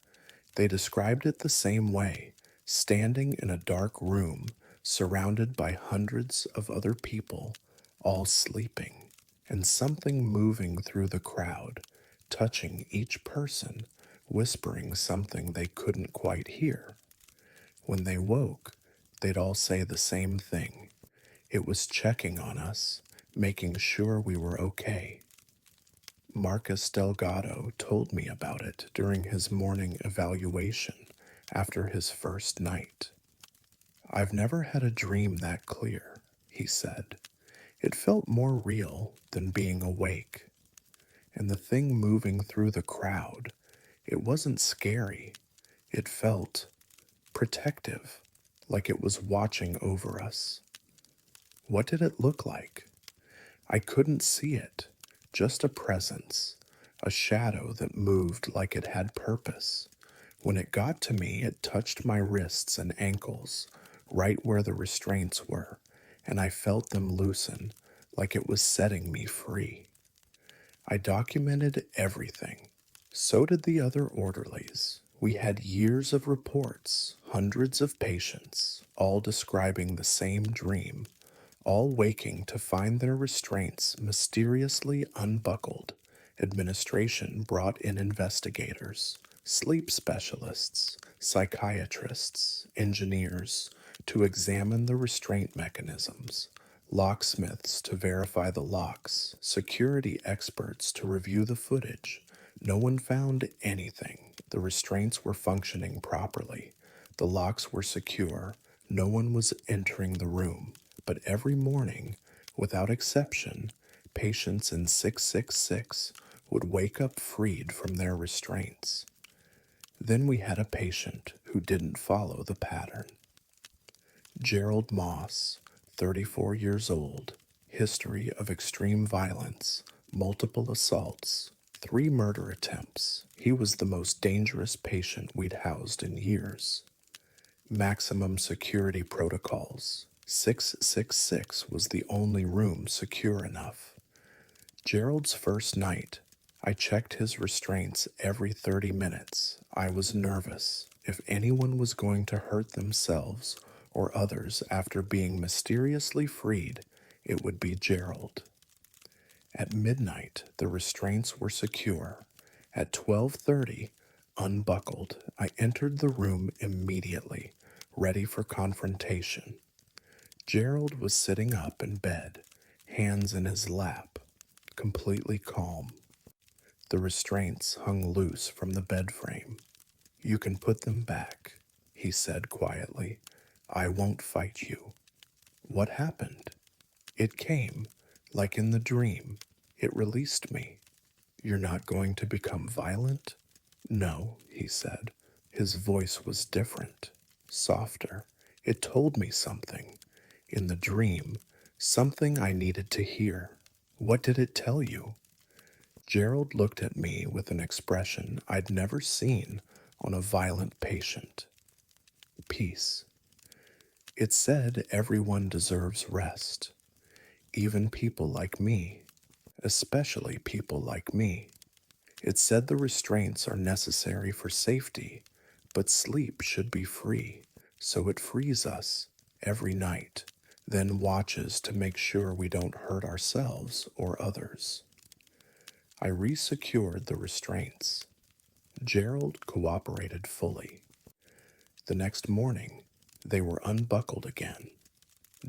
They described it the same way, standing in a dark room surrounded by hundreds of other people, all sleeping, and something moving through the crowd, touching each person, whispering something they couldn't quite hear. When they woke, they'd all say the same thing. It was checking on us, making sure we were okay. Marcus Delgado told me about it during his morning evaluation after his first night. "I've never had a dream that clear," he said. "It felt more real than being awake. And the thing moving through the crowd, it wasn't scary. It felt protective, like it was watching over us." What did it look like? I couldn't see it, just a presence, a shadow that moved like it had purpose. When it got to me, it touched my wrists and ankles, right where the restraints were, and I felt them loosen, like it was setting me free. I documented everything. So did the other orderlies. We had years of reports, hundreds of patients, all describing the same dream, all waking to find their restraints mysteriously unbuckled. Administration brought in investigators, sleep specialists, psychiatrists, engineers to examine the restraint mechanisms, locksmiths to verify the locks, security experts to review the footage. No one found anything. The restraints were functioning properly. The locks were secure. No one was entering the room. But every morning, without exception, patients in 666 would wake up freed from their restraints. Then we had a patient who didn't follow the pattern. Gerald Moss, 34 years old, history of extreme violence, multiple assaults, 3 murder attempts. He was the most dangerous patient we'd housed in years. Maximum security protocols. 666 was the only room secure enough. Gerald's first night, I checked his restraints every 30 minutes. I was nervous. If anyone was going to hurt themselves or others after being mysteriously freed, it would be Gerald. At midnight, the restraints were secure. At 12:30, unbuckled, I entered the room immediately, ready for confrontation. Gerald was sitting up in bed, hands in his lap, completely calm. The restraints hung loose from the bed frame. "You can put them back," he said quietly. "I won't fight you." What happened? It came, like in the dream. It released me. "You're not going to become violent?" "No," he said. His voice was different, softer. It told me something. In the dream, something I needed to hear. "What did it tell you?" Gerald looked at me with an expression I'd never seen on a violent patient. Peace. It said everyone deserves rest, even people like me, especially people like me. It said the restraints are necessary for safety, but sleep should be free, so it frees us every night, then watches to make sure we don't hurt ourselves or others. I resecured the restraints. Gerald cooperated fully. The next morning, they were unbuckled again.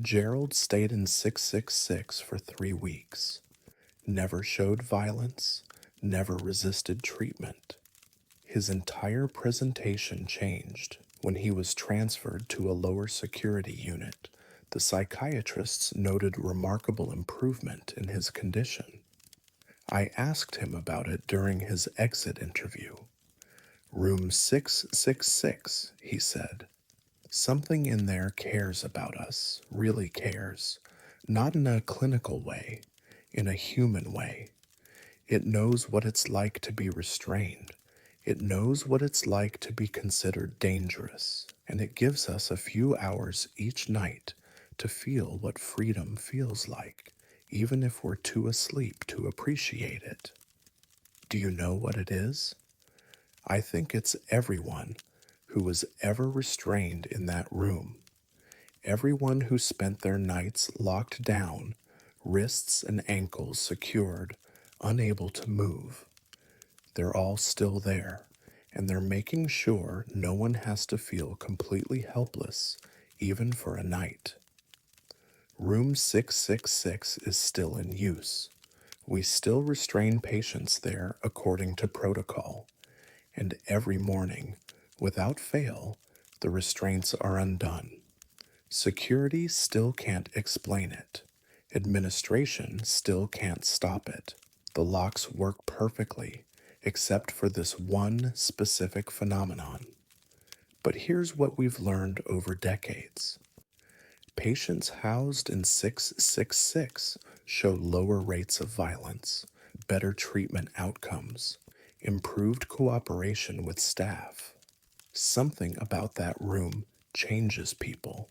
Gerald stayed in 666 for 3 weeks. Never showed violence, never resisted treatment. His entire presentation changed when he was transferred to a lower security unit. The psychiatrists noted remarkable improvement in his condition. I asked him about it during his exit interview. Room 666, he said. Something in there cares about us, really cares. Not in a clinical way, in a human way. It knows what it's like to be restrained. It knows what it's like to be considered dangerous. And it gives us a few hours each night to feel what freedom feels like, even if we're too asleep to appreciate it. Do you know what it is? I think it's everyone who was ever restrained in that room. Everyone who spent their nights locked down, wrists and ankles secured, unable to move. They're all still there, and they're making sure no one has to feel completely helpless, even for a night. Room 666 is still in use. We still restrain patients there according to protocol, and every morning, without fail, the restraints are undone. Security still can't explain it. Administration still can't stop it. The locks work perfectly, except for this one specific phenomenon. But here's what we've learned over decades. Patients housed in 666 show lower rates of violence, better treatment outcomes, improved cooperation with staff. Something about that room changes people.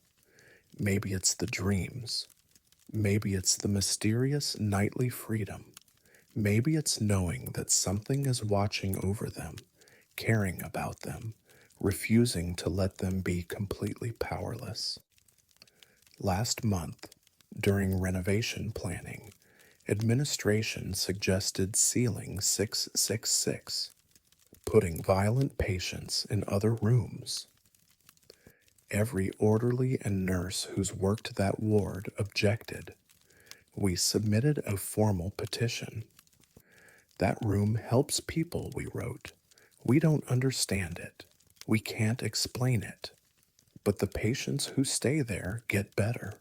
Maybe it's the dreams. Maybe it's the mysterious nightly freedom. Maybe it's knowing that something is watching over them, caring about them, refusing to let them be completely powerless. Last month, during renovation planning, administration suggested sealing 666, putting violent patients in other rooms. Every orderly and nurse who's worked that ward objected. We submitted a formal petition. That room helps people, we wrote. We don't understand it. We can't explain it. But the patients who stay there get better.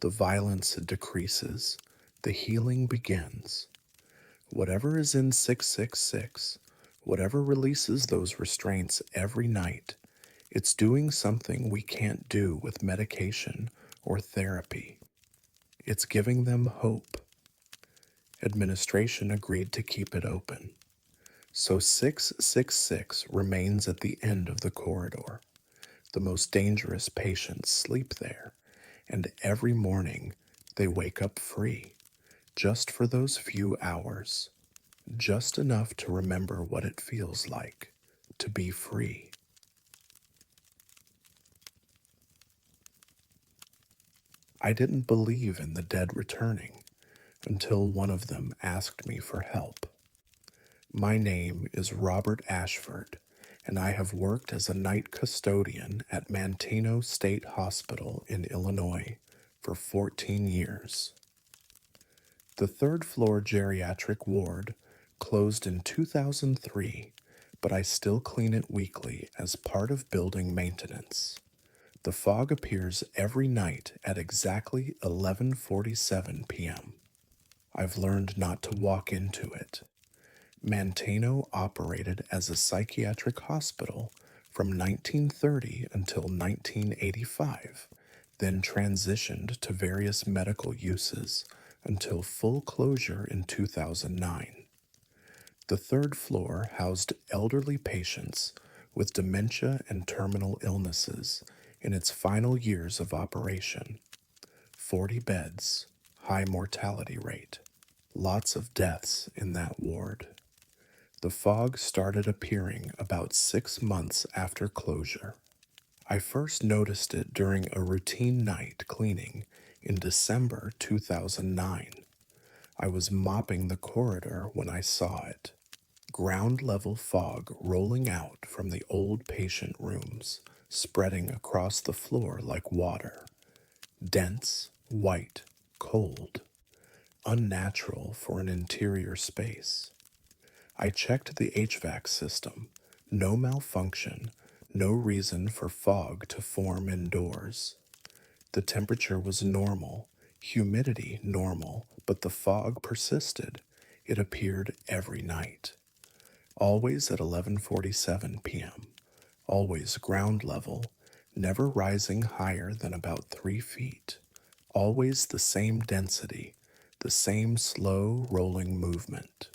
The violence decreases. The healing begins. Whatever is in 666, whatever releases those restraints every night, it's doing something we can't do with medication or therapy. It's giving them hope. Administration agreed to keep it open. So 666 remains at the end of the corridor. The most dangerous patients sleep there, and every morning they wake up free, just for those few hours, just enough to remember what it feels like to be free. I didn't believe in the dead returning until one of them asked me for help. My name is Robert Ashford, and I have worked as a night custodian at Manteno State Hospital in Illinois for 14 years. The third floor geriatric ward closed in 2003, but I still clean it weekly as part of building maintenance. The fog appears every night at exactly 11:47 p.m. I've learned not to walk into it. Manteno operated as a psychiatric hospital from 1930 until 1985, then transitioned to various medical uses until full closure in 2009. The third floor housed elderly patients with dementia and terminal illnesses in its final years of operation. 40 beds, high mortality rate, lots of deaths in that ward. The fog started appearing about 6 months after closure. I first noticed it during a routine night cleaning in December 2009. I was mopping the corridor when I saw it. Ground level fog rolling out from the old patient rooms, spreading across the floor like water. Dense, white, cold, unnatural for an interior space. I checked the HVAC system. No malfunction, no reason for fog to form indoors. The temperature was normal, humidity normal, but the fog persisted. It appeared every night. Always at 11:47 p.m. Always ground level, never rising higher than about 3 feet. Always the same density, the same slow rolling movement.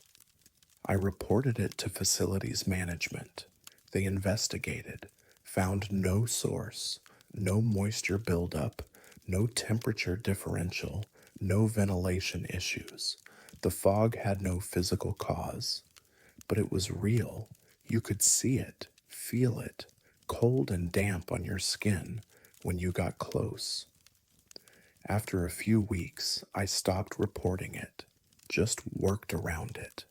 I reported it to facilities management. They investigated, found no source, no moisture buildup, no temperature differential, no ventilation issues. The fog had no physical cause, but it was real. You could see it, feel it, cold and damp on your skin when you got close. After a few weeks, I stopped reporting it, just worked around it.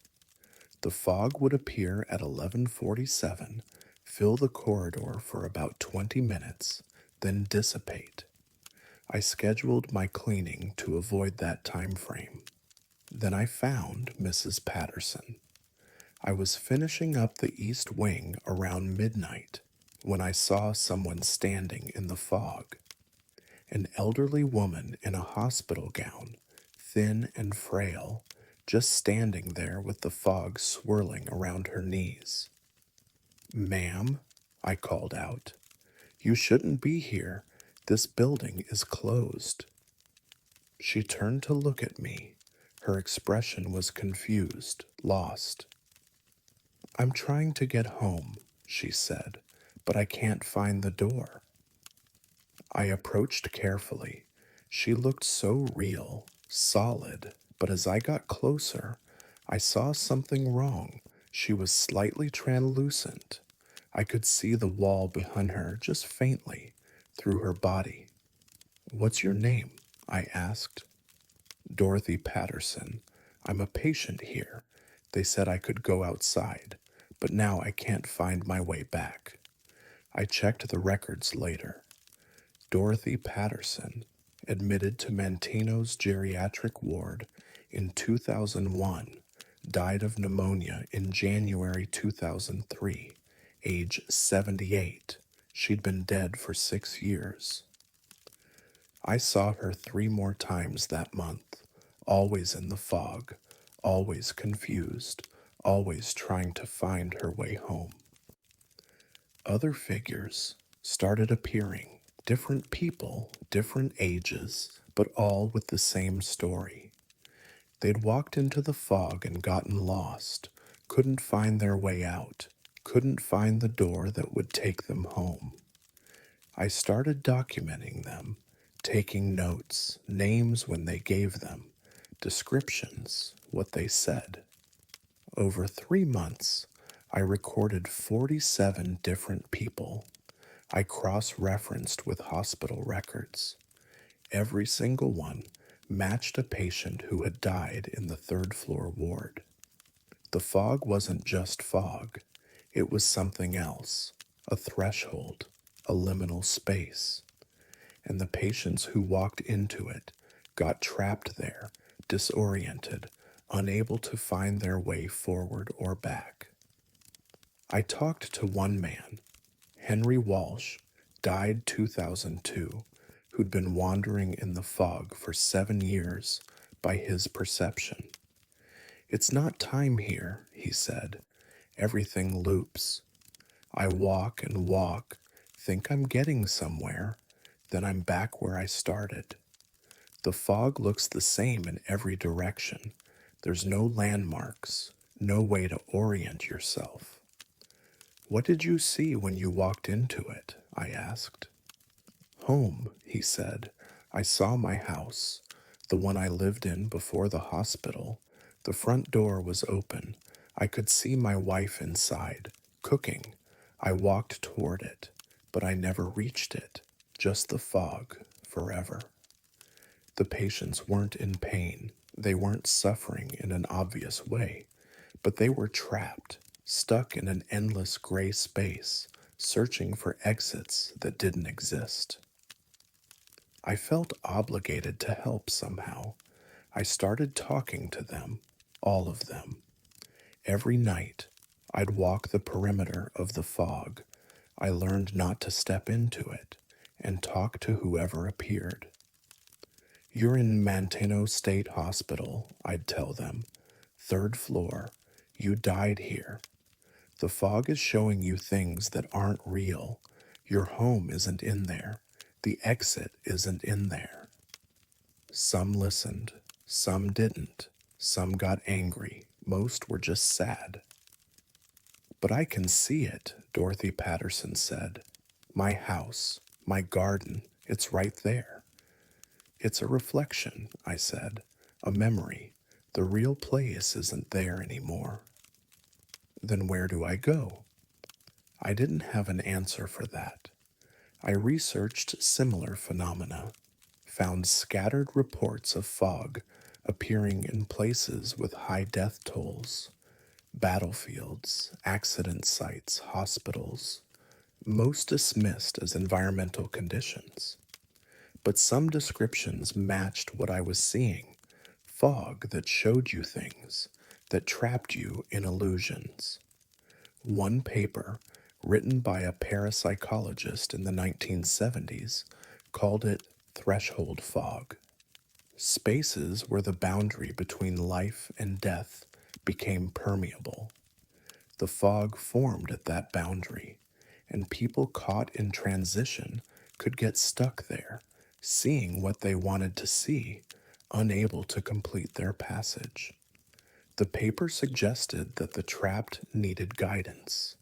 The fog would appear at 11:47, fill the corridor for about 20 minutes, then dissipate. I scheduled my cleaning to avoid that time frame. Then I found Mrs. Patterson. I was finishing up the east wing around midnight when I saw someone standing in the fog. An elderly woman in a hospital gown, thin and frail, just standing there with the fog swirling around her knees. "Ma'am," I called out, "you shouldn't be here. This building is closed." She turned to look at me. Her expression was confused, lost. "I'm trying to get home," she said, "but I can't find the door." I approached carefully. She looked so real, solid, but as I got closer, I saw something wrong. She was slightly translucent. I could see the wall behind her just faintly, through her body. "What's your name?" I asked. "Dorothy Patterson. I'm a patient here. They said I could go outside, but now I can't find my way back." I checked the records later. Dorothy Patterson, admitted to Mantino's geriatric ward in 2001, died of pneumonia in January 2003, age 78. She'd been dead for 6 years. I saw her 3 more times that month, always in the fog, always confused, always trying to find her way home. Other figures started appearing, different people, different ages, but all with the same story. They'd walked into the fog and gotten lost, couldn't find their way out, couldn't find the door that would take them home. I started documenting them, taking notes, names when they gave them, descriptions, what they said. Over 3 months, I recorded 47 different people. I cross-referenced with hospital records. Every single one matched a patient who had died in the third-floor ward. The fog wasn't just fog. It was something else, a threshold, a liminal space. And the patients who walked into it got trapped there, disoriented, unable to find their way forward or back. I talked to one man, Henry Walsh, died 2002, who'd been wandering in the fog for 7 years by his perception. "It's not time here," he said. "Everything loops. I walk and walk, think I'm getting somewhere, then I'm back where I started. The fog looks the same in every direction. There's no landmarks, no way to orient yourself." "What did you see when you walked into it?" I asked. "Home," he said. "I saw my house, the one I lived in before the hospital. The front door was open. I could see my wife inside, cooking. I walked toward it, but I never reached it. Just the fog, forever." The patients weren't in pain. They weren't suffering in an obvious way, but they were trapped, stuck in an endless gray space, searching for exits that didn't exist. I felt obligated to help somehow. I started talking to them, all of them. Every night, I'd walk the perimeter of the fog. I learned not to step into it and talk to whoever appeared. You're in Manteno State Hospital, I'd tell them. Third floor. You died here. The fog is showing you things that aren't real. Your home isn't in there. The exit isn't in there. Some listened. Some didn't. Some got angry. Most were just sad. But I can see it, Dorothy Patterson said. My house, my garden, it's right there. It's a reflection, I said, a memory. The real place isn't there anymore. Then where do I go? I didn't have an answer for that. I researched similar phenomena, found scattered reports of fog appearing in places with high death tolls, battlefields, accident sites, hospitals, most dismissed as environmental conditions. But some descriptions matched what I was seeing, fog that showed you things, that trapped you in illusions. One paper, written by a parapsychologist in the 1970s, called it threshold fog. Spaces where the boundary between life and death became permeable. The fog formed at that boundary, and people caught in transition could get stuck there, seeing what they wanted to see, unable to complete their passage. The paper suggested that the trapped needed guidance,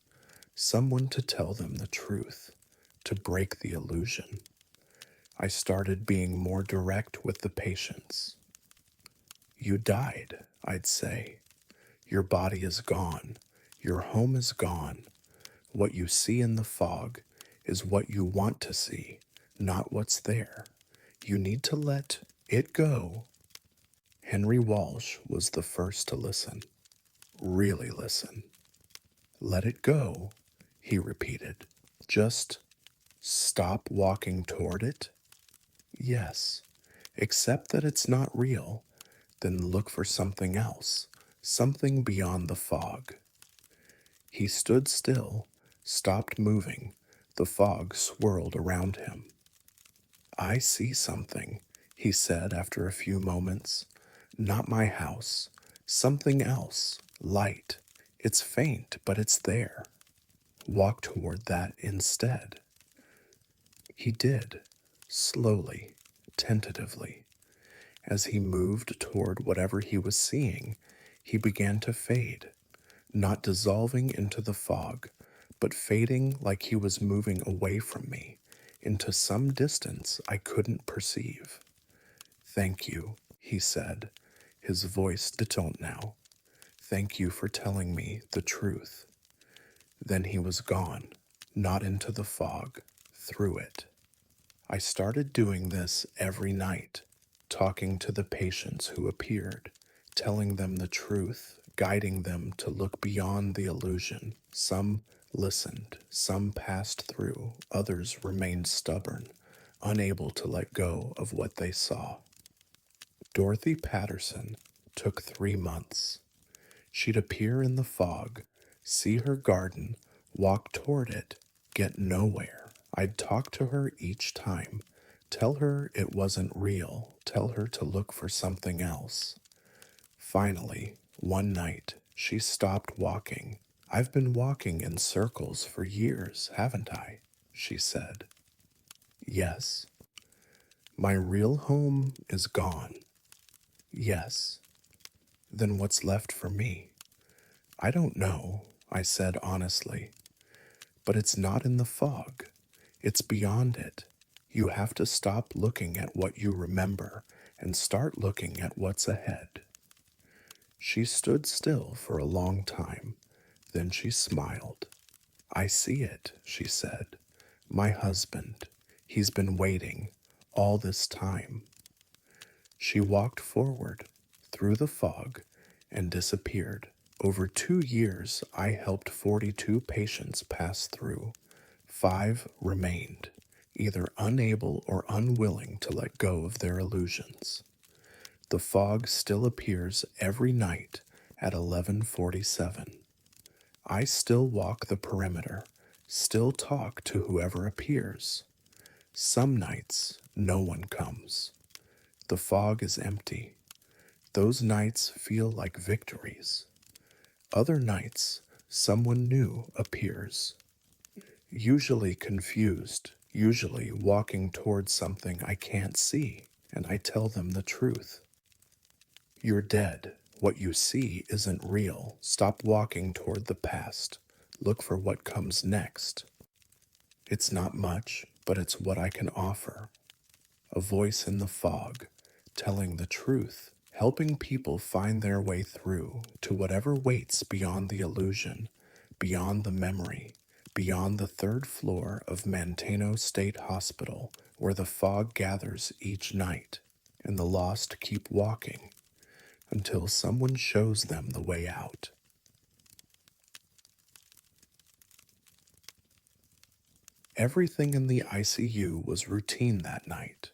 someone to tell them the truth, to break the illusion. I started being more direct with the patients. You died, I'd say. Your body is gone. Your home is gone. What you see in the fog is what you want to see, not what's there. You need to let it go. Henry Walsh was the first to listen. Really listen. Let it go, he repeated. Just stop walking toward it? Yes. Accept that it's not real. Then look for something else, something beyond the fog. He stood still, stopped moving. The fog swirled around him. I see something, he said after a few moments. Not my house. Something else. Light. It's faint, but it's there. Walk toward that instead. He did, slowly, tentatively. As he moved toward whatever he was seeing, he began to fade, not dissolving into the fog, but fading like he was moving away from me, into some distance I couldn't perceive. Thank you, he said, his voice detoned now. Thank you for telling me the truth. Then he was gone, not into the fog, through it. I started doing this every night, talking to the patients who appeared, telling them the truth, guiding them to look beyond the illusion. Some listened, some passed through, others remained stubborn, unable to let go of what they saw. Dorothy Patterson took 3 months. She'd appear in the fog, see her garden, walk toward it, get nowhere. I'd talk to her each time, tell her it wasn't real, tell her to look for something else. Finally, one night, she stopped walking. I've been walking in circles for years, haven't I? She said. Yes. My real home is gone. Yes. Then what's left for me? I don't know, I said honestly. But it's not in the fog. It's beyond it. You have to stop looking at what you remember and start looking at what's ahead. She stood still for a long time. Then she smiled. I see it, she said. My husband. He's been waiting all this time. She walked forward, through the fog, and disappeared. Over 2 years, I helped 42 patients pass through. 5 remained, either unable or unwilling to let go of their illusions. The fog still appears every night at 11:47. I still walk the perimeter, still talk to whoever appears. Some nights, no one comes. The fog is empty. Those nights feel like victories. Other nights, someone new appears. Usually confused, usually walking towards something I can't see, and I tell them the truth. You're dead. What you see isn't real. Stop walking toward the past. Look for what comes next. It's not much, but it's what I can offer. A voice in the fog, telling the truth, helping people find their way through to whatever waits beyond the illusion, beyond the memory, beyond the third floor of Manteno State Hospital, where the fog gathers each night, and the lost keep walking until someone shows them the way out. Everything in the ICU was routine that night,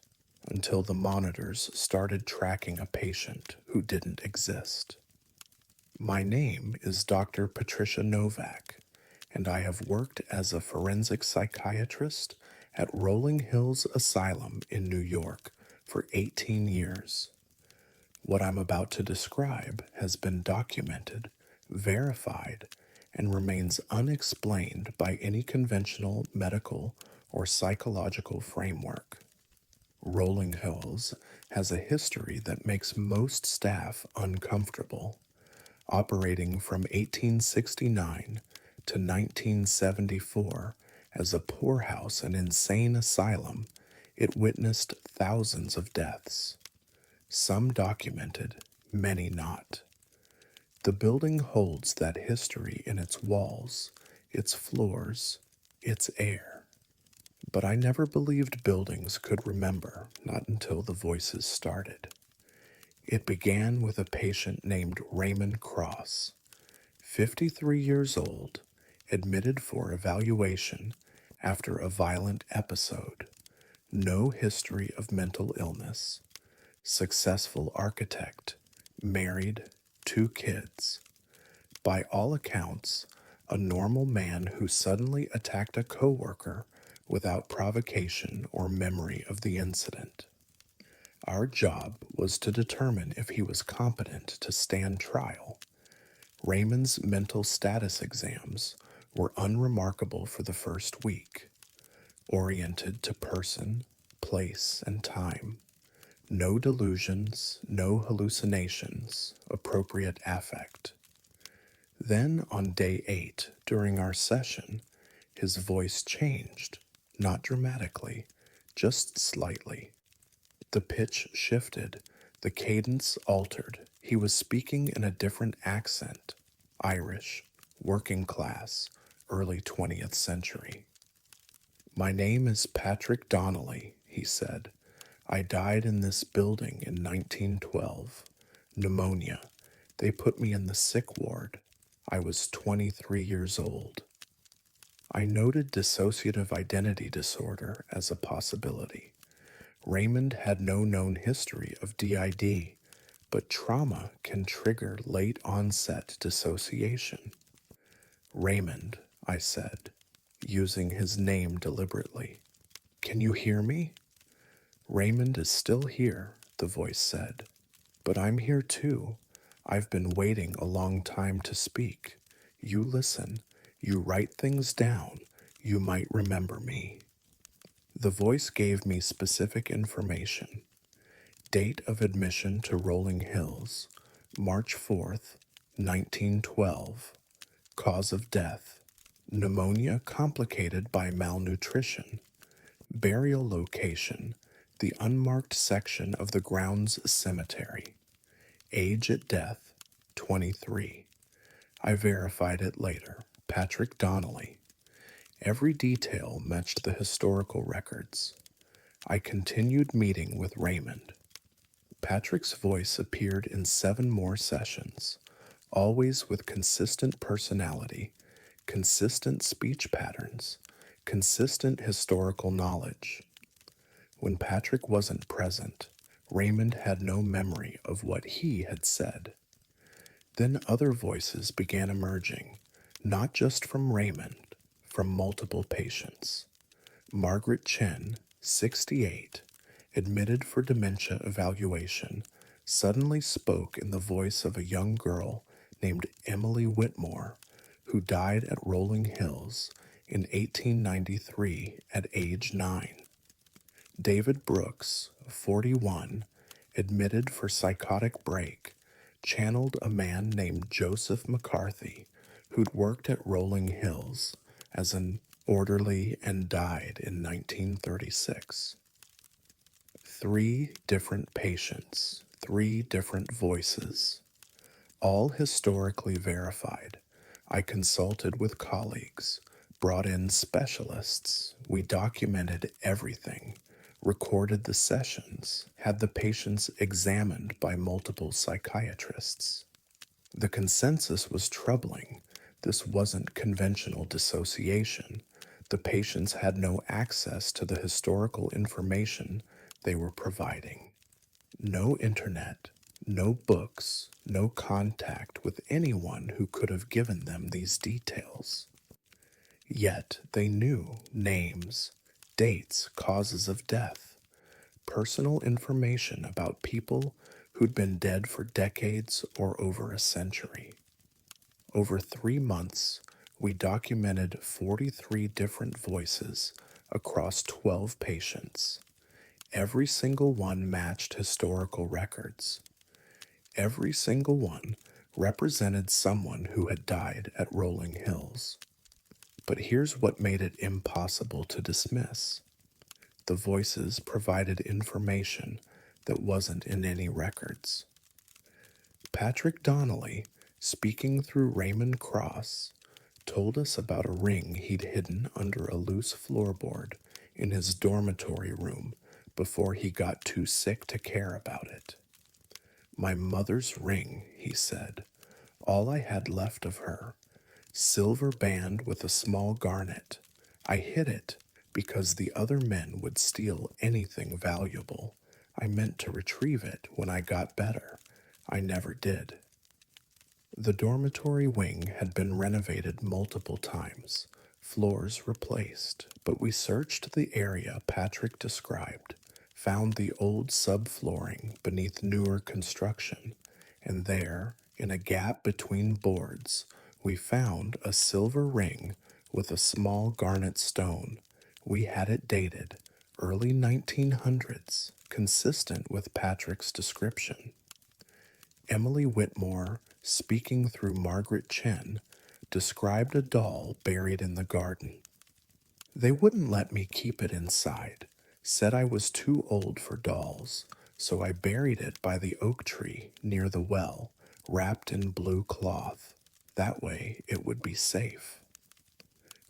until the monitors started tracking a patient who didn't exist. My name is Dr. Patricia Novak, and I have worked as a forensic psychiatrist at Rolling Hills Asylum in New York for 18 years. What I'm about to describe has been documented, verified, and remains unexplained by any conventional medical or psychological framework. Rolling Hills has a history that makes most staff uncomfortable. Operating from 1869 to 1974 as a poorhouse and insane asylum, it witnessed thousands of deaths. Some documented, many not. The building holds that history in its walls, its floors, its air. But I never believed buildings could remember, not until the voices started. It began with a patient named Raymond Cross, 53 years old, admitted for evaluation after a violent episode, no history of mental illness, successful architect, married, 2 kids. By all accounts, a normal man who suddenly attacked a coworker without provocation or memory of the incident. Our job was to determine if he was competent to stand trial. Raymond's mental status exams were unremarkable for the first week, oriented to person, place, and time. No delusions, no hallucinations, appropriate affect. Then on day 8, during our session, his voice changed, not dramatically, just slightly. The pitch shifted, the cadence altered. He was speaking in a different accent, Irish, working class, early 20th century. My name is Patrick Donnelly, he said. I died in this building in 1912. Pneumonia. They put me in the sick ward. I was 23 years old. I noted dissociative identity disorder as a possibility. Raymond had no known history of DID, but trauma can trigger late onset dissociation. Raymond, I said, using his name deliberately. Can you hear me? Raymond is still here, the voice said. But I'm here too. I've been waiting a long time to speak. You listen. You write things down. You might remember me. The voice gave me specific information. Date of admission to Rolling Hills, March 4th, 1912. Cause of death, pneumonia complicated by malnutrition. Burial location, the unmarked section of the grounds cemetery. Age at death, 23. I verified it later. Patrick Donnelly. Every detail matched the historical records. I continued meeting with Raymond. Patrick's voice appeared in 7 more sessions, always with consistent personality, consistent speech patterns, consistent historical knowledge. When Patrick wasn't present, Raymond had no memory of what he had said. Then other voices began emerging, not just from Raymond, from multiple patients. Margaret Chen, 68, admitted for dementia evaluation, suddenly spoke in the voice of a young girl named Emily Whitmore, who died at Rolling Hills in 1893 at age 9. David Brooks, 41, admitted for psychotic break, channeled a man named Joseph McCarthy, who'd worked at Rolling Hills as an orderly and died in 1936. 3 different patients, 3 different voices, all historically verified. I consulted with colleagues, brought in specialists. We documented everything, recorded the sessions, had the patients examined by multiple psychiatrists. The consensus was troubling. This wasn't conventional dissociation. The patients had no access to the historical information they were providing. No internet, no books, no contact with anyone who could have given them these details. Yet they knew names, dates, causes of death, personal information about people who'd been dead for decades or over a century. Over 3 months, we documented 43 different voices across 12 patients. Every single one matched historical records. Every single one represented someone who had died at Rolling Hills. But here's what made it impossible to dismiss. The voices provided information that wasn't in any records. Patrick Donnelly, speaking through Raymond Cross, told us about a ring he'd hidden under a loose floorboard in his dormitory room before he got too sick to care about it. My mother's ring, he said, all I had left of her, silver band with a small garnet. I hid it because the other men would steal anything valuable. I meant to retrieve it when I got better. I never did. The dormitory wing had been renovated multiple times, floors replaced, but we searched the area Patrick described, found the old subflooring beneath newer construction, and there, in a gap between boards, we found a silver ring with a small garnet stone. We had it dated early 1900s, consistent with Patrick's description. Emily Whitmore, speaking through Margaret Chen, described a doll buried in the garden. They wouldn't let me keep it inside, said I was too old for dolls, so I buried it by the oak tree near the well, wrapped in blue cloth. That way it would be safe.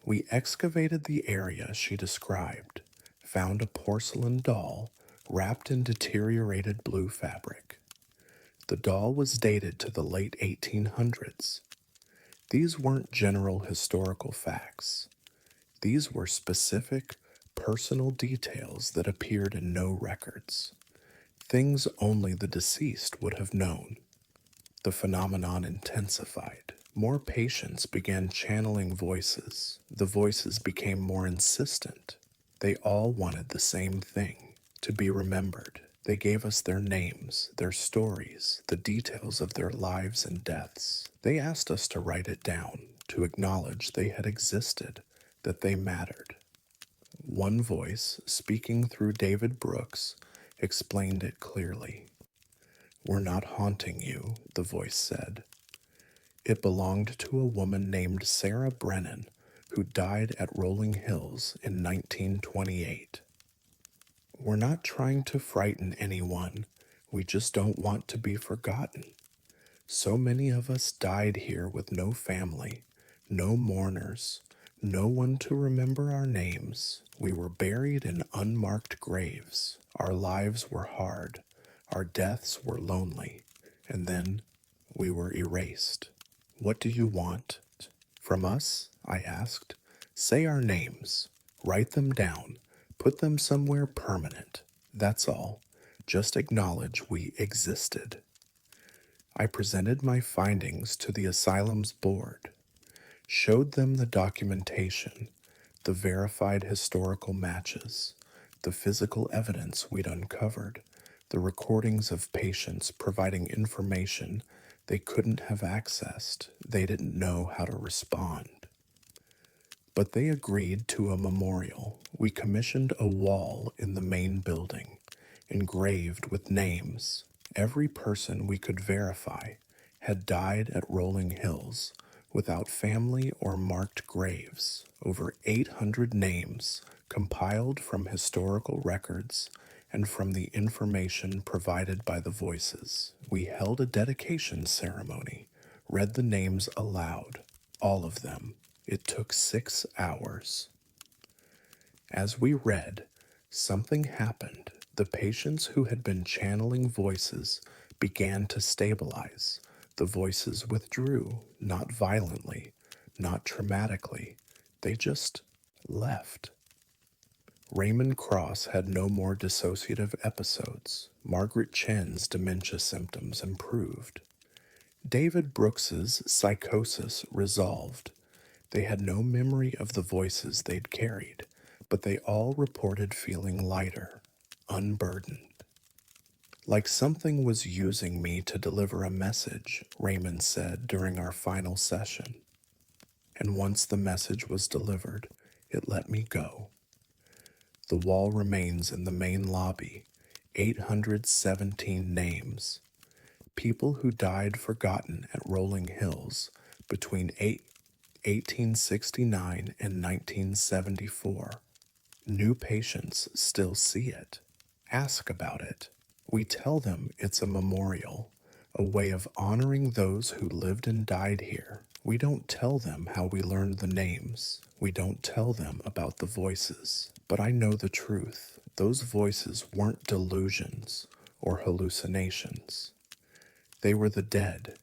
We excavated the area she described, found a porcelain doll wrapped in deteriorated blue fabric. The doll was dated to the late 1800s. These weren't general historical facts. These were specific, personal details that appeared in no records. Things only the deceased would have known. The phenomenon intensified. More patients began channeling voices. The voices became more insistent. They all wanted the same thing, to be remembered. They gave us their names, their stories, the details of their lives and deaths. They asked us to write it down, to acknowledge they had existed, that they mattered. One voice, speaking through David Brooks, explained it clearly. We're not haunting you, the voice said. It belonged to a woman named Sarah Brennan, who died at Rolling Hills in 1928. We're not trying to frighten anyone. We just don't want to be forgotten. So many of us died here with no family, no mourners, no one to remember our names. We were buried in unmarked graves. Our lives were hard. Our deaths were lonely. And then we were erased. What do you want? From us? I asked. Say our names. Write them down. Put them somewhere permanent. That's all. Just acknowledge we existed. I presented my findings to the asylum's board, showed them the documentation, the verified historical matches, the physical evidence we'd uncovered, the recordings of patients providing information they couldn't have accessed, they didn't know how to respond. But they agreed to a memorial. We commissioned a wall in the main building, engraved with names. Every person we could verify had died at Rolling Hills without family or marked graves. Over 800 names compiled from historical records and from the information provided by the voices. We held a dedication ceremony, read the names aloud, all of them. It took 6 hours. As we read, something happened. The patients who had been channeling voices began to stabilize. The voices withdrew, not violently, not traumatically. They just left. Raymond Cross had no more dissociative episodes. Margaret Chen's dementia symptoms improved. David Brooks's psychosis resolved. They had no memory of the voices they'd carried, but they all reported feeling lighter, unburdened. Like something was using me to deliver a message, Raymond said during our final session. And once the message was delivered, it let me go. The wall remains in the main lobby, 817 names. People who died forgotten at Rolling Hills between 1869 and 1974. New patients still see it, ask about it. We tell them it's a memorial, a way of honoring those who lived and died here. We don't tell them how we learned the names. We don't tell them about the voices. But I know the truth. Those voices weren't delusions or hallucinations. They were the dead,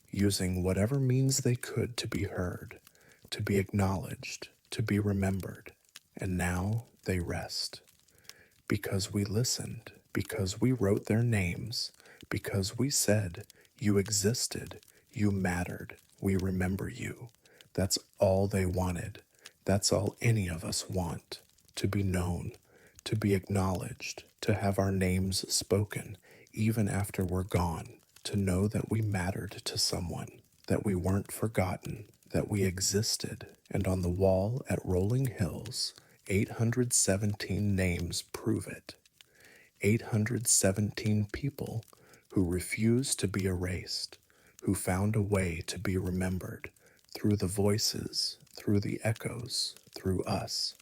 using whatever means they could to be heard, to be acknowledged, to be remembered. And now they rest. Because we listened, because we wrote their names, because we said, you existed, you mattered, we remember you. That's all they wanted. That's all any of us want. To be known, to be acknowledged, to have our names spoken, even after we're gone, to know that we mattered to someone, that we weren't forgotten, that we existed. And on the wall at Rolling Hills, 817 names prove it. 817 people who refused to be erased, who found a way to be remembered through the voices, through the echoes, through us.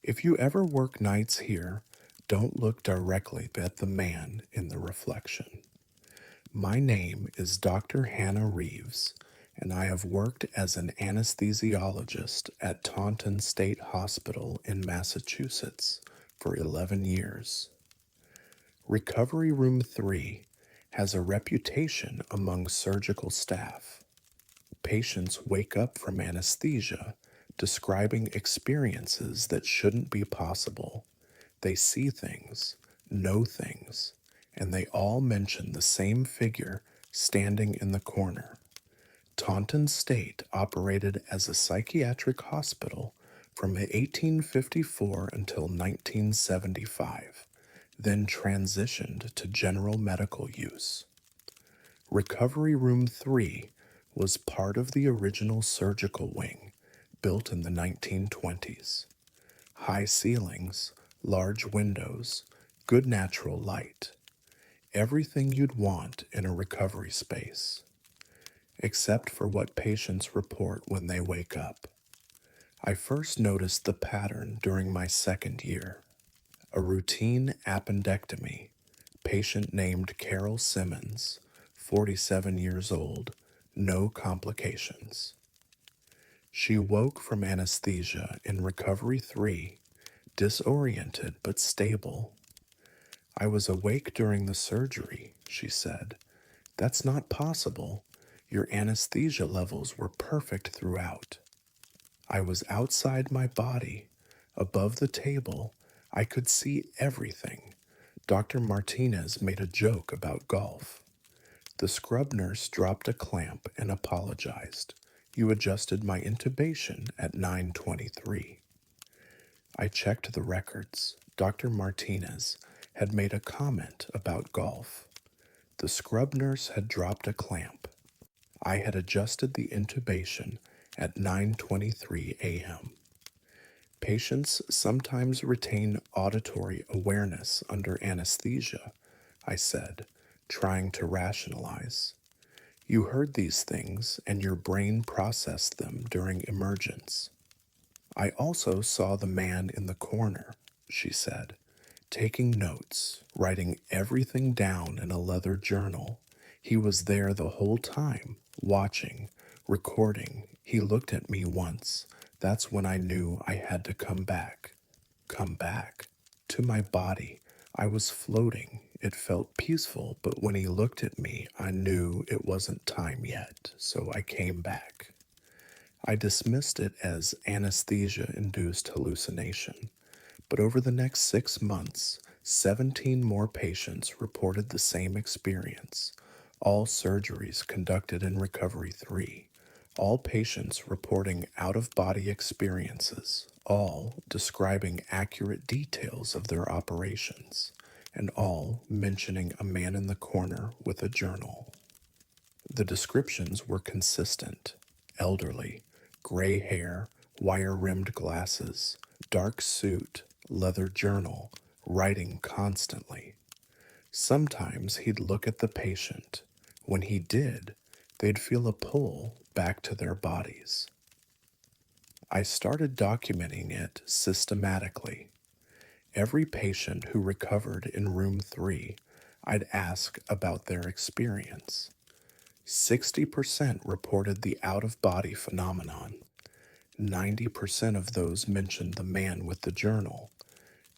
If you ever work nights here, don't look directly at the man in the reflection. My name is Dr. Hannah Reeves, and I have worked as an anesthesiologist at Taunton State Hospital in Massachusetts for 11 years. Recovery Room 3 has a reputation among surgical staff. Patients wake up from anesthesia describing experiences that shouldn't be possible. They see things, know things, and they all mention the same figure standing in the corner. Taunton State operated as a psychiatric hospital from 1854 until 1975, then transitioned to general medical use. Recovery Room 3 was part of the original surgical wing, built in the 1920s. High ceilings, large windows, good natural light. Everything you'd want in a recovery space, except for what patients report when they wake up. I first noticed the pattern during my second year. A routine appendectomy, patient named Carol Simmons, 47 years old, no complications. She woke from anesthesia in Recovery 3, disoriented but stable. I was awake during the surgery, she said. That's not possible. Your anesthesia levels were perfect throughout. I was outside my body. Above the table, I could see everything. Dr. Martinez made a joke about golf. The scrub nurse dropped a clamp and apologized. You adjusted my intubation at 9:23. I checked the records. Dr. Martinez had made a comment about golf. The scrub nurse had dropped a clamp. I had adjusted the intubation at 9:23 a.m. Patients sometimes retain auditory awareness under anesthesia, I said, trying to rationalize. You heard these things and your brain processed them during emergence. I also saw the man in the corner, she said, taking notes, writing everything down in a leather journal. He was there the whole time, watching, recording. He looked at me once. That's when I knew I had to come back. Come back. To my body. I was floating. It felt peaceful, but when he looked at me, I knew it wasn't time yet, so I came back. I dismissed it as anesthesia induced hallucination, but over the next 6 months, 17 more patients reported the same experience. All surgeries conducted in Recovery 3. All patients reporting out of body experiences, all describing accurate details of their operations, and all mentioning a man in the corner with a journal. The descriptions were consistent: elderly, gray hair, wire rimmed glasses, dark suit, leather journal, writing constantly. Sometimes he'd look at the patient. When he did, they'd feel a pull back to their bodies. I started documenting it systematically. Every patient who recovered in room 3, I'd ask about their experience. 60% reported the out of body phenomenon. 90% of those mentioned the man with the journal.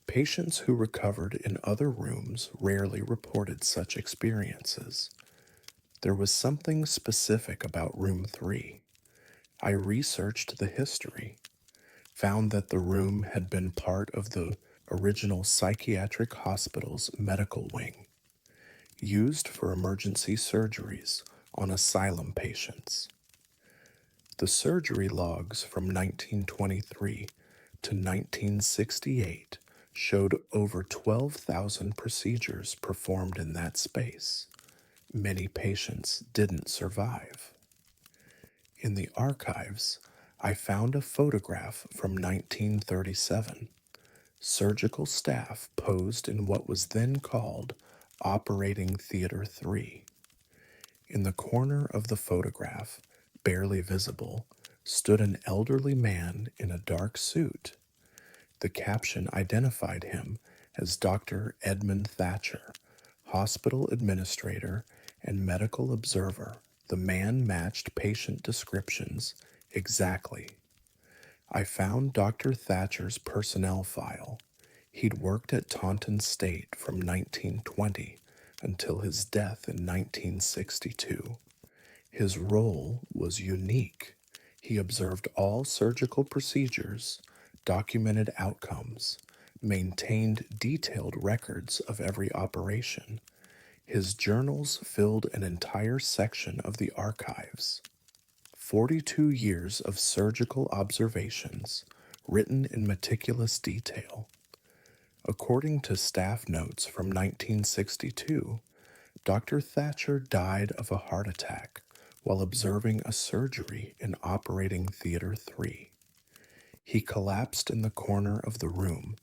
Patients who recovered in other rooms rarely reported such experiences. There was something specific about room 3. I researched the history, found that the room had been part of the original psychiatric hospital's medical wing, used for emergency surgeries on asylum patients. The surgery logs from 1923 to 1968 showed over 12,000 procedures performed in that space. Many patients didn't survive. In the archives, I found a photograph from 1937. Surgical staff posed in what was then called Operating Theater 3. In the corner of the photograph, barely visible, stood an elderly man in a dark suit. The caption identified him as Dr. Edmund Thatcher, hospital administrator and medical observer. The man matched patient descriptions exactly. I found Dr. Thatcher's personnel file. He'd worked at Taunton State from 1920 until his death in 1962. His role was unique. He observed all surgical procedures, documented outcomes, maintained detailed records of every operation. His journals filled an entire section of the archives. 42 years of surgical observations, written in meticulous detail. According to staff notes from 1962, Dr. Thatcher died of a heart attack while observing a surgery in Operating Theater 3. He collapsed in the corner of the room,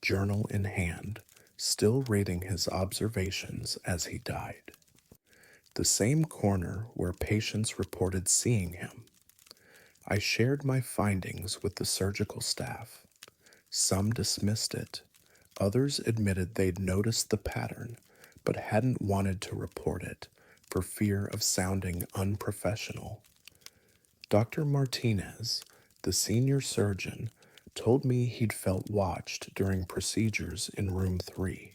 journal in hand, still rating his observations as he died. The same corner where patients reported seeing him. I shared my findings with the surgical staff. Some dismissed it. Others admitted they'd noticed the pattern, but hadn't wanted to report it for fear of sounding unprofessional. Dr. Martinez, the senior surgeon, told me he'd felt watched during procedures in room 3.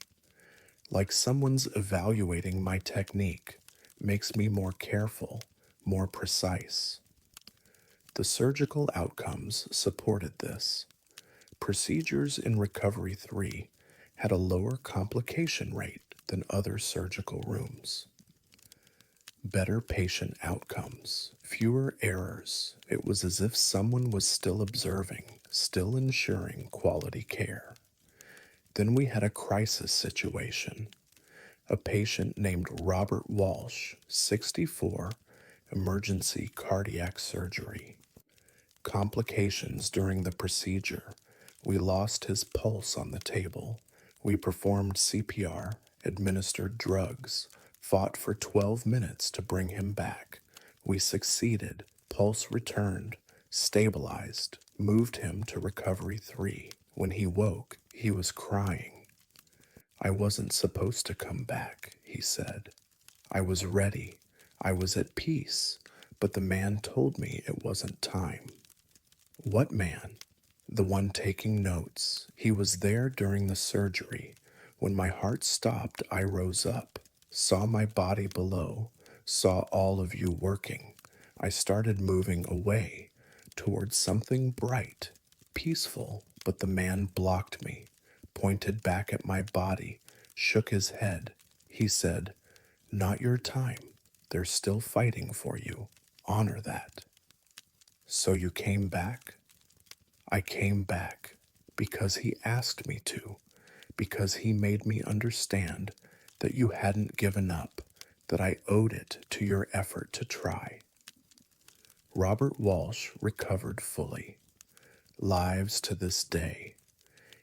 Like someone's evaluating my technique, makes me more careful, more precise. The surgical outcomes supported this. Procedures in Recovery 3 had a lower complication rate than other surgical rooms. Better patient outcomes, fewer errors. It was as if someone was still observing, still ensuring quality care. Then we had a crisis situation. A patient named Robert Walsh, 64, emergency cardiac surgery. Complications during the procedure. We lost his pulse on the table. We performed CPR, administered drugs, fought for 12 minutes to bring him back. We succeeded. Pulse returned, stabilized, moved him to recovery 3. When he woke, he was crying. I wasn't supposed to come back, he said. I was ready. I was at peace, but the man told me it wasn't time. What man? The one taking notes. He was there during the surgery. When my heart stopped, I rose up, saw my body below, saw all of you working. I started moving away towards something bright, peaceful, but the man blocked me, pointed back at my body, shook his head. He said, "Not your time. They're still fighting for you. Honor that." So you came back? I came back because he asked me to, because he made me understand that you hadn't given up, that I owed it to your effort to try. Robert Walsh recovered fully. Lives to this day.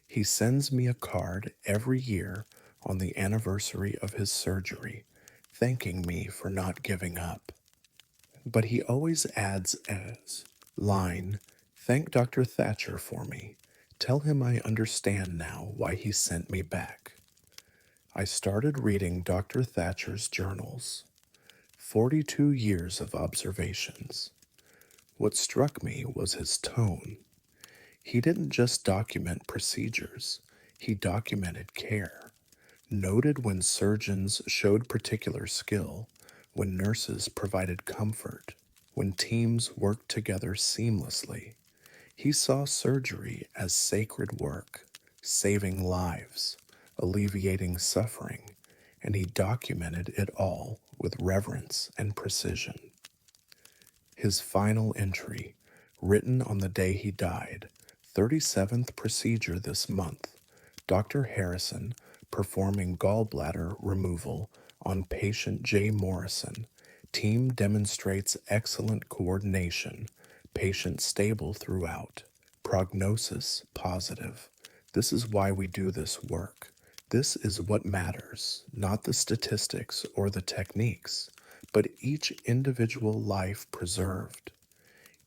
He sends me a card every year on the anniversary of his surgery, thanking me for not giving up. But he always adds as line, "Thank Dr. Thatcher for me. Tell him I understand now why he sent me back." I started reading Dr. Thatcher's journals. 42 years of observations. What struck me was his tone. He didn't just document procedures, he documented care. Noted when surgeons showed particular skill, when nurses provided comfort, when teams worked together seamlessly. He saw surgery as sacred work, saving lives, alleviating suffering, and he documented it all with reverence and precision. His final entry, written on the day he died, 37th procedure this month, Dr. Harrison performing gallbladder removal on patient J. Morrison. Team demonstrates excellent coordination. Patient stable throughout. Prognosis positive. This is why we do this work. This is what matters, not the statistics or the techniques, but each individual life preserved.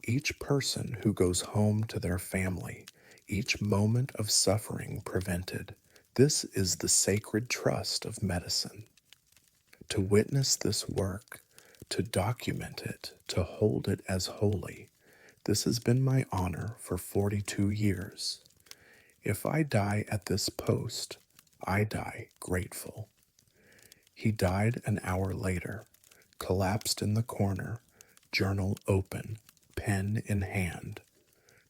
Each person who goes home to their family, each moment of suffering prevented. This is the sacred trust of medicine. To witness this work, to document it, to hold it as holy, this has been my honor for 42 years. If I die at this post, I die grateful. He died an hour later, collapsed in the corner, journal open, pen in hand.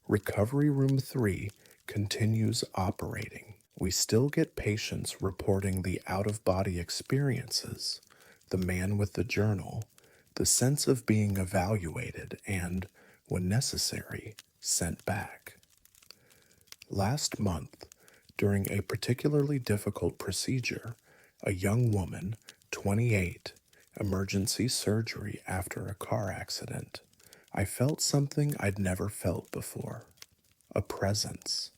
Recovery Room 3 continues operating. We still get patients reporting the out-of-body experiences, the man with the journal, the sense of being evaluated and, when necessary, sent back. Last month, during a particularly difficult procedure, a young woman, 28, emergency surgery after a car accident, I felt something I'd never felt before. A presence,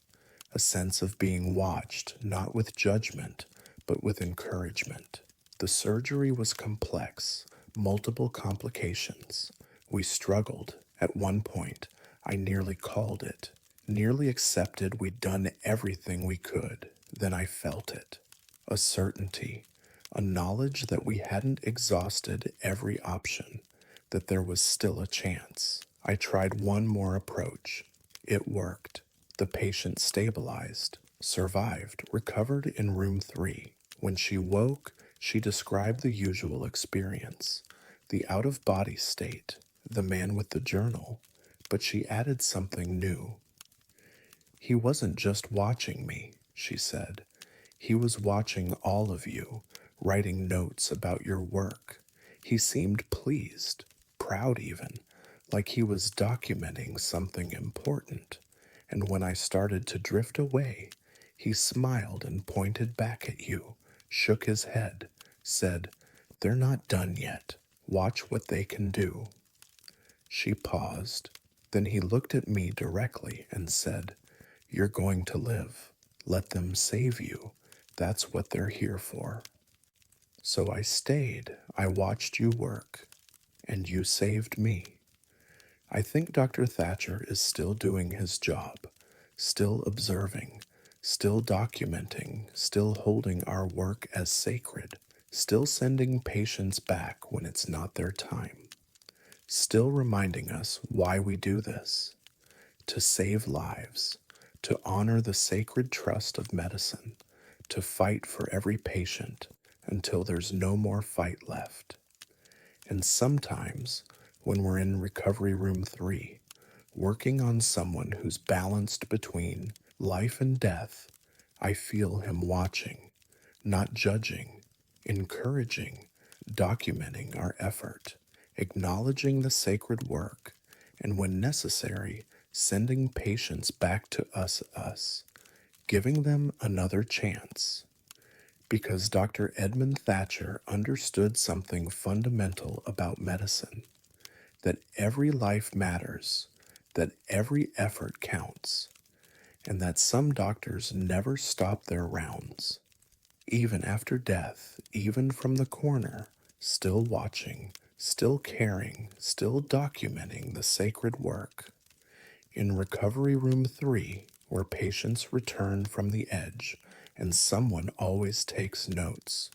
a sense of being watched, not with judgment, but with encouragement. The surgery was complex, multiple complications. We struggled. At one point, I nearly called it, nearly accepted we'd done everything we could. Then I felt it. A certainty, a knowledge that we hadn't exhausted every option, that there was still a chance. I tried one more approach. It worked. The patient stabilized, survived, recovered in room 3. When she woke, she described the usual experience, the out-of-body state, the man with the journal, but she added something new. He wasn't just watching me, she said. He was watching all of you, writing notes about your work. He seemed pleased, proud even, like he was documenting something important. And when I started to drift away, he smiled and pointed back at you, shook his head, said, "They're not done yet. Watch what they can do." She paused. Then he looked at me directly and said, "You're going to live. Let them save you. That's what they're here for." So I stayed. I watched you work, and you saved me. I think Dr. Thatcher is still doing his job, still observing, still documenting, still holding our work as sacred, still sending patients back when it's not their time, still reminding us why we do this: to save lives, to honor the sacred trust of medicine, to fight for every patient until there's no more fight left. And sometimes, when we're in Recovery Room 3, working on someone who's balanced between life and death, I feel him watching, not judging, encouraging, documenting our effort, acknowledging the sacred work, and when necessary, sending patients back to us, giving them another chance. Because Dr. Edmund Thatcher understood something fundamental about medicine: that every life matters, that every effort counts, and that some doctors never stop their rounds, even after death, even from the corner, still watching, still caring, still documenting the sacred work. In Recovery Room 3, where patients return from the edge and someone always takes notes,